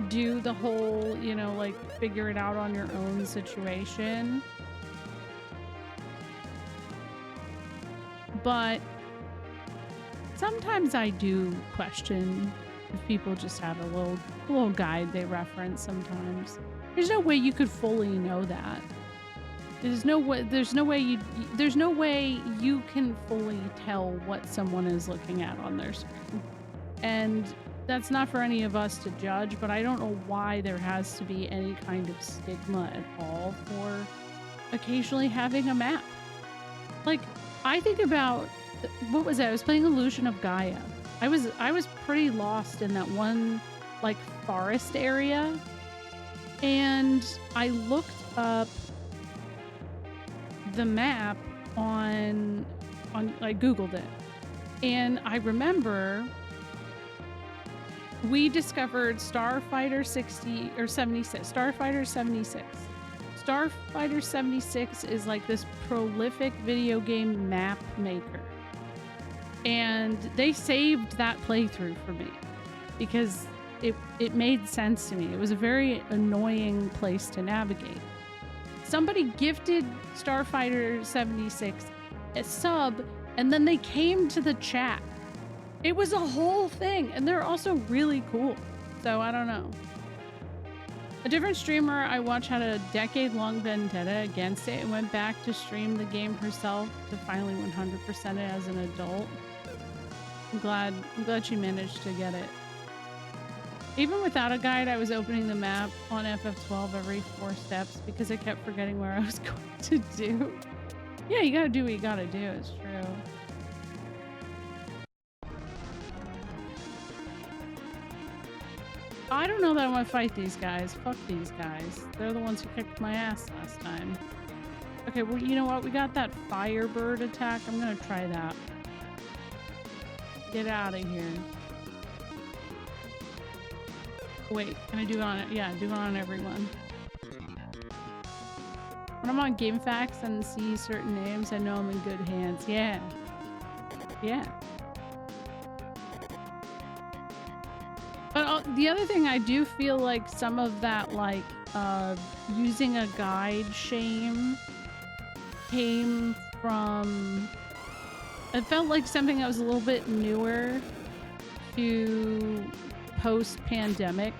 do the whole, you know, like figure it out on your own situation. But sometimes I do question if people just have a little guide they reference sometimes. There's no way you could fully know that. There's no way you can fully tell what someone is looking at on their screen. And that's not for any of us to judge, but I don't know why there has to be any kind of stigma at all for occasionally having a map. Like, I think about, what was it? I was playing Illusion of Gaia. I was pretty lost in that one, like, forest area. And I looked up the map on I Googled it. And I remember we discovered Starfighter 60 or 76. Starfighter 76. Starfighter 76 is like this prolific video game map maker. And they saved that playthrough for me because it made sense to me. It was a very annoying place to navigate. Somebody gifted Starfighter 76 a sub, and then they came to the chat. It was a whole thing, and they're also really cool. So I don't know. A different streamer I watched had a decade-long vendetta against it and went back to stream the game herself to finally 100% it as an adult. I'm glad she managed to get it. Even without a guide, I was opening the map on FF12 every 4 steps because I kept forgetting where I was going to do. Yeah, you gotta do what you gotta do, it's true. I don't know that I want to fight these guys. Fuck these guys. They're the ones who kicked my ass last time. Okay, well, you know what? We got that Firebird attack. I'm gonna try that. Get out of here. Wait, can I do it on it? Yeah, do it on everyone. When I'm on GameFAQs and see certain names, I know I'm in good hands. Yeah. Yeah. But the other thing, I do feel like some of that, like, using a guide shame came from... It felt like something that was a little bit newer to post-pandemic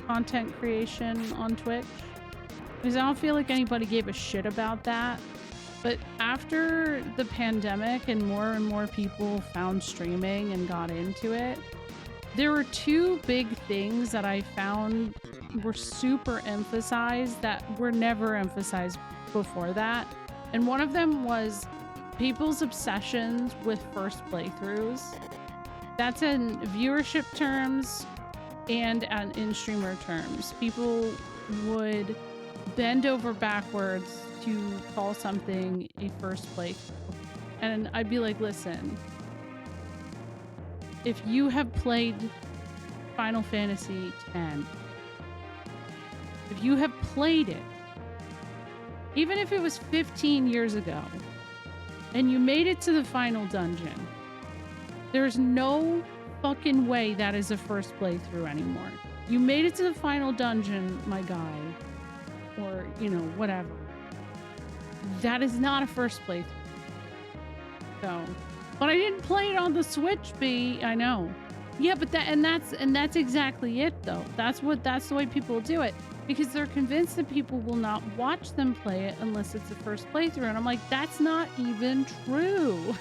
content creation on Twitch. Because I don't feel like anybody gave a shit about that. But after the pandemic and more people found streaming and got into it, there were two big things that I found were super emphasized that were never emphasized before that. And one of them was people's obsessions with first playthroughs. That's in viewership terms and in streamer terms. People would bend over backwards to call something a first playthrough. And I'd be like, listen, if you have played Final Fantasy X, if you have played it, even if it was 15 years ago, and you made it to the final dungeon, there's no fucking way that is a first playthrough anymore. You made it to the final dungeon, my guy, or, you know, whatever. That is not a first playthrough. So... But I didn't play it on the Switch, B. I know. Yeah, but that's exactly it, though. That's the way people do it, because they're convinced that people will not watch them play it unless it's the first playthrough. And I'm like, that's not even true.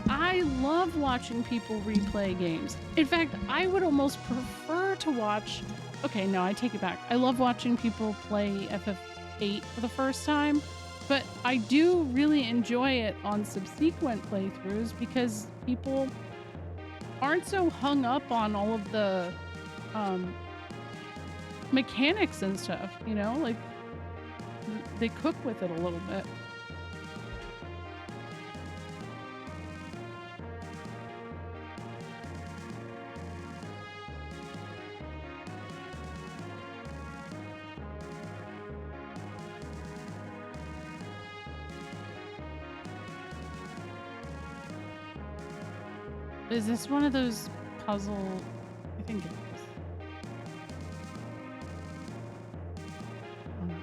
I love watching people replay games. In fact, I would almost prefer to watch. Okay, no, I take it back. I love watching people play FF8 for the first time. But I do really enjoy it on subsequent playthroughs because people aren't so hung up on all of the mechanics and stuff, you know? Like, they cook with it a little bit. Is this one of those puzzle? I think it is. Oh, no.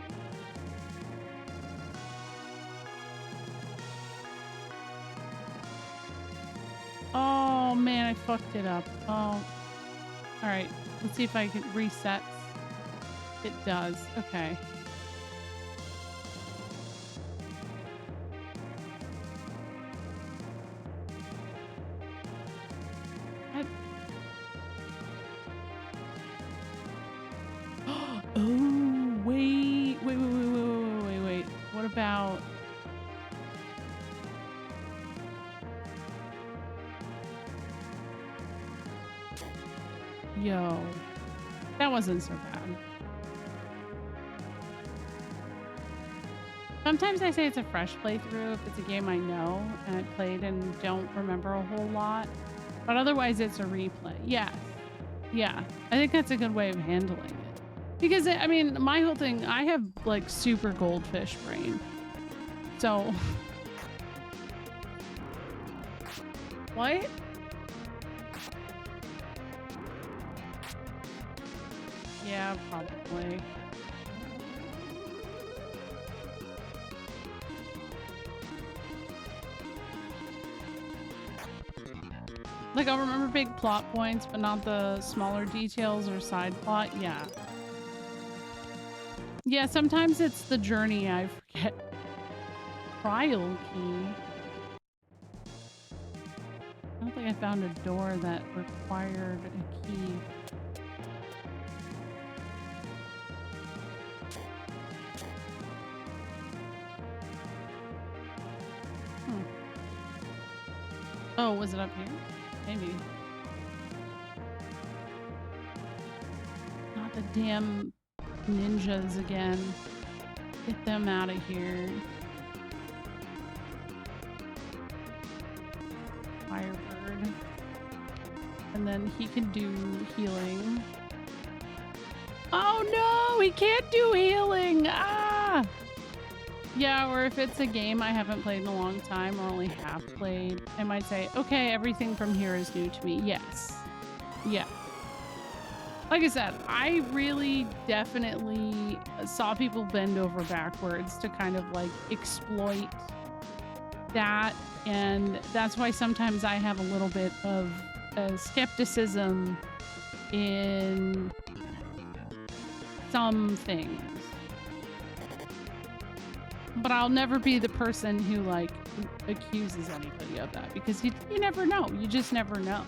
Oh man, I fucked it up. Oh, all right. Let's see if I can reset. It does. Okay. Oh, wait. What about... Yo, that wasn't so bad. Sometimes I say it's a fresh playthrough if it's a game I know and I played and don't remember a whole lot. But otherwise, it's a replay. Yes. Yeah. I think that's a good way of handling it. Because, I mean, my whole thing, I have, like, super goldfish brain. So... What? Yeah, probably. Like, I'll remember big plot points, but not the smaller details or side plot. Yeah. Yeah, sometimes it's the journey I forget. Trial key. I don't think I found a door that required a key. Oh, was it up here? Maybe. Not the damn ninjas again. Get them out of here. Firebird. And then he can do healing. Oh no! He can't do healing! Ah! Yeah, or if it's a game I haven't played in a long time or only half played, I might say, okay, everything from here is new to me. Yes. Yeah. Like I said, I really definitely saw people bend over backwards to kind of like exploit that. And that's why sometimes I have a little bit of skepticism in some things. But I'll never be the person who like accuses anybody of that because you never know. You just never know.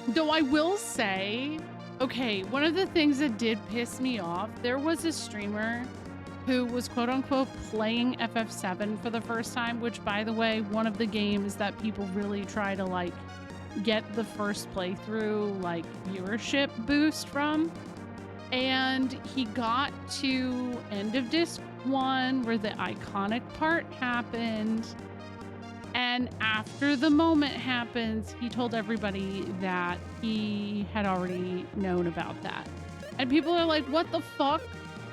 Though I will say, okay, one of the things that did piss me off, there was a streamer who was quote unquote playing FF7 for the first time, which by the way, one of the games that people really try to like get the first playthrough like viewership boost from. And he got to end of disc 1 where the iconic part happened. And after the moment happens, he told everybody that he had already known about that. And people are like, what the fuck?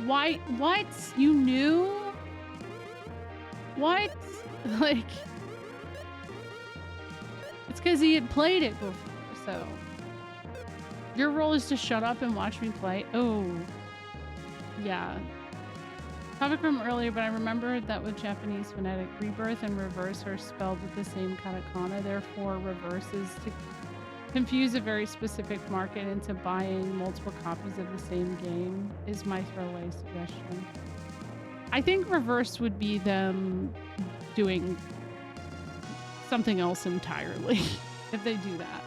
Why? What? You knew? What? Like, it's because he had played it before, so. Your role is to shut up and watch me play. Oh, yeah. Topic from earlier, but I remembered that with Japanese phonetic, rebirth and reverse are spelled with the same katakana. Therefore, reverse is to confuse a very specific market into buying multiple copies of the same game, is my throwaway suggestion. I think reverse would be them doing something else entirely if they do that.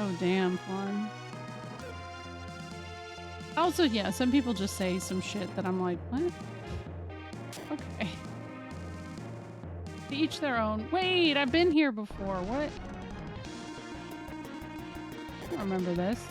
Oh, damn, fun. Also, yeah, some people just say some shit that I'm like, what? Okay. To each their own. Wait, I've been here before. What? I don't remember this.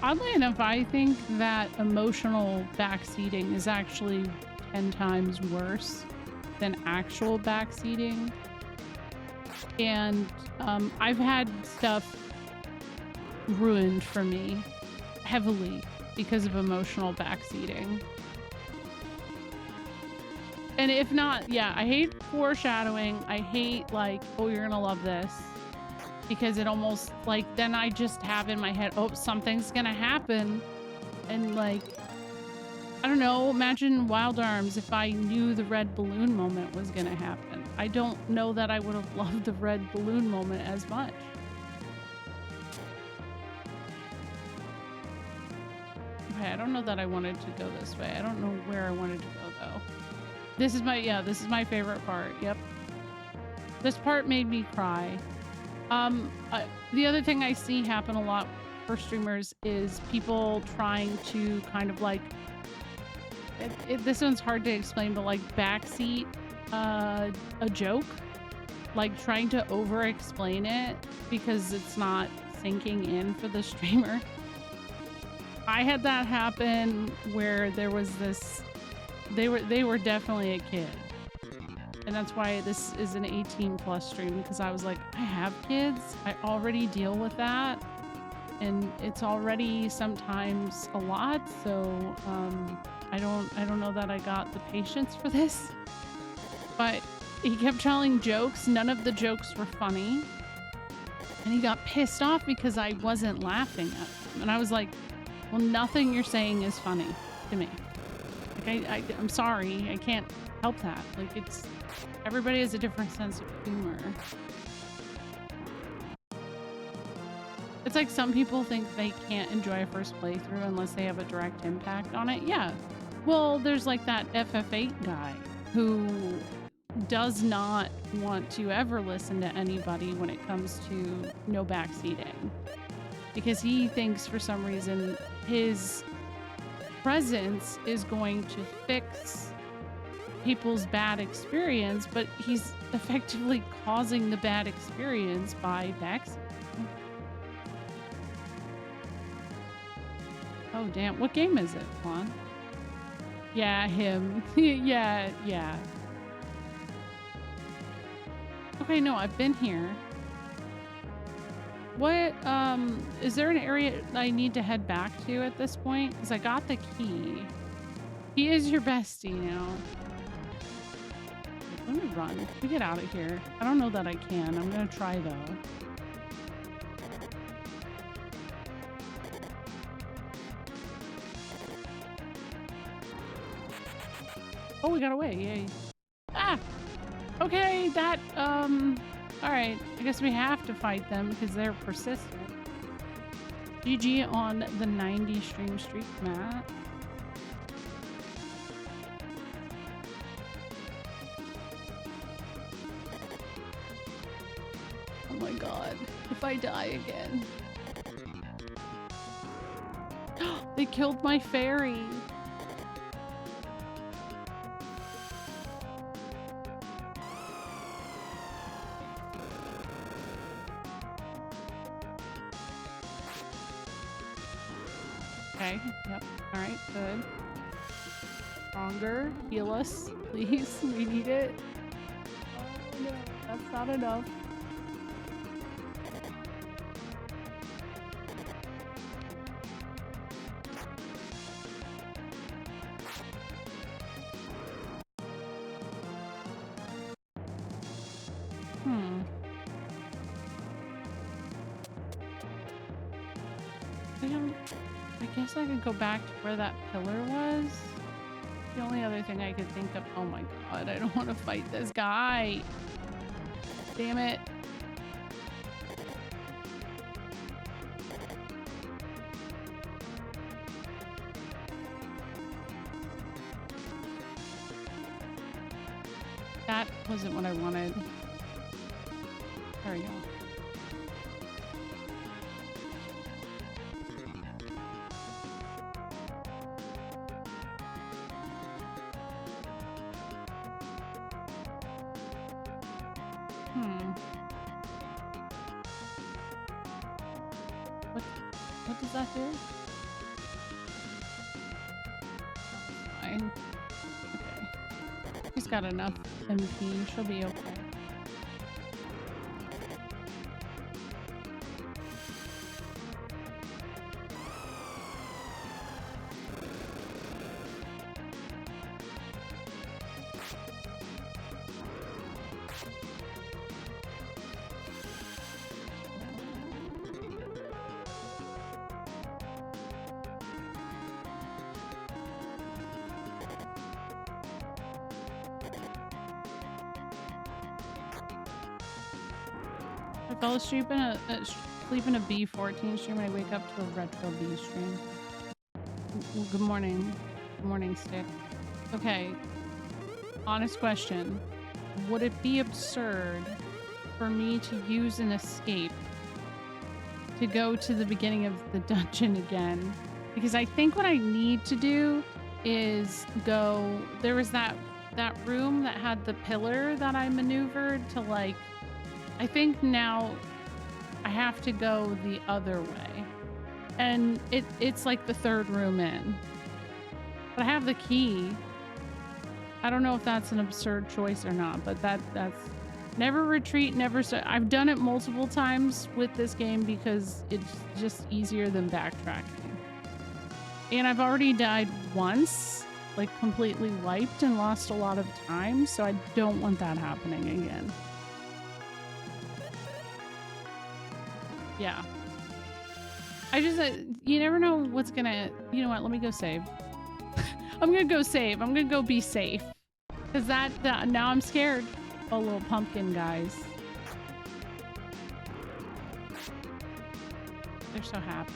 Oddly enough, I think that emotional backseating is actually 10 times worse than actual backseating. And I've had stuff ruined for me heavily because of emotional backseating. And if not, yeah, I hate foreshadowing. I hate like, oh, you're gonna love this. Because it almost like, then I just have in my head, oh, something's gonna happen. And like, I don't know, imagine Wild Arms if I knew the red balloon moment was gonna happen. I don't know that I would have loved the red balloon moment as much. Okay, I don't know that I wanted to go this way. I don't know where I wanted to go though. This is my, yeah, this is my favorite part. Yep. This part made me cry. The other thing I see happen a lot for streamers is people trying to kind of like, this one's hard to explain, but like backseat a joke, like trying to over explain it because it's not sinking in for the streamer. I had that happen where there was this, they were definitely a kid. And that's why this is an 18+ stream, because I was like, I have kids. I already deal with that. And it's already sometimes a lot. So I don't know that I got the patience for this. But he kept telling jokes. None of the jokes were funny. And he got pissed off because I wasn't laughing at him. And I was like, well, nothing you're saying is funny to me. Like I'm sorry. I can't help that. Like it's... Everybody has a different sense of humor. It's like some people think they can't enjoy a first playthrough unless they have a direct impact on it. Yeah. Well, there's like that FF8 guy who does not want to ever listen to anybody when it comes to no backseating. Because he thinks for some reason his presence is going to fix people's bad experience, but he's effectively causing the bad experience by backseating. Oh damn, what game is it, Juan? Yeah, him. yeah. Okay, no, I've been here. What, is there an area I need to head back to at this point? Because I got the key. He is your bestie now. Let me run. Let me get out of here. I don't know that I can. I'm gonna try though. Oh, we got away. Yay. Ah! Okay, that, alright. I guess we have to fight them because they're persistent. GG on the 90 stream streak, Matt. Oh my god. If I die again. They killed my fairy. Okay, yep. Alright, good. Stronger. Heal us, please. We need it. Oh no, that's not enough. I guess I could go back to where that pillar was. The only other thing I could think of. Oh my god, I don't want to fight this guy. Damn it. That wasn't what I wanted. There we go. What does that do? fine. Okay. She's got enough MP. She'll be okay. I fell asleep in a B14 stream and I wake up to a retro B stream. Well, good morning. Good morning, Stick. Okay. Honest question. Would it be absurd for me to use an escape to go to the beginning of the dungeon again? Because I think what I need to do is go... There was that room that had the pillar that I maneuvered to, like... I think now I have to go the other way. And it's like the third room in. But I have the key. I don't know if that's an absurd choice or not, but that's... Never retreat, never... I've done it multiple times with this game because it's just easier than backtracking. And I've already died once, like completely wiped and lost a lot of time, so I don't want that happening again. Yeah. I just, you never know what's gonna, you know what, let me go save. I'm gonna go save. I'm gonna go be safe. Cause that now I'm scared. Oh, little pumpkin guys. They're so happy.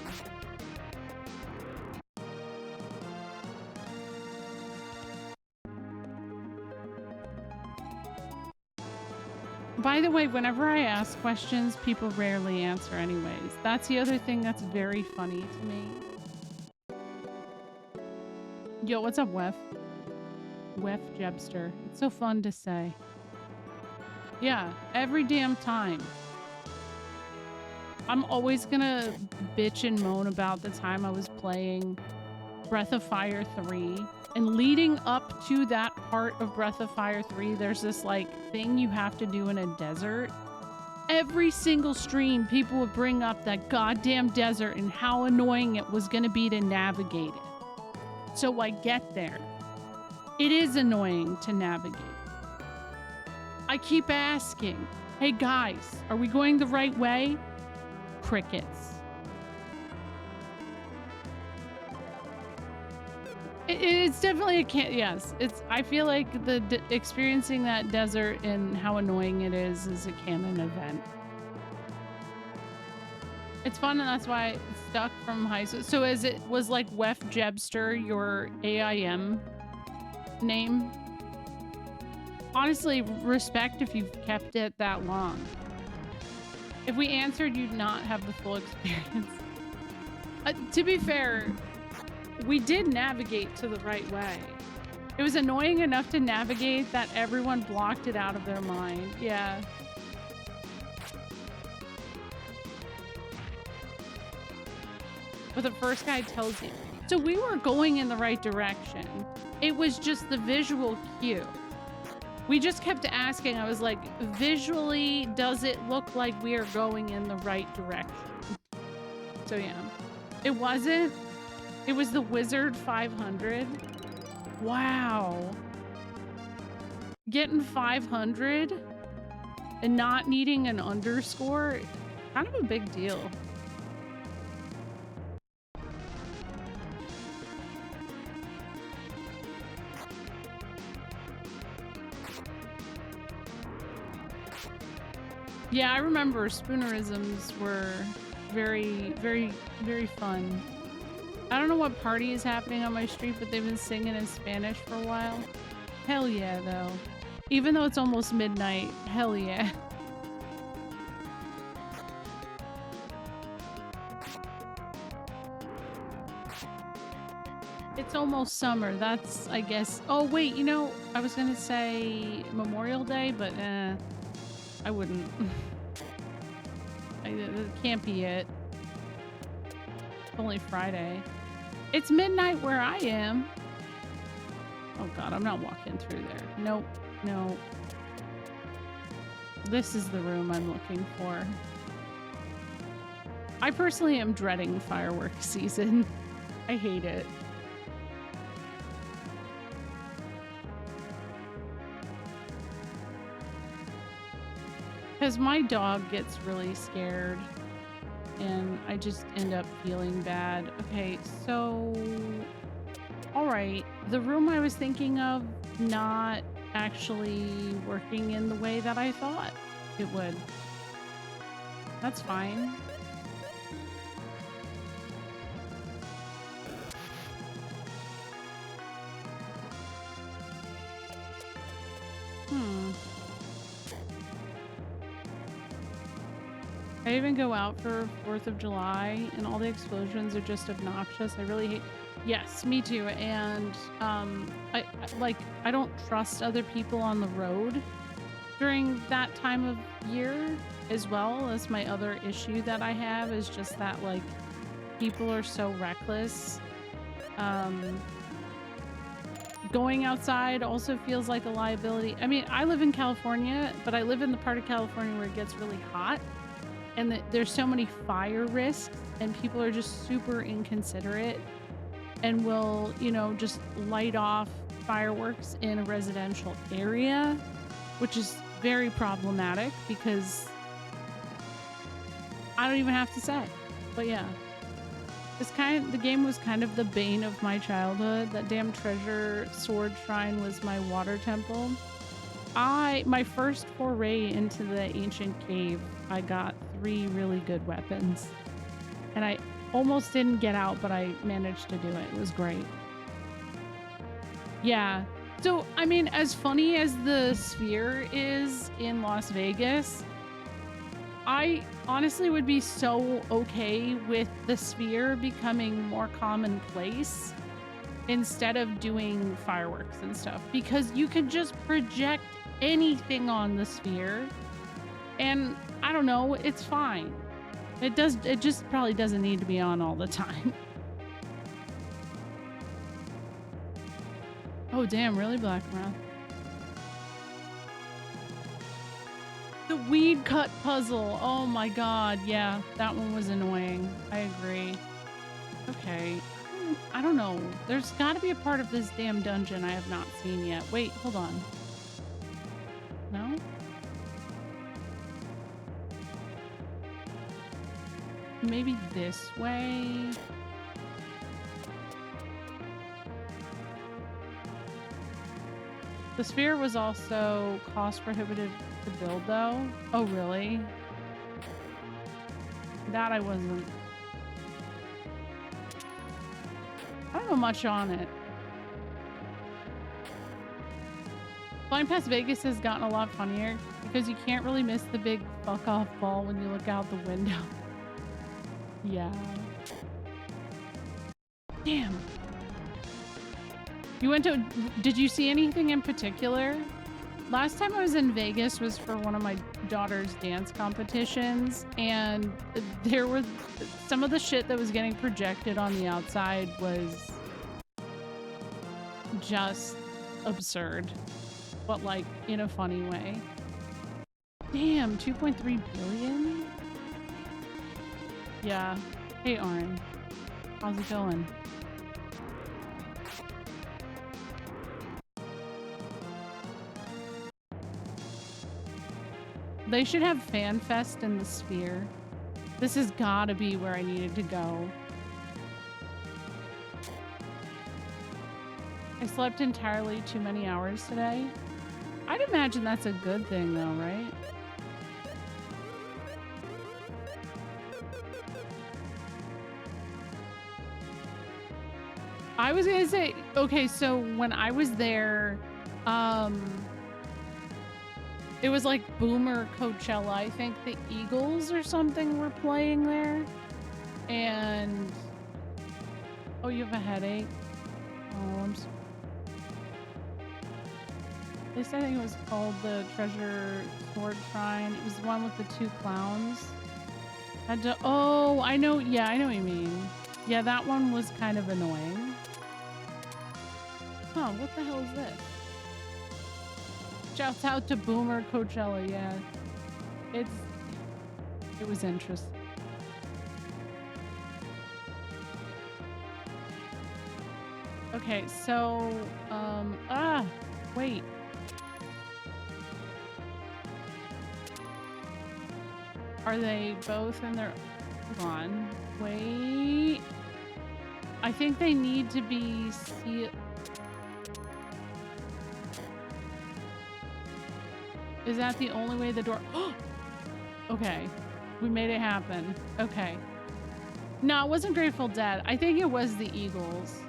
By the way, whenever I ask questions, people rarely answer anyways. That's the other thing that's very funny to me. Yo, what's up, Wef? Wef Jebster. It's so fun to say. Yeah, every damn time. I'm always gonna bitch and moan about the time I was playing Breath of Fire 3. And leading up to that part of Breath of Fire 3, there's this like thing you have to do in a desert. Every single stream, people would bring up that goddamn desert and how annoying it was gonna be to navigate it. So I get there. It is annoying to navigate. I keep asking, hey guys, are we going the right way? Crickets. It's definitely a yes. I feel like experiencing that desert and how annoying it is a canon event. It's fun, and that's why it's stuck from high school. So as it was like Wef Jebster, your AIM name. Honestly, respect if you've kept it that long. If we answered, you'd not have the full experience. To be fair, we did navigate to the right way. It was annoying enough to navigate that everyone blocked it out of their mind. Yeah. But the first guy tells you. So we were going in the right direction. It was just the visual cue. We just kept asking. I was like, visually, does it look like we are going in the right direction? So yeah. It wasn't. It was the Wizard 500. Wow. Getting 500 and not needing an underscore, kind of a big deal. Yeah, I remember spoonerisms were very, very, very fun. I don't know what party is happening on my street, but they've been singing in Spanish for a while. Hell yeah, though. Even though it's almost midnight, hell yeah. It's almost summer. That's, I guess... Oh, wait, you know, I was gonna say Memorial Day, but I wouldn't. It can't be it. It's only Friday. It's midnight where I am. Oh god, I'm not walking through there. Nope. No. This is the room I'm looking for. I personally am dreading fireworks season. I hate it. Because my dog gets really scared and I just end up feeling bad. Okay, so... Alright, the room I was thinking of not actually working in the way that I thought it would. That's fine. I even go out for 4th of July and all the explosions are just obnoxious. I really hate... Yes, me too. And I don't trust other people on the road during that time of year, as well as my other issue that I have is just that like people are so reckless. Going outside also feels like a liability. I mean, I live in California, but I live in the part of California where it gets really hot and there's so many fire risks and people are just super inconsiderate and will, you know, just light off fireworks in a residential area, which is very problematic because I don't even have to say. But yeah, the game was kind of the bane of my childhood. That damn treasure sword shrine was my water temple. My first foray into the ancient cave, I got 3 really good weapons. And I almost didn't get out, but I managed to do it. It was great. Yeah. So, I mean, as funny as the sphere is in Las Vegas, I honestly would be so okay with the sphere becoming more commonplace instead of doing fireworks and stuff, because you could just project anything on the sphere and I don't know, it's fine. It just probably doesn't need to be on all the time. Oh damn, really, Black Wrath? The weed cut puzzle. Oh my god, yeah, that one was annoying. I agree. Okay. I don't know. There's got to be a part of this damn dungeon I have not seen yet. Wait, hold on. No? Maybe this way? The sphere was also cost prohibitive to build though. Oh really? That I wasn't. I don't know much on it. Flying past Vegas has gotten a lot funnier because you can't really miss the big fuck off ball when you look out the window. Yeah. Damn. You went to... Did you see anything in particular? Last time I was in Vegas was for one of my daughter's dance competitions, and there was... Some of the shit that was getting projected on the outside was just absurd, but like in a funny way. Damn, 2.3 billion? Yeah. Hey, Oren. How's it going? They should have Fan Fest in the Sphere. This has gotta be where I needed to go. I slept entirely too many hours today. I'd imagine that's a good thing though, right? I was gonna say, okay, so when I was there, it was like Boomer Coachella. I think the Eagles or something were playing there. And... Oh, you have a headache? Oh, I'm sorry. At least I think it was called the Treasure Sword Shrine. It was the one with the 2 clowns. Oh, I know. Yeah, I know what you mean. Yeah, that one was kind of annoying. Huh, what the hell is this? Shouts out to Boomer Coachella, yeah. It was interesting. Okay, so, wait. Are they both in their... Hold on. Wait. I think they need to be sealed. Is that the only way the door... Okay. We made it happen. Okay. No, it wasn't Grateful Dead. I think it was the Eagles.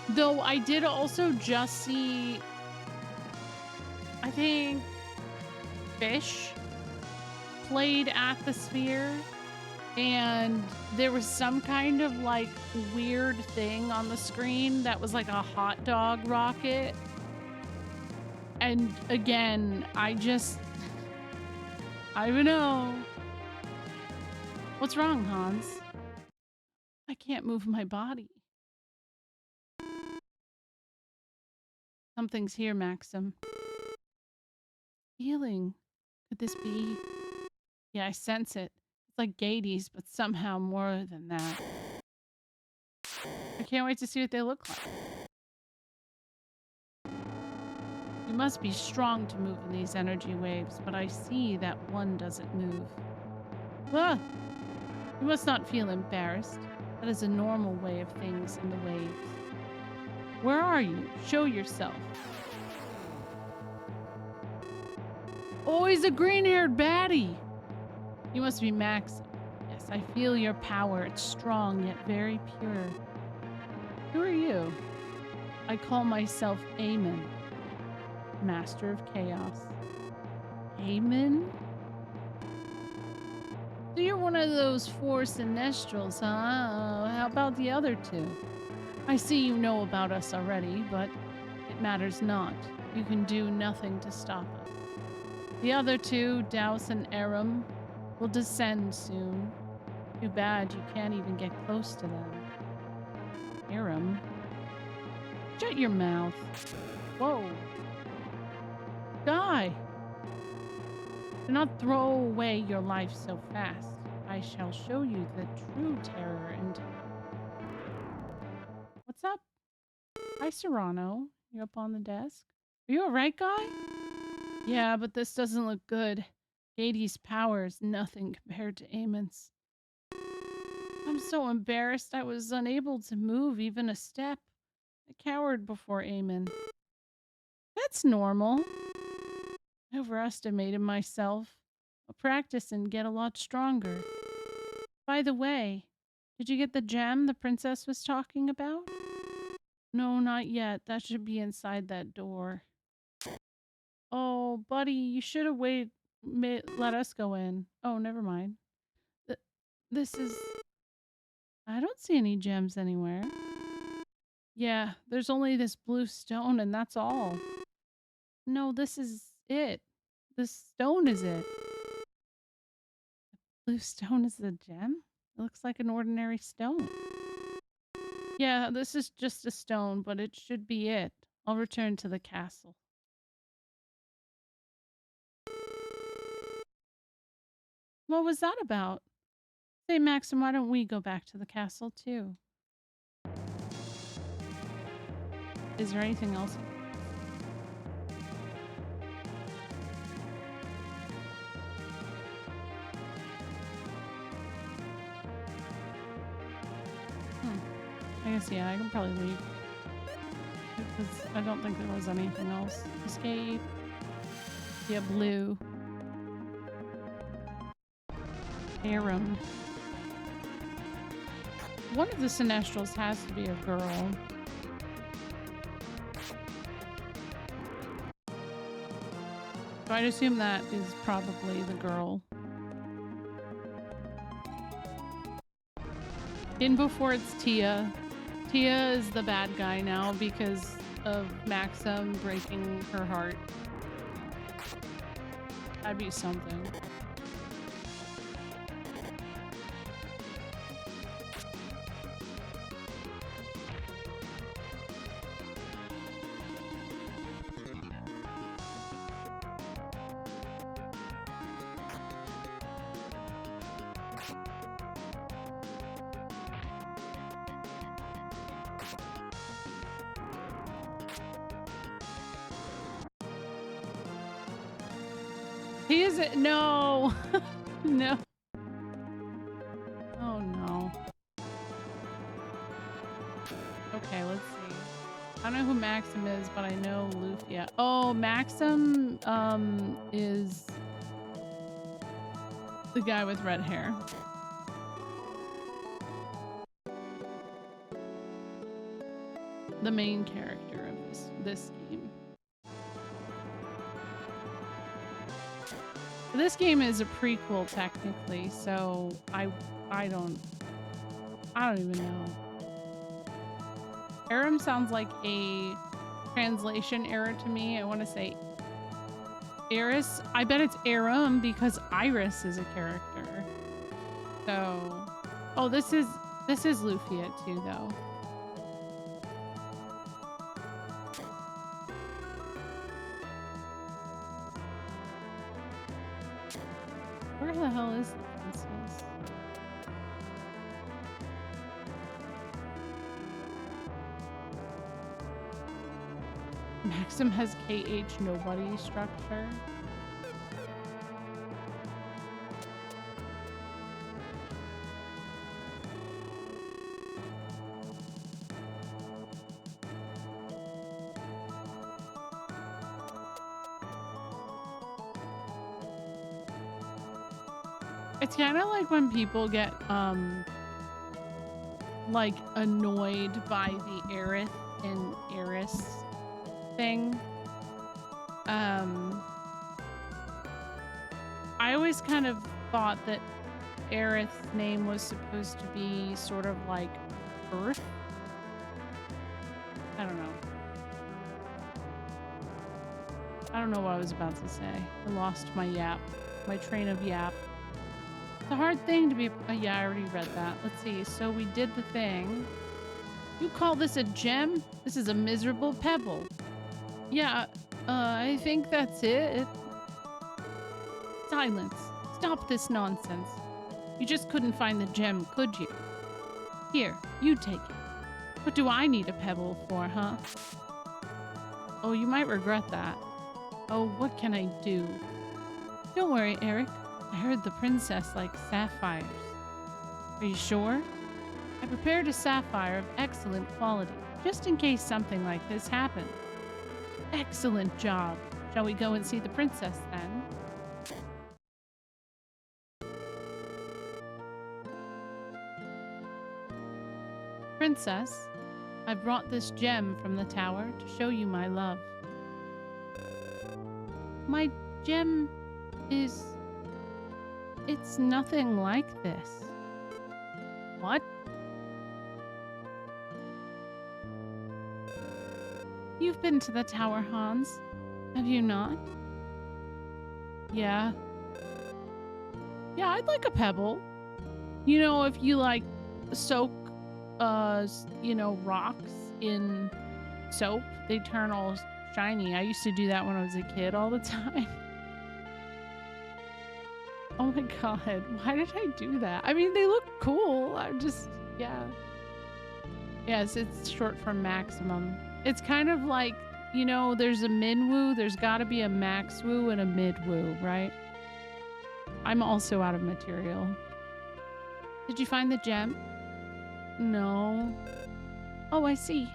Though I did also just see... I think... Fish played at the Sphere. And there was some kind of like weird thing on the screen that was like a hot dog rocket. And again, I don't know. What's wrong, Hans? I can't move my body. Something's here, Maxim. Healing. Could this be? Yeah, I sense it. It's like Gades, but somehow more than that. I can't wait to see what they look like. You must be strong to move in these energy waves, but I see that one doesn't move. Ah! You must not feel embarrassed. That is a normal way of things in the waves. Where are you? Show yourself. Oh, he's a green-haired baddie! You must be Maxim. Yes, I feel your power. It's strong, yet very pure. Who are you? I call myself Aemon, Master of Chaos. Aemon? So you're one of those 4 Sinistrals, huh? How about the other 2? I see you know about us already, but it matters not. You can do nothing to stop us. The other 2, Daus and Aram, will descend soon. Too bad you can't even get close to them. Aram? Shut your mouth. Whoa. Die! Do not throw away your life so fast. I shall show you the true terror in time. What's up? Hi, Serrano. You up on the desk? Are you alright, guy? Yeah, but this doesn't look good. Gades' power is nothing compared to Aemon's. I'm so embarrassed I was unable to move even a step. I cowered before Aemon. That's normal. I overestimated myself. I'll practice and get a lot stronger. By the way, did you get the gem the princess was talking about? No, not yet. That should be inside that door. Oh, buddy, you should have waited. Let us go in. Oh, never mind. This is... I don't see any gems anywhere. Yeah, there's only this blue stone and that's all. No, this is it. This stone is it. Blue stone is the gem? It looks like an ordinary stone. Yeah, this is just a stone, but it should be it. I'll return to the castle. What was that about? Say, Maxim, why don't we go back to the castle too? Is there anything else? I guess, yeah, I can probably leave. Because I don't think there was anything else. Escape. Yeah, blue. Aram. One of the Sinistrals has to be a girl. So I'd assume that is probably the girl. In before it's Tia. Tia is the bad guy now because of Maxim breaking her heart. That'd be something. He isn't. No. No. Oh, no. Okay, let's see. I don't know who Maxim is, but I know Lufia. Oh, Maxim, is the guy with red hair. The main character of this game. This game is a prequel technically, so I don't even know. Aram sounds like a translation error to me. I want to say Iris. I bet it's Aram because Iris is a character. So, oh, this is Lufia too, though. Where the hell is the princess? Maxim has KH nobody structure. It's kind of like when people get like annoyed by the Aerith and Eris thing. I always kind of thought that Aerith's name was supposed to be sort of like Earth. I don't know. I don't know what I was about to say. I lost my train of yap. It's a hard thing to be. Yeah, I already read that. Let's see. So we did the thing. You call this a gem? This is a miserable pebble. Yeah, I think that's it. Silence. Stop this nonsense. You just couldn't find the gem, could you? Here, you take it. What do I need a pebble for, huh? Oh, you might regret that. Oh, what can I do? Don't worry, Eric. I heard the princess likes sapphires. Are you sure? I prepared a sapphire of excellent quality, just in case something like this happened. Excellent job. Shall we go and see the princess then? Princess, I brought this gem from the tower to show you my love. My gem is... It's nothing like this. What? You've been to the tower, Hans. Have you not? Yeah. Yeah, I'd like a pebble. You know, if you like soak, you know, rocks in soap, they turn all shiny. I used to do that when I was a kid all the time. Oh my god, why did I do that? I mean, they look cool. I'm just, yeah. Yes, it's short for maximum. It's kind of like, you know, there's a min-woo, there's gotta be a max-woo and a mid-woo, right? I'm also out of material. Did you find the gem? No. Oh, I see.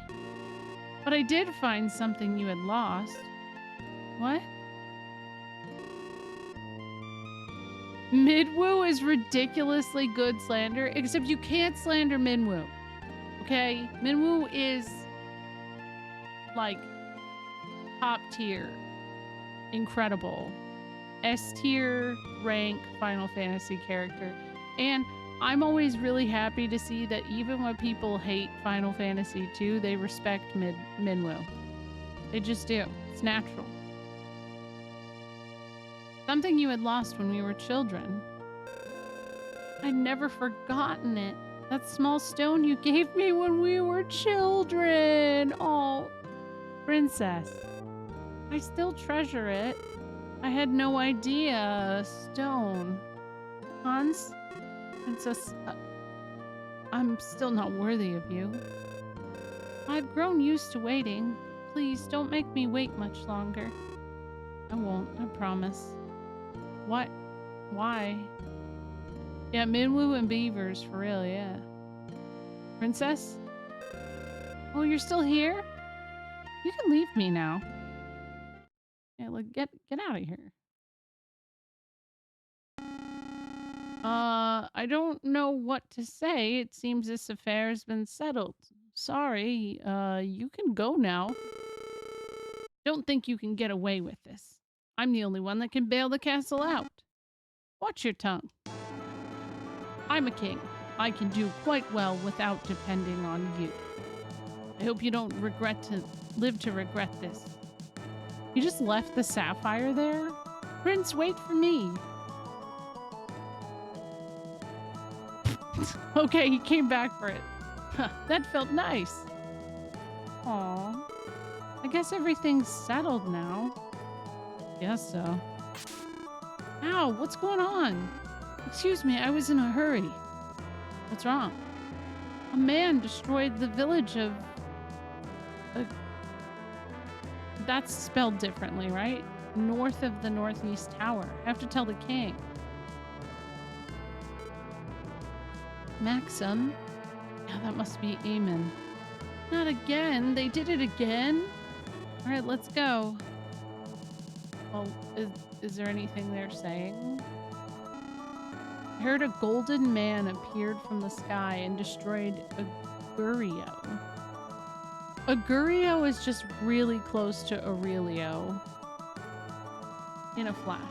But I did find something you had lost. What? Mid-woo is ridiculously good slander, except you can't slander Min-woo. Okay? Min-woo is like top tier, incredible, S tier rank Final Fantasy character. And I'm always really happy to see that even when people hate Final Fantasy 2, they respect Min-woo. They just do. It's natural. Something you had lost when we were children. I'd never forgotten it. That small stone you gave me when we were children. Oh, princess. I still treasure it. I had no idea. A stone. Hans? Princess, I'm still not worthy of you. I've grown used to waiting. Please don't make me wait much longer. I won't, I promise. What? Why? Yeah, Minwoo and Beavers, for real, yeah. Princess? Oh, you're still here? You can leave me now. Yeah, like, get out of here. I don't know what to say. It seems this affair has been settled. Sorry, you can go now. Don't think you can get away with this. I'm the only one that can bail the castle out. Watch your tongue. I'm a king. I can do quite well without depending on you. I hope you don't live to regret this. You just left the sapphire there? Prince, wait for me. Okay, he came back for it. Huh, that felt nice. Aw. I guess everything's settled now. Guess so. Ow, what's going on? Excuse me, I was in a hurry. What's wrong? A man destroyed the village of... That's spelled differently, right? North of the Northeast Tower. I have to tell the king. Maxim? Yeah, that must be Eamon. Not again. They did it again? Alright, let's go. Well, is there anything they're saying? I heard a golden man appeared from the sky and destroyed Agurio. Agurio is just really close to Aurelio. In a flash.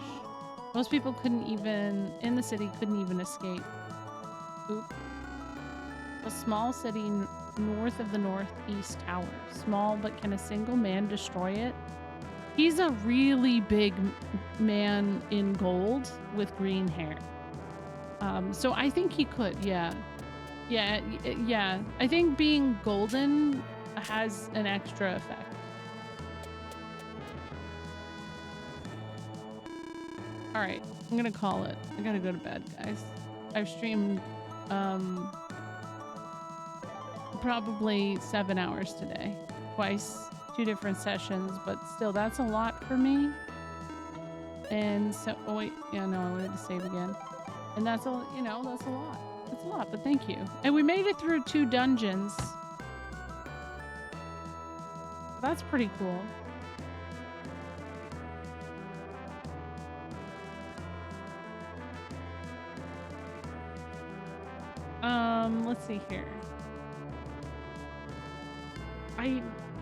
Most people in the city couldn't even escape. Oop. A small city north of the Northeast Tower. Small, but can a single man destroy it? He's a really big man in gold with green hair. So I think he could, yeah. Yeah. I think being golden has an extra effect. Alright, I'm gonna call it. I gotta go to bed, guys. I've streamed probably 7 hours today. Twice, 2 different sessions, but still, that's a lot for me. And so, oh wait, yeah, no, I wanted to save again. And that's a, you know, that's a lot. That's a lot, but thank you. And we made it through 2 dungeons. That's pretty cool. Let's see here.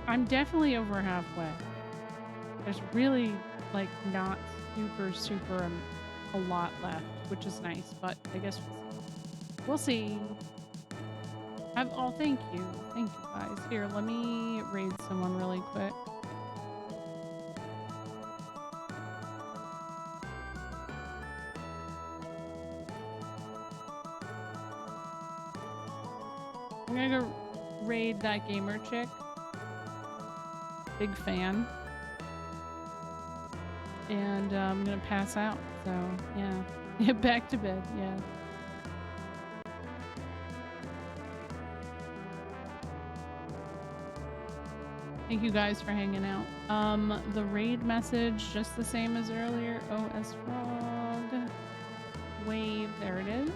I'm definitely over halfway. There's really, like, not super a lot left, which is nice, but I guess we'll see. Oh, thank you. Thank you, guys. Here, let me raid someone really quick. I'm gonna go raid that gamer chick. Big fan. And I'm gonna pass out, so yeah. Get back to bed, yeah. Thank you guys for hanging out. The raid message, just the same as earlier. OS Frog. Wave, there it is.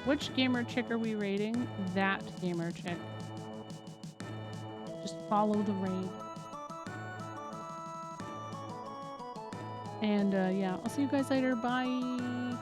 Which gamer chick are we raiding? That gamer chick. Just follow the raid. And yeah, I'll see you guys later. Bye.